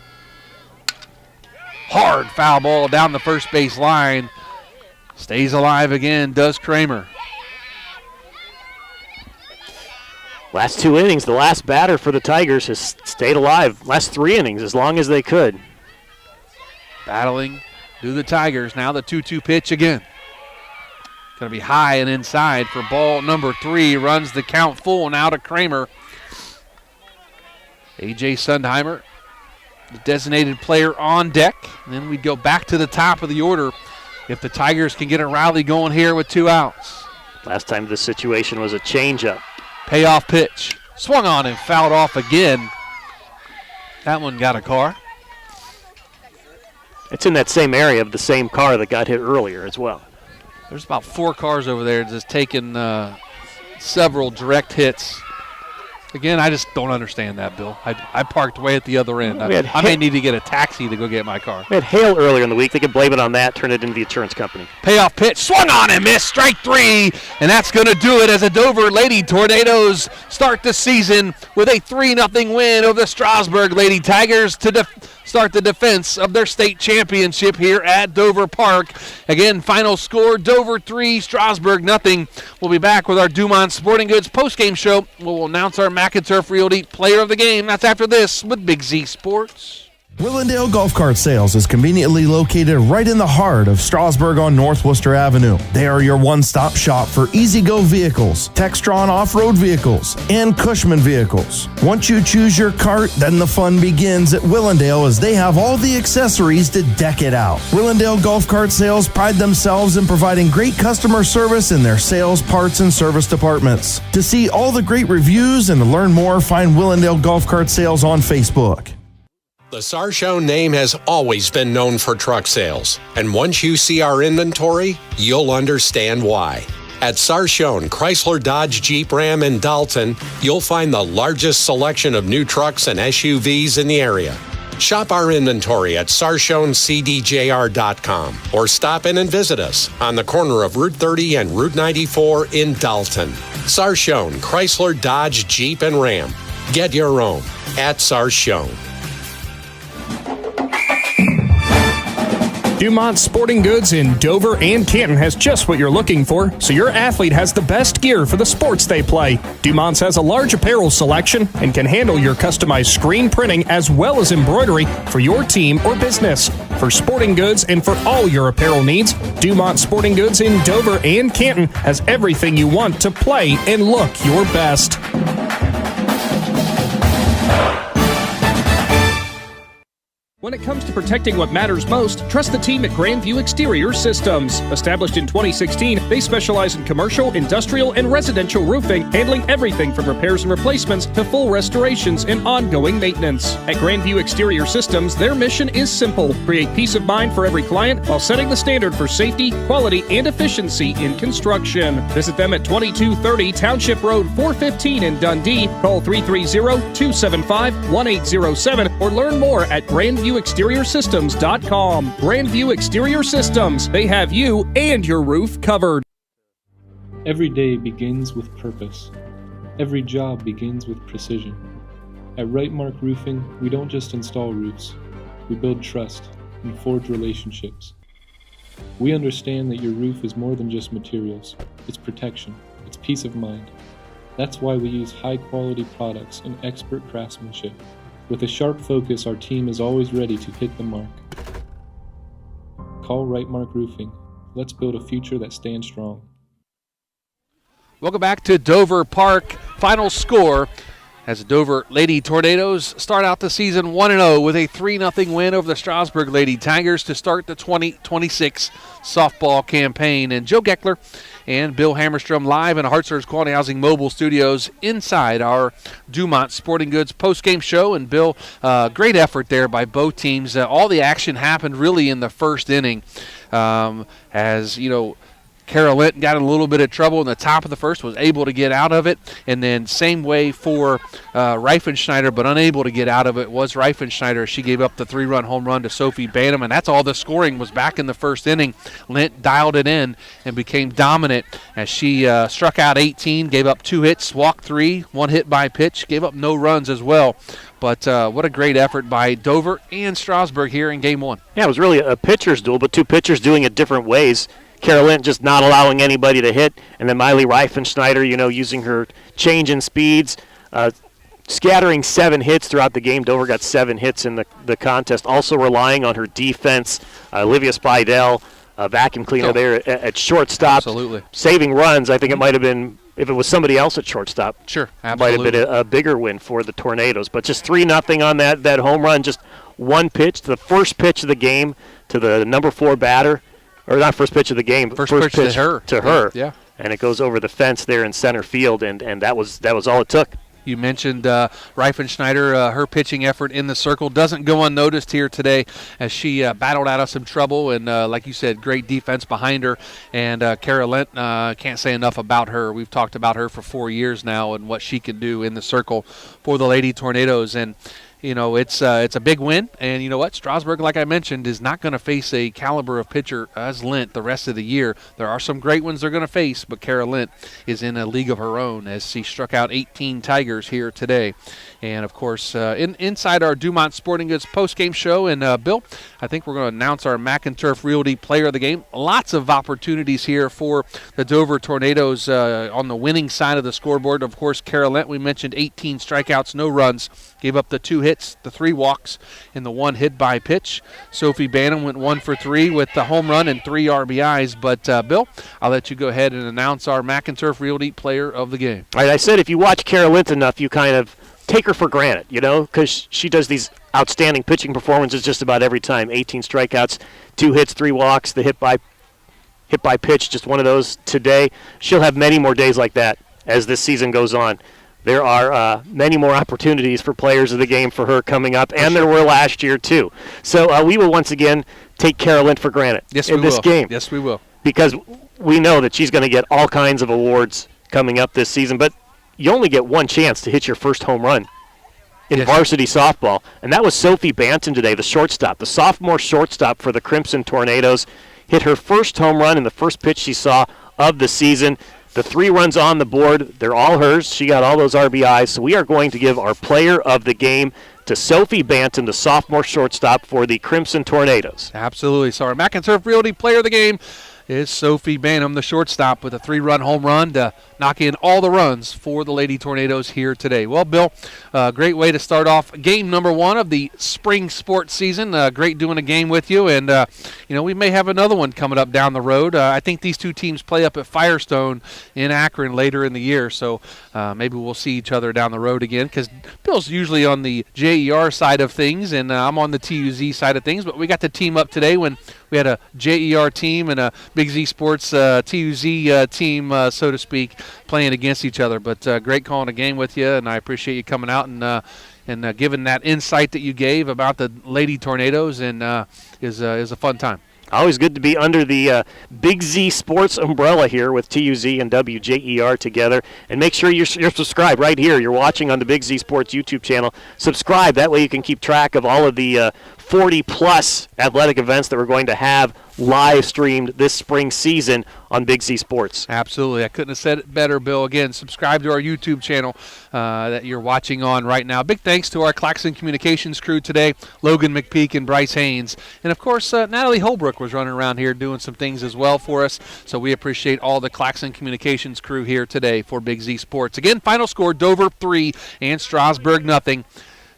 Hard foul ball down the first base line. Stays alive again, does Kramer. Last 2 innings, the last batter for the Tigers has stayed alive. Last 3 innings, as long as they could. Battling do the Tigers. Now the 2-2 pitch again. Going to be high and inside for ball number 3. Runs the count full now to Kramer. A.J. Sundheimer, the designated player on deck. And then we go back to the top of the order if the Tigers can get a rally going here with 2 outs. Last time this situation was a changeup. Payoff pitch. Swung on and fouled off again. That one got a car. It's in that same area of the same car that got hit earlier as well. There's about 4 cars over there just taking several direct hits. Again, I just don't understand that, Bill. I parked way at the other end. I may need to get a taxi to go get my car. We had hail earlier in the week. They could blame it on that, turn it into the insurance company. Payoff pitch, swung on and missed, strike 3, and that's going to do it as the Dover Lady Tornadoes start the season with a 3-0 win over the Strasburg Lady Tigers to start the defense of their state championship here at Dover Park. Again, final score, Dover 3, Strasburg 0. We'll be back with our Dumont Sporting Goods postgame show. We'll announce our McInturf Realty player of the game. That's after this with Big Z Sports. Willendale Golf Cart Sales is conveniently located right in the heart of Strasburg on North Worcester Avenue. They are your one-stop shop for easy-go vehicles, Textron off-road vehicles, and Cushman vehicles. Once you choose your cart, then the fun begins at Willendale as they have all the accessories to deck it out. Willendale Golf Cart Sales pride themselves in providing great customer service in their sales, parts, and service departments. To see all the great reviews and to learn more, find Willendale Golf Cart Sales on Facebook. The Sarshone name has always been known for truck sales, and once you see our inventory, you'll understand why. At Sarshone Chrysler Dodge Jeep Ram in Dalton, you'll find the largest selection of new trucks and SUVs in the area. Shop our inventory at sarshonecdjr.com or stop in and visit us on the corner of Route 30 and Route 94 in Dalton. Sarshone Chrysler Dodge Jeep and Ram. Get your own at Sarshone. Dumont Sporting Goods in Dover and Canton has just what you're looking for, so your athlete has the best gear for the sports they play. Dumont's has a large apparel selection and can handle your customized screen printing as well as embroidery for your team or business. For sporting goods and for all your apparel needs, Dumont Sporting Goods in Dover and Canton has everything you want to play and look your best. When it comes to protecting what matters most, trust the team at Grandview Exterior Systems. Established in 2016, they specialize in commercial, industrial, and residential roofing, handling everything from repairs and replacements to full restorations and ongoing maintenance. At Grandview Exterior Systems, their mission is simple: create peace of mind for every client while setting the standard for safety, quality, and efficiency in construction. Visit them at 2230 Township Road 415 in Dundee. Call 330-275-1807 or learn more at GrandviewExteriorSystems.com. Grandview Exterior Systems. They have you and your roof covered. Every day begins with purpose. Every job begins with precision. At Right Mark Roofing, we don't just install roofs. We build trust and forge relationships. We understand that your roof is more than just materials. It's protection. It's peace of mind. That's why we use high-quality products and expert craftsmanship. With a sharp focus, our team is always ready to hit the mark. Call Right Mark Roofing. Let's build a future that stands strong. Welcome back to Dover Park. Final score, as the Dover Lady Tornadoes start out the season 1-0 with a 3-0 win over the Strasburg Lady Tigers to start the 2026 softball campaign. And Joe Geckler and Bill Hammerstrom live in Hartzler's Quality Housing Mobile Studios inside our Dumont Sporting Goods postgame show. And Bill, great effort there by both teams. All the action happened really in the first inning. As you know, Carol Linton got in a little bit of trouble in the top of the first, was able to get out of it. And then same way for Reifenschneider, but unable to get out of it was Reifenschneider. She gave up the 3-run home run to Sophie Bantam, and that's all the scoring was back in the first inning. Lint dialed it in and became dominant as she struck out 18, gave up 2 hits, walked 3, 1 hit by pitch, gave up no runs as well. But what a great effort by Dover and Strasburg here in Game 1. Yeah, it was really a pitcher's duel, but 2 pitchers doing it different ways. Carolyn just not allowing anybody to hit, and then Miley Reifenschneider, using her change in speeds, scattering 7 hits throughout the game. Dover got 7 hits in the contest, also relying on her defense. Olivia Spidell, vacuum cleaner there at shortstop. Absolutely. Saving runs. I think it might have been, if it was somebody else at shortstop, sure, absolutely, might have been a bigger win for the Tornadoes. But just 3-0 on that home run, just 1 pitch, the first pitch of the game to the number 4 batter. Or not first pitch of the game, but first pitch to her. Yeah. And it goes over the fence there in center field, and that was all it took. You mentioned Reifenschneider, her pitching effort in the circle doesn't go unnoticed here today as she battled out of some trouble, and like you said, great defense behind her. And Kara Lent, can't say enough about her. We've talked about her for 4 years now and what she can do in the circle for the Lady Tornadoes. And it's a big win, and you know what? Strasburg, like I mentioned, is not going to face a caliber of pitcher as Lint the rest of the year. There are some great ones they're going to face, but Kara Lint is in a league of her own as she struck out 18 Tigers here today. And, of course, inside our Dumont Sporting Goods postgame show, and Bill, I think we're going to announce our McInturf Realty Player of the Game. Lots of opportunities here for the Dover Tornadoes on the winning side of the scoreboard. Of course, Kara Lint, we mentioned 18 strikeouts, no runs, gave up the 2 hits, the 3 walks, and the 1 hit by pitch. Sophie Bantam went 1 for 3 with the home run and 3 RBIs. But, Bill, I'll let you go ahead and announce our McInturf Realty Player of the Game. Like I said, if you watch Kara Lint enough, you kind of take her for granted, because she does these outstanding pitching performances just about every time. 18 strikeouts, 2 hits, 3 walks, the hit by pitch, just one of those today. She'll have many more days like that as this season goes on. There are many more opportunities for players of the game for her coming up, and there were last year too. So we will once again take Kara Lint for granted in this game. Yes, we will. Because we know that she's going to get all kinds of awards coming up this season, but you only get 1 chance to hit your first home run in varsity softball, and that was Sophie Bantam today, the shortstop. The sophomore shortstop for the Crimson Tornadoes hit her first home run in the first pitch she saw of the season. The 3 runs on the board, they're all hers. She got all those RBIs, so we are going to give our player of the game to Sophie Bantam, the sophomore shortstop for the Crimson Tornadoes. Absolutely. So our McInturf Realty Player of the Game is Sophie Bantam, the shortstop, with a 3-run home run to knock in all the runs for the Lady Tornadoes here today. Well, Bill, great way to start off game number 1 of the spring sports season. Great doing a game with you, and we may have another one coming up down the road. I think these 2 teams play up at Firestone in Akron later in the year, so maybe we'll see each other down the road again, because Bill's usually on the JER side of things, and I'm on the TUZ side of things, but we got to team up today when we had a JER team and a Big Z Sports TUZ team, so to speak, playing against each other. But great calling a game with you, and I appreciate you coming out and giving that insight that you gave about the Lady Tornadoes, and is a fun time. Always good to be under the Big Z Sports umbrella here with TUZ and WJER together. And make sure you're subscribed right here. You're watching on the Big Z Sports YouTube channel. Subscribe. That way you can keep track of all of the 40-plus athletic events that we're going to have live streamed this spring season on Big Z Sports. Absolutely. I couldn't have said it better, Bill. Again, subscribe to our YouTube channel that you're watching on right now. Big thanks to our Claxon Communications crew today, Logan, McPeek, and Bryce Hains. And, of course, Natalie Holbrook was running around here doing some things as well for us. So we appreciate all the Claxon Communications crew here today for Big Z Sports. Again, final score, Dover 3 and Strasburg 0.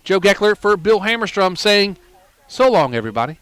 Joe Geckler for Bill Hammerstrom saying, so long, everybody.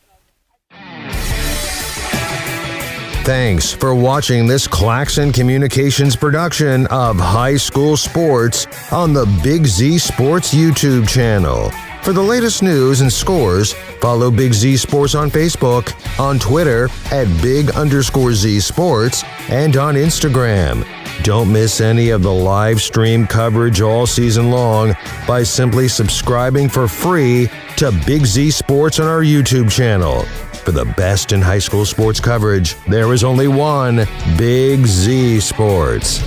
Thanks for watching this Claxon Communications production of high school sports on the Big Z Sports YouTube channel. For the latest news and scores, follow Big Z Sports on Facebook, on Twitter at @Big_Z Sports, and on Instagram. Don't miss any of the live stream coverage all season long by simply subscribing for free to Big Z Sports on our YouTube channel. For the best in high school sports coverage, there is only one Big Z Sports.